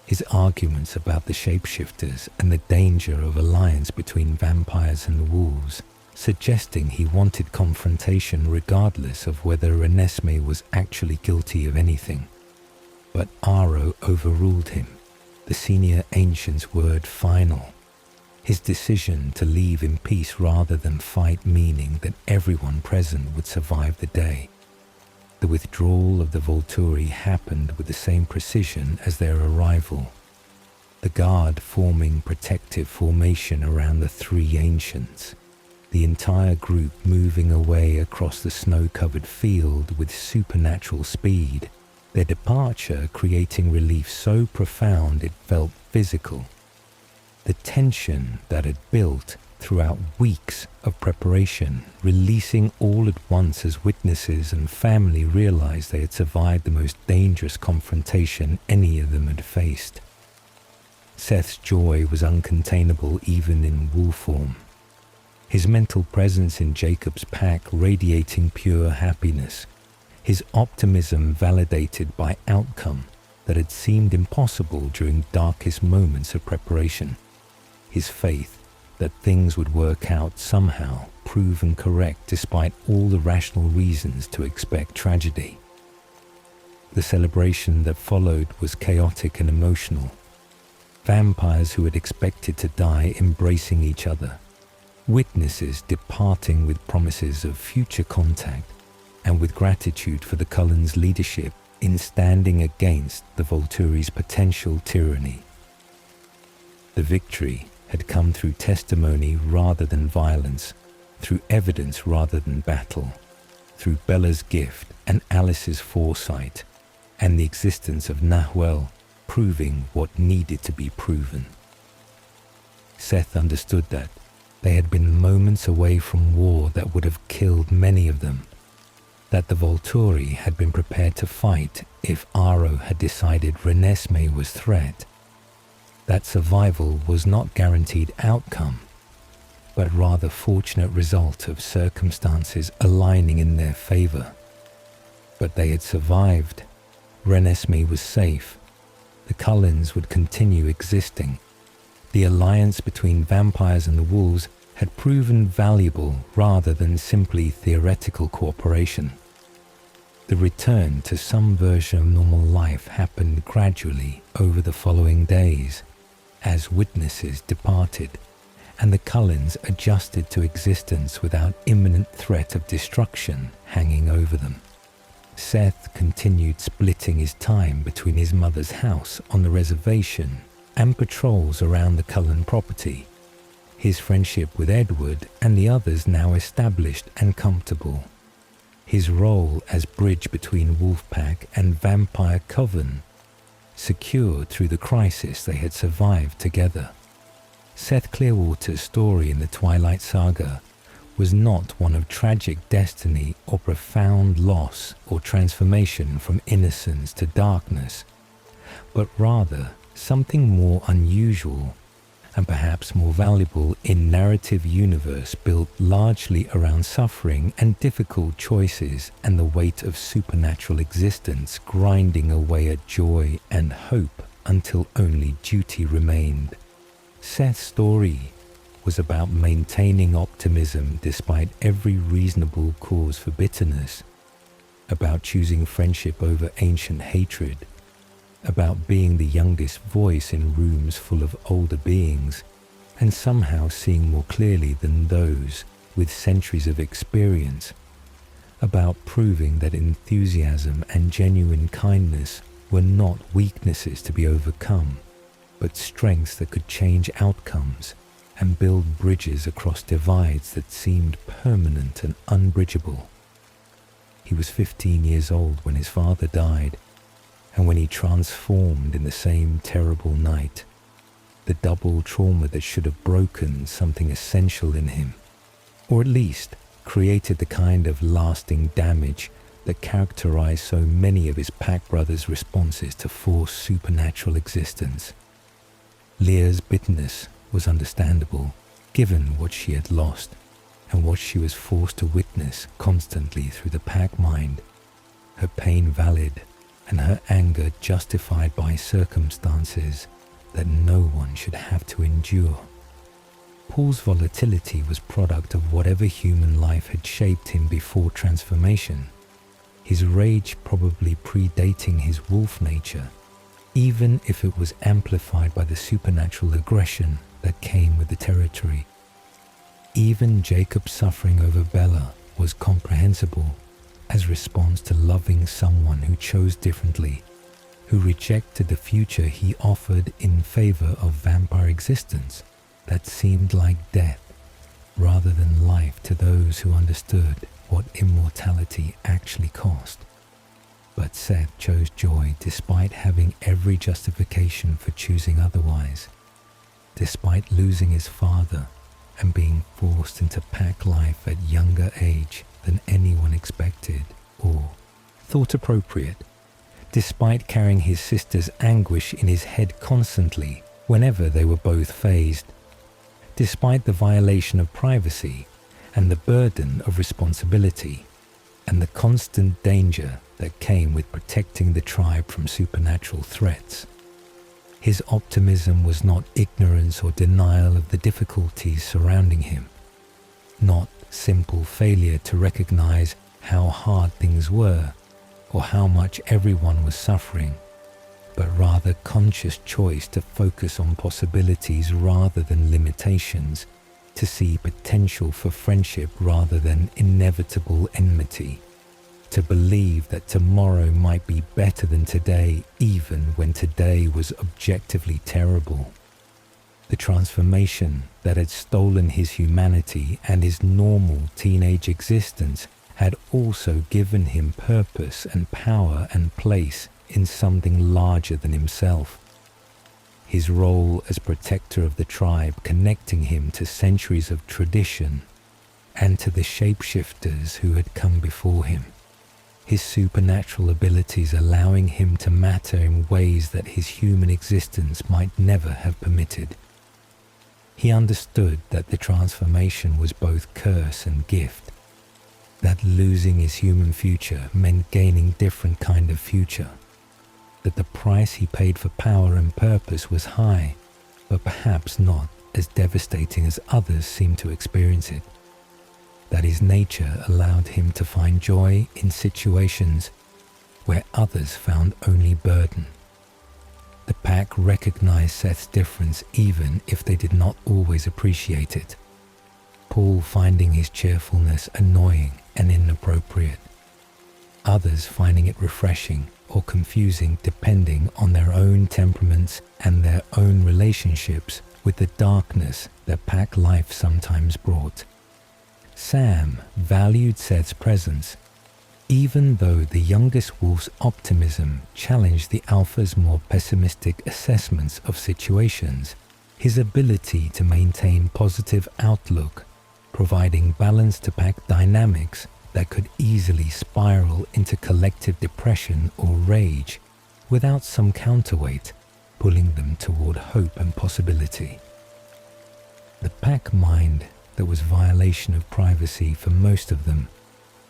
his arguments about the shapeshifters and the danger of alliance between vampires and wolves, suggesting he wanted confrontation regardless of whether Renesmee was actually guilty of anything. But Aro overruled him, the senior ancient's word final, his decision to leave in peace rather than fight meaning that everyone present would survive the day. The withdrawal of the Volturi happened with the same precision as their arrival, the guard forming protective formation around the three ancients, the entire group moving away across the snow-covered field with supernatural speed, their departure creating relief so profound it felt physical. The tension that had built throughout weeks of preparation, releasing all at once as witnesses and family realized they had survived the most dangerous confrontation any of them had faced. Seth's joy was uncontainable even in wolf form, his mental presence in Jacob's pack radiating pure happiness, his optimism validated by outcome that had seemed impossible during darkest moments of preparation, his faith that things would work out somehow proven correct despite all the rational reasons to expect tragedy. The celebration that followed was chaotic and emotional. Vampires who had expected to die embracing each other, witnesses departing with promises of future contact and with gratitude for the Cullens' leadership in standing against the Volturi's potential tyranny. The victory had come through testimony rather than violence, through evidence rather than battle, through Bella's gift and Alice's foresight, and the existence of Nahuel proving what needed to be proven. Seth understood that they had been moments away from war that would have killed many of them, that the Volturi had been prepared to fight if Aro had decided Renesmee was threat, that survival was not guaranteed outcome, but rather fortunate result of circumstances aligning in their favor. But they had survived, Renesmee was safe. The Cullens would continue existing. The alliance between vampires and the wolves had proven valuable rather than simply theoretical cooperation. The return to some version of normal life happened gradually over the following days, as witnesses departed, and the Cullens adjusted to existence without imminent threat of destruction hanging over them. Seth continued splitting his time between his mother's house on the reservation and patrols around the Cullen property, his friendship with Edward and the others now established and comfortable. His role as bridge between Wolfpack and Vampire Coven, secured through the crisis they had survived together. Seth Clearwater's story in the Twilight saga was not one of tragic destiny or profound loss or transformation from innocence to darkness, but rather something more unusual and perhaps more valuable in narrative universe built largely around suffering and difficult choices and the weight of supernatural existence grinding away at joy and hope until only duty remained. Seth's story was about maintaining optimism despite every reasonable cause for bitterness, about choosing friendship over ancient hatred, about being the youngest voice in rooms full of older beings, and somehow seeing more clearly than those with centuries of experience, about proving that enthusiasm and genuine kindness were not weaknesses to be overcome, but strengths that could change outcomes and build bridges across divides that seemed permanent and unbridgeable. He was 15 years old when his father died, and when he transformed in the same terrible night, the double trauma that should have broken something essential in him, or at least created the kind of lasting damage that characterized so many of his pack brothers' responses to forced supernatural existence. Leah's bitterness was understandable, given what she had lost and what she was forced to witness constantly through the pack mind, her pain valid and her anger justified by circumstances that no one should have to endure. Paul's volatility was product of whatever human life had shaped him before transformation, his rage probably predating his wolf nature, even if it was amplified by the supernatural aggression that came with the territory. Even Jacob's suffering over Bella was comprehensible as response to loving someone who chose differently, who rejected the future he offered in favor of vampire existence that seemed like death rather than life to those who understood what immortality actually cost. But Seth chose joy despite having every justification for choosing otherwise, despite losing his father and being forced into pack life at younger age than anyone expected or thought appropriate, despite carrying his sister's anguish in his head constantly whenever they were both phased, despite the violation of privacy and the burden of responsibility and the constant danger that came with protecting the tribe from supernatural threats. His optimism was not ignorance or denial of the difficulties surrounding him, not simple failure to recognize how hard things were or how much everyone was suffering, but rather conscious choice to focus on possibilities rather than limitations, to see potential for friendship rather than inevitable enmity, to believe that tomorrow might be better than today even when today was objectively terrible. The transformation that had stolen his humanity and his normal teenage existence had also given him purpose and power and place in something larger than himself. His role as protector of the tribe connecting him to centuries of tradition and to the shapeshifters who had come before him. His supernatural abilities allowing him to matter in ways that his human existence might never have permitted. He understood that the transformation was both curse and gift, that losing his human future meant gaining different kind of future, that the price he paid for power and purpose was high, but perhaps not as devastating as others seemed to experience it. That his nature allowed him to find joy in situations where others found only burden. The pack recognized Seth's difference even if they did not always appreciate it, Paul finding his cheerfulness annoying and inappropriate, others finding it refreshing or confusing depending on their own temperaments and their own relationships with the darkness that pack life sometimes brought. Sam valued Seth's presence, even though the youngest wolf's optimism challenged the alpha's more pessimistic assessments of situations. His ability to maintain positive outlook, providing balance to pack dynamics that could easily spiral into collective depression or rage without some counterweight pulling them toward hope and possibility. The pack mind that was violation of privacy for most of them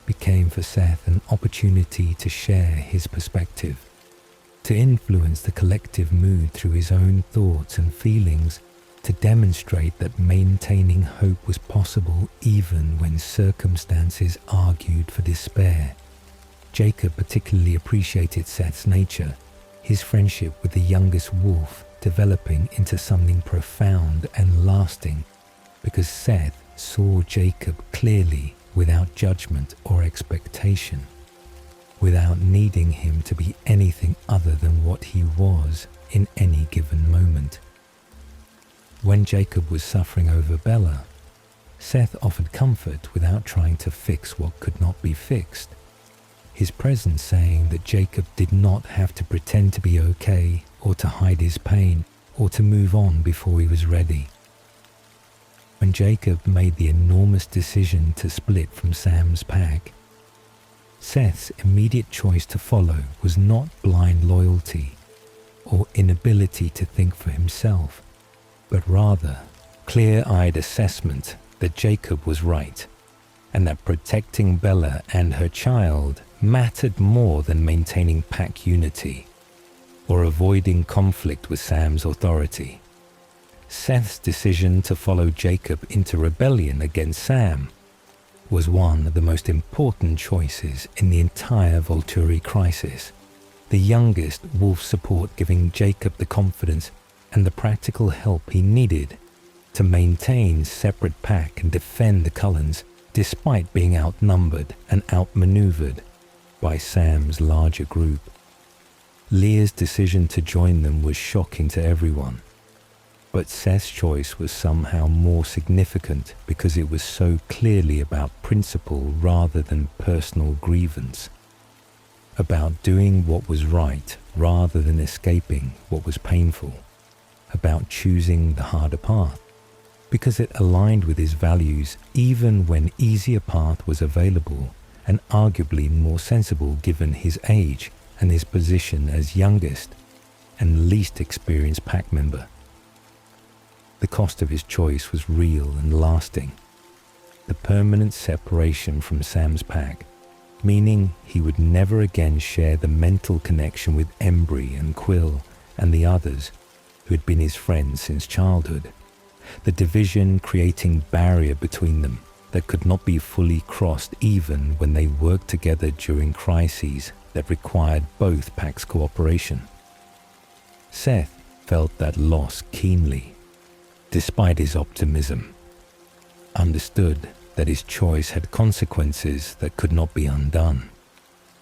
became for Seth an opportunity to share his perspective, to influence the collective mood through his own thoughts and feelings, to demonstrate that maintaining hope was possible even when circumstances argued for despair. Jacob particularly appreciated Seth's nature, his friendship with the youngest wolf developing into something profound and lasting, because Seth saw Jacob clearly without judgment or expectation, without needing him to be anything other than what he was in any given moment. When Jacob was suffering over Bella, Seth offered comfort without trying to fix what could not be fixed, his presence saying that Jacob did not have to pretend to be okay or to hide his pain or to move on before he was ready. When Jacob made the enormous decision to split from Sam's pack, Seth's immediate choice to follow was not blind loyalty or inability to think for himself, but rather clear-eyed assessment that Jacob was right and that protecting Bella and her child mattered more than maintaining pack unity or avoiding conflict with Sam's authority. Seth's decision to follow Jacob into rebellion against Sam was one of the most important choices in the entire Volturi crisis, the youngest wolf support giving Jacob the confidence and the practical help he needed to maintain separate pack and defend the Cullens despite being outnumbered and outmaneuvered by Sam's larger group. Leah's decision to join them was shocking to everyone, but Seth's choice was somehow more significant because it was so clearly about principle rather than personal grievance, about doing what was right rather than escaping what was painful, about choosing the harder path, because it aligned with his values even when easier path was available and arguably more sensible given his age and his position as youngest and least experienced pack member. The cost of his choice was real and lasting. The permanent separation from Sam's pack, meaning he would never again share the mental connection with Embry and Quill and the others who had been his friends since childhood. The division creating barrier between them that could not be fully crossed even when they worked together during crises that required both packs' cooperation. Seth felt that loss keenly, despite his optimism, understood that his choice had consequences that could not be undone,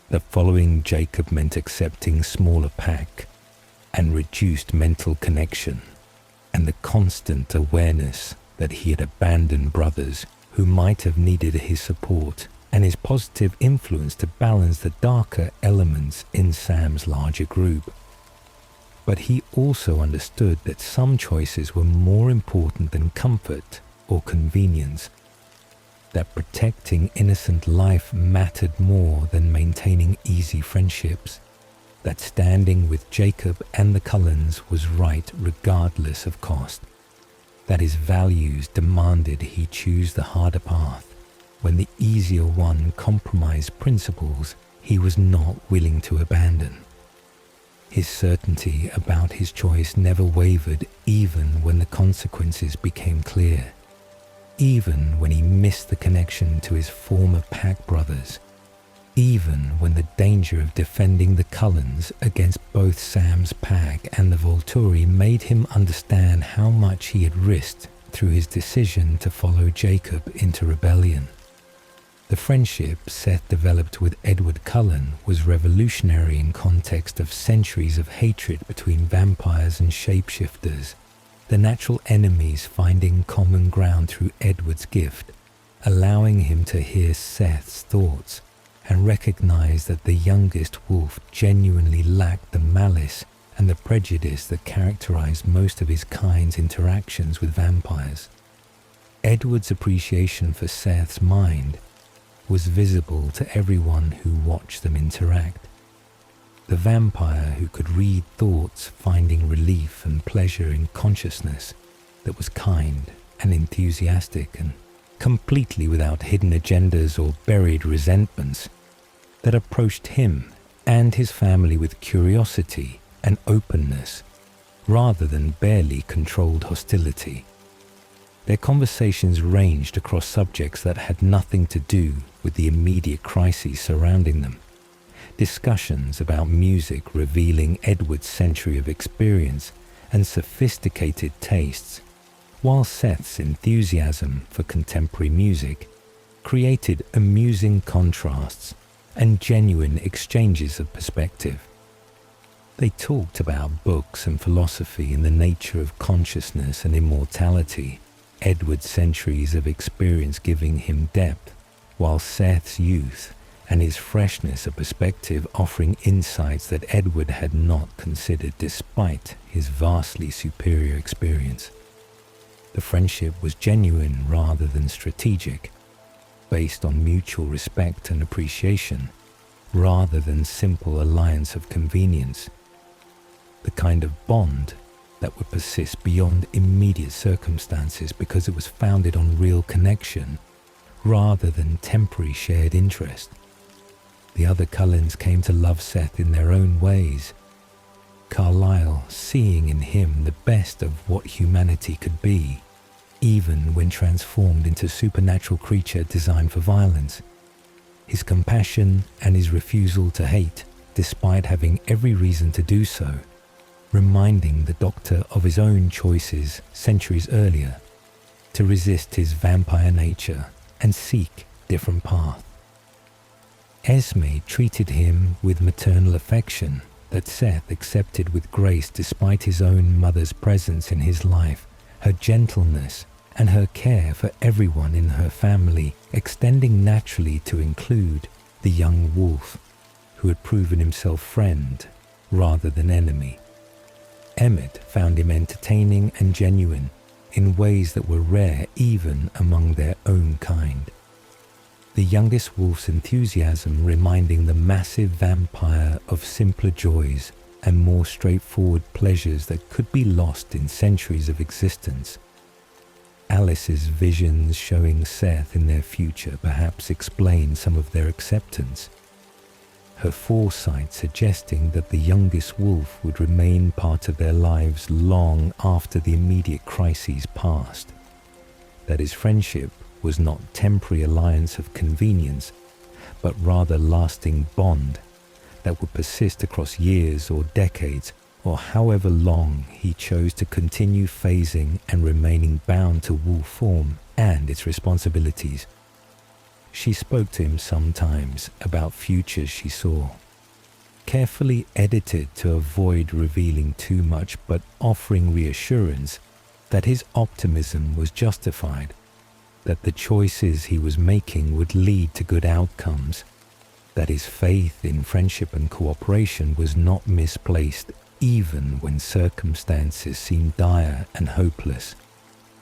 that following Jacob meant accepting smaller pack and reduced mental connection, and the constant awareness that he had abandoned brothers who might have needed his support and his positive influence to balance the darker elements in Sam's larger group. But he also understood that some choices were more important than comfort or convenience, that protecting innocent life mattered more than maintaining easy friendships, that standing with Jacob and the Cullens was right regardless of cost, that his values demanded he choose the harder path when the easier one compromised principles he was not willing to abandon. His certainty about his choice never wavered even when the consequences became clear. Even when he missed the connection to his former pack brothers. Even when the danger of defending the Cullens against both Sam's pack and the Volturi made him understand how much he had risked through his decision to follow Jacob into rebellion. The friendship Seth developed with Edward Cullen was revolutionary in context of centuries of hatred between vampires and shapeshifters, the natural enemies finding common ground through Edward's gift, allowing him to hear Seth's thoughts and recognize that the youngest wolf genuinely lacked the malice and the prejudice that characterized most of his kind's interactions with vampires. Edward's appreciation for Seth's mind was visible to everyone who watched them interact. The vampire who could read thoughts, finding relief and pleasure in consciousness that was kind and enthusiastic and completely without hidden agendas or buried resentments, that approached him and his family with curiosity and openness rather than barely controlled hostility. Their conversations ranged across subjects that had nothing to do with the immediate crises surrounding them. Discussions about music revealing Edward's century of experience and sophisticated tastes, while Seth's enthusiasm for contemporary music created amusing contrasts and genuine exchanges of perspective. They talked about books and philosophy and the nature of consciousness and immortality, Edward's centuries of experience giving him depth, while Seth's youth and his freshness of perspective offering insights that Edward had not considered despite his vastly superior experience. The friendship was genuine rather than strategic, based on mutual respect and appreciation, rather than simple alliance of convenience. The kind of bond that would persist beyond immediate circumstances because it was founded on real connection rather than temporary shared interest. The other Cullens came to love Seth in their own ways, Carlyle seeing in him the best of what humanity could be, even when transformed into a supernatural creature designed for violence. His compassion and his refusal to hate, despite having every reason to do so, reminding the Doctor of his own choices centuries earlier, to resist his vampire nature and seek different paths. Esme treated him with maternal affection that Seth accepted with grace despite his own mother's presence in his life, her gentleness and her care for everyone in her family extending naturally to include the young wolf, who had proven himself friend rather than enemy. Emmett found him entertaining and genuine in ways that were rare even among their own kind. The youngest wolf's enthusiasm reminding the massive vampire of simpler joys and more straightforward pleasures that could be lost in centuries of existence. Alice's visions showing Seth in their future perhaps explain some of their acceptance. Her foresight suggesting that the youngest wolf would remain part of their lives long after the immediate crises passed. That his friendship was not temporary alliance of convenience, but rather lasting bond that would persist across years or decades, or however long he chose to continue phasing and remaining bound to wolf form and its responsibilities. She spoke to him sometimes about futures she saw, carefully edited to avoid revealing too much but offering reassurance that his optimism was justified, that the choices he was making would lead to good outcomes, that his faith in friendship and cooperation was not misplaced even when circumstances seemed dire and hopeless.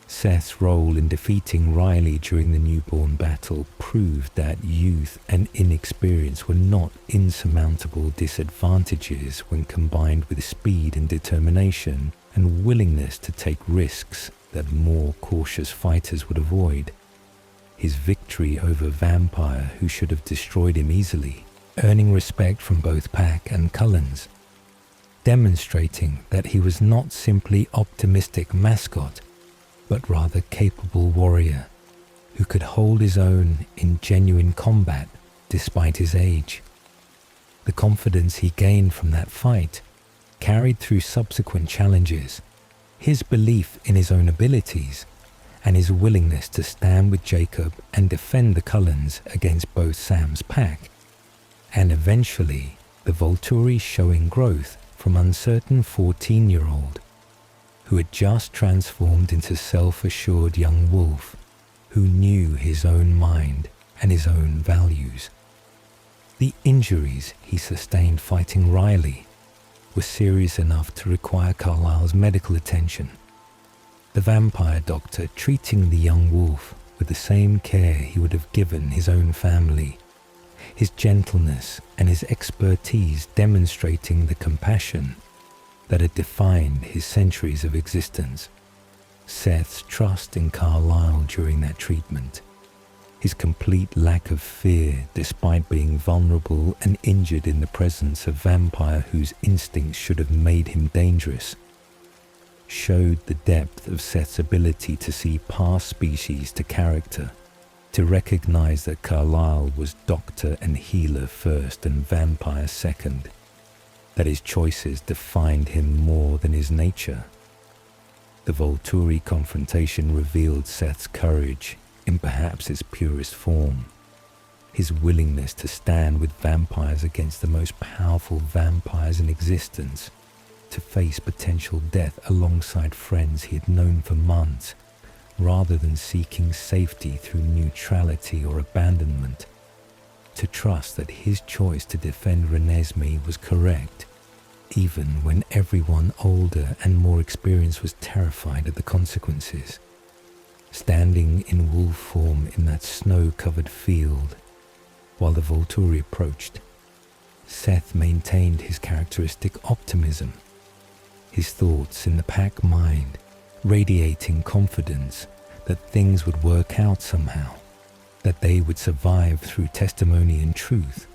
Seth's role in defeating Riley during the newborn battle proved that youth and inexperience were not insurmountable disadvantages when combined with speed and determination and willingness to take risks that more cautious fighters would avoid. His victory over Vampire, who should have destroyed him easily, earning respect from both Pack and Cullens. demonstrating that he was not simply optimistic mascot, but rather capable warrior who could hold his own in genuine combat despite his age. The confidence he gained from that fight carried through subsequent challenges, his belief in his own abilities, and his willingness to stand with Jacob and defend the Cullens against both Sam's pack, and eventually the Volturi showing growth from uncertain 14-year-old who had just transformed into self-assured young wolf who knew his own mind and his own values. The injuries he sustained fighting Riley were serious enough to require Carlisle's medical attention. The vampire doctor treating the young wolf with the same care he would have given his own family, his gentleness and his expertise demonstrating the compassion that had defined his centuries of existence. Seth's trust in Carlisle during that treatment, his complete lack of fear despite being vulnerable and injured in the presence of vampire whose instincts should have made him dangerous, showed the depth of Seth's ability to see past species to character, to recognize that Carlisle was doctor and healer first and vampire second, that his choices defined him more than his nature. The Volturi confrontation revealed Seth's courage in perhaps its purest form, his willingness to stand with vampires against the most powerful vampires in existence, to face potential death alongside friends he had known for months, rather than seeking safety through neutrality or abandonment, to trust that his choice to defend Renesmee was correct, even when everyone older and more experienced was terrified of the consequences. Standing in wolf form in that snow-covered field, while the Volturi approached, Seth maintained his characteristic optimism, his thoughts in the pack mind radiating confidence that things would work out somehow, that they would survive through testimony and truth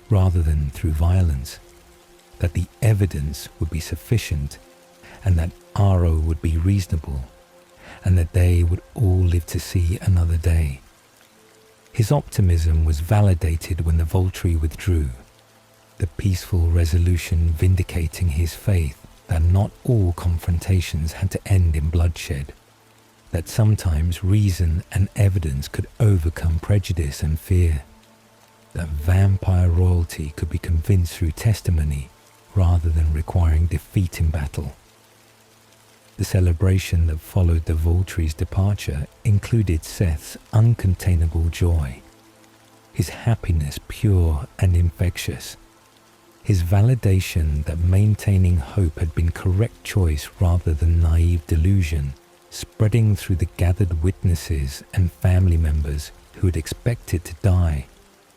rather than through violence, that the evidence would be sufficient and that Aro would be reasonable, and that they would all live to see another day. His optimism was validated when the Volturi withdrew, the peaceful resolution vindicating his faith that not all confrontations had to end in bloodshed, that sometimes reason and evidence could overcome prejudice and fear, that vampire royalty could be convinced through testimony rather than requiring defeat in battle. The celebration that followed the Volturi's departure included Seth's uncontainable joy, his happiness pure and infectious, his validation that maintaining hope had been correct choice rather than naive delusion, spreading through the gathered witnesses and family members who had expected to die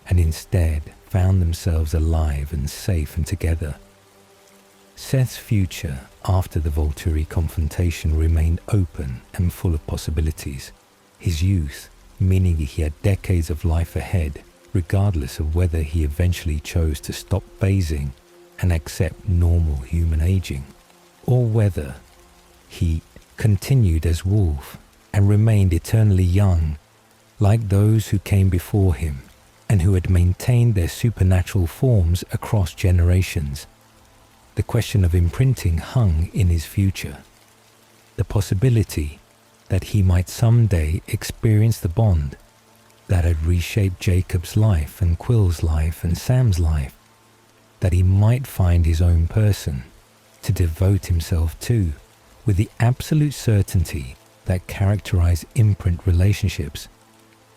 and instead found themselves alive and safe and together. Seth's future after the Volturi confrontation remained open and full of possibilities. His youth, meaning he had decades of life ahead, regardless of whether he eventually chose to stop phasing and accept normal human aging, or whether he continued as wolf and remained eternally young, like those who came before him and who had maintained their supernatural forms across generations. The question of imprinting hung in his future. The possibility that he might someday experience the bond that had reshaped Jacob's life and Quill's life and Sam's life, that he might find his own person to devote himself to, with the absolute certainty that characterized imprint relationships,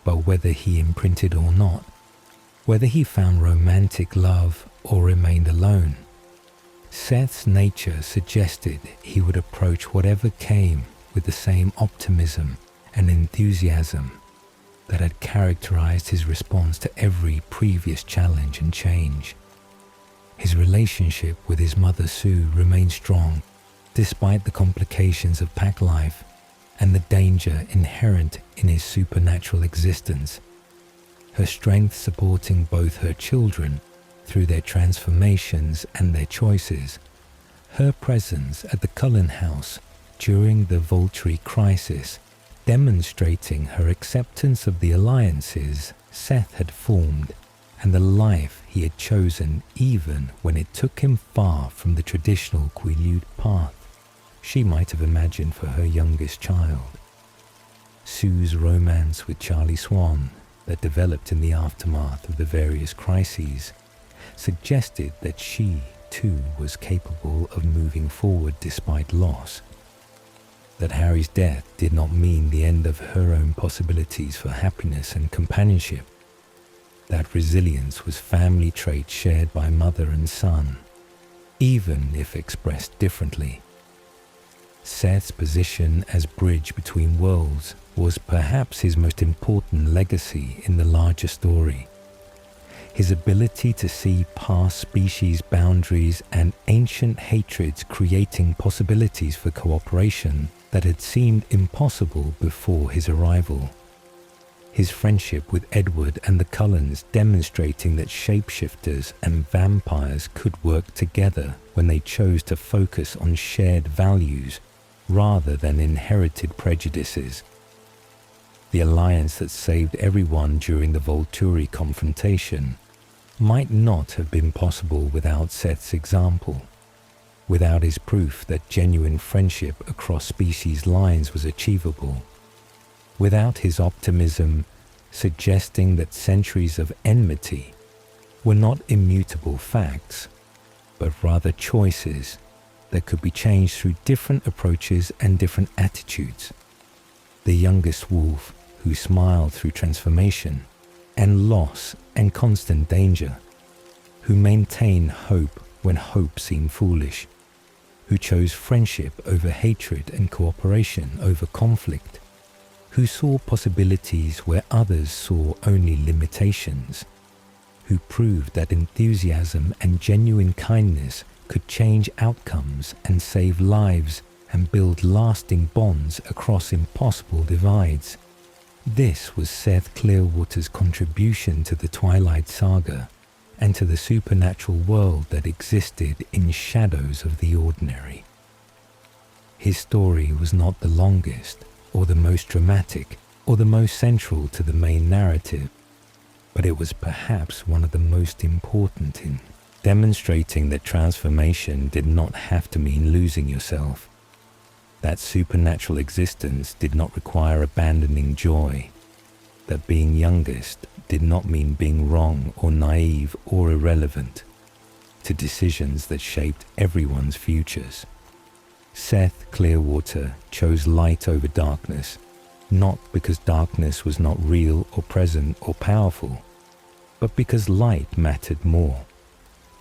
but whether he imprinted or not, whether he found romantic love or remained alone, Seth's nature suggested he would approach whatever came with the same optimism and enthusiasm that had characterized his response to every previous challenge and change. His relationship with his mother Sue remained strong despite the complications of pack life and the danger inherent in his supernatural existence, her strength supporting both her children through their transformations and their choices, her presence at the Cullen house during the Volturi crisis, demonstrating her acceptance of the alliances Seth had formed and the life he had chosen even when it took him far from the traditional Quileute path she might have imagined for her youngest child. Sue's romance with Charlie Swan that developed in the aftermath of the various crises suggested that she too was capable of moving forward despite loss, that Harry's death did not mean the end of her own possibilities for happiness and companionship, that resilience was family trait shared by mother and son, even if expressed differently. Seth's position as bridge between worlds was perhaps his most important legacy in the larger story. His ability to see past species boundaries and ancient hatreds, creating possibilities for cooperation that had seemed impossible before his arrival. His friendship with Edward and the Cullens demonstrating that shapeshifters and vampires could work together when they chose to focus on shared values rather than inherited prejudices. The alliance that saved everyone during the Volturi confrontation might not have been possible without Seth's example, without his proof that genuine friendship across species lines was achievable, without his optimism suggesting that centuries of enmity were not immutable facts, but rather choices that could be changed through different approaches and different attitudes. The youngest wolf who smiled through transformation and loss and constant danger, who maintained hope when hope seemed foolish, who chose friendship over hatred and cooperation over conflict, who saw possibilities where others saw only limitations, who proved that enthusiasm and genuine kindness could change outcomes and save lives and build lasting bonds across impossible divides. This was Seth Clearwater's contribution to the Twilight saga and to the supernatural world that existed in shadows of the ordinary. His story was not the longest, or the most dramatic, or the most central to the main narrative, but it was perhaps one of the most important in demonstrating that transformation did not have to mean losing yourself, that supernatural existence did not require abandoning joy, that being youngest did not mean being wrong or naive or irrelevant to decisions that shaped everyone's futures. Seth Clearwater chose light over darkness, not because darkness was not real or present or powerful, but because light mattered more,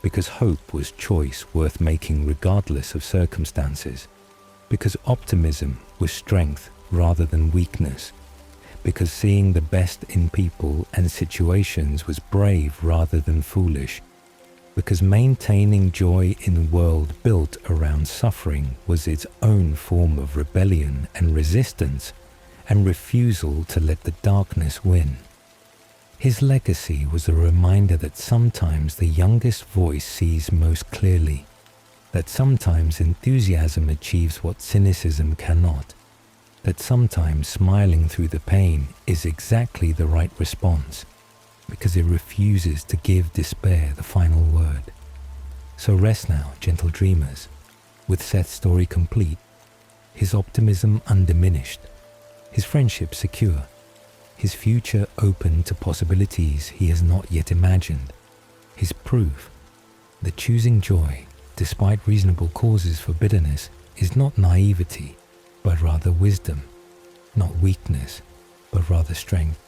because hope was choice worth making regardless of circumstances, because optimism was strength rather than weakness, because seeing the best in people and situations was brave rather than foolish, because maintaining joy in a world built around suffering was its own form of rebellion and resistance and refusal to let the darkness win. His legacy was a reminder that sometimes the youngest voice sees most clearly, that sometimes enthusiasm achieves what cynicism cannot, that sometimes smiling through the pain is exactly the right response, because it refuses to give despair the final word. So rest now, gentle dreamers, with Seth's story complete, his optimism undiminished, his friendship secure, his future open to possibilities he has not yet imagined, his proof that choosing joy, despite reasonable causes for bitterness, is not naivety, but rather wisdom, not weakness, but rather strength,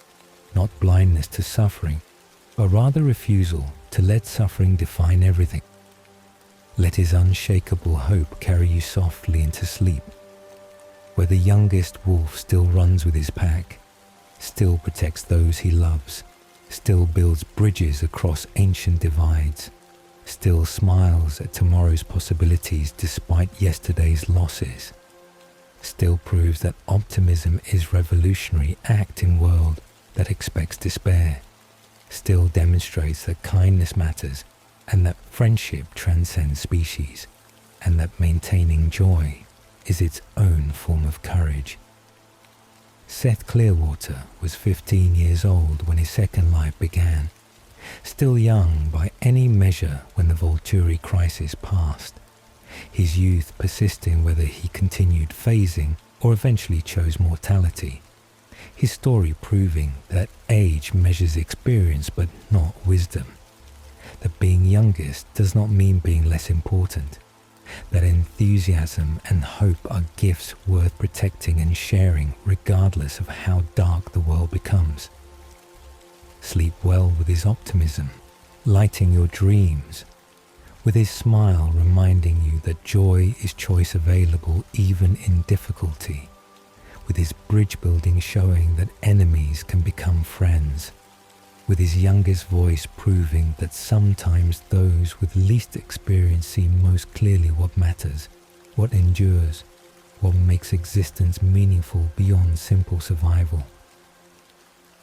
not blindness to suffering, but rather refusal to let suffering define everything. Let his unshakable hope carry you softly into sleep, where the youngest wolf still runs with his pack, still protects those he loves, still builds bridges across ancient divides, still smiles at tomorrow's possibilities despite yesterday's losses, still proves that optimism is revolutionary act in world that expects despair, still demonstrates that kindness matters and that friendship transcends species. and that maintaining joy is its own form of courage. Seth Clearwater was 15 years old when his second life began, still young by any measure when the Volturi crisis passed, his youth persisting whether he continued phasing or eventually chose mortality, his story proving that age measures experience but not wisdom, that being youngest does not mean being less important, that enthusiasm and hope are gifts worth protecting and sharing regardless of how dark the world becomes. Sleep well with his optimism, lighting your dreams, with his smile reminding you that joy is choice available even in difficulty, with his bridge building showing that enemies can become friends, with his youngest voice proving that sometimes those with least experience see most clearly what matters, what endures, what makes existence meaningful beyond simple survival.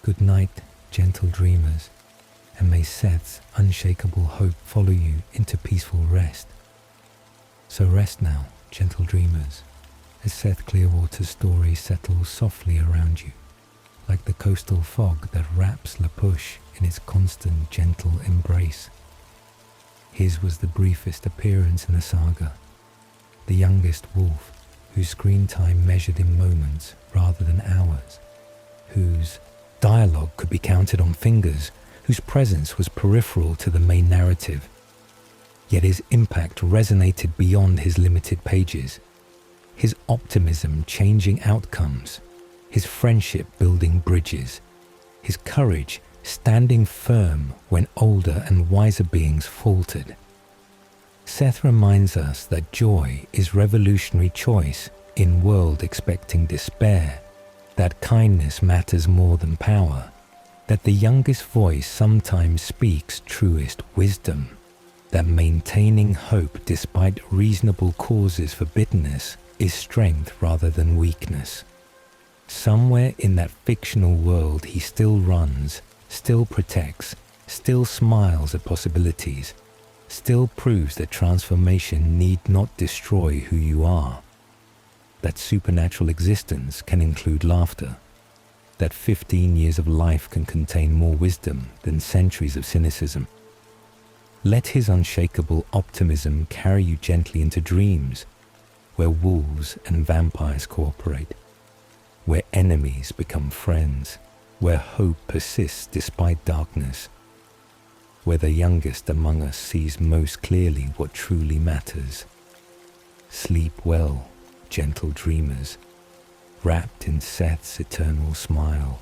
Good night, gentle dreamers, and may Seth's unshakable hope follow you into peaceful rest. So rest now, gentle dreamers, as Seth Clearwater's story settles softly around you, like the coastal fog that wraps La Push in its constant gentle embrace. His was the briefest appearance in the saga, the youngest wolf, whose screen time measured in moments rather than hours, whose dialogue could be counted on fingers, whose presence was peripheral to the main narrative. Yet his impact resonated beyond his limited pages, his optimism changing outcomes, his friendship building bridges, his courage standing firm when older and wiser beings faltered. Seth reminds us that joy is revolutionary choice in world expecting despair, that kindness matters more than power, that the youngest voice sometimes speaks truest wisdom, that maintaining hope despite reasonable causes for bitterness is strength rather than weakness. Somewhere in that fictional world he still runs, still protects, still smiles at possibilities, still proves that transformation need not destroy who you are, that supernatural existence can include laughter, that 15 years of life can contain more wisdom than centuries of cynicism. Let his unshakable optimism carry you gently into dreams, where wolves and vampires cooperate, where enemies become friends, where hope persists despite darkness, where the youngest among us sees most clearly what truly matters. Sleep well, gentle dreamers, wrapped in Seth's eternal smile.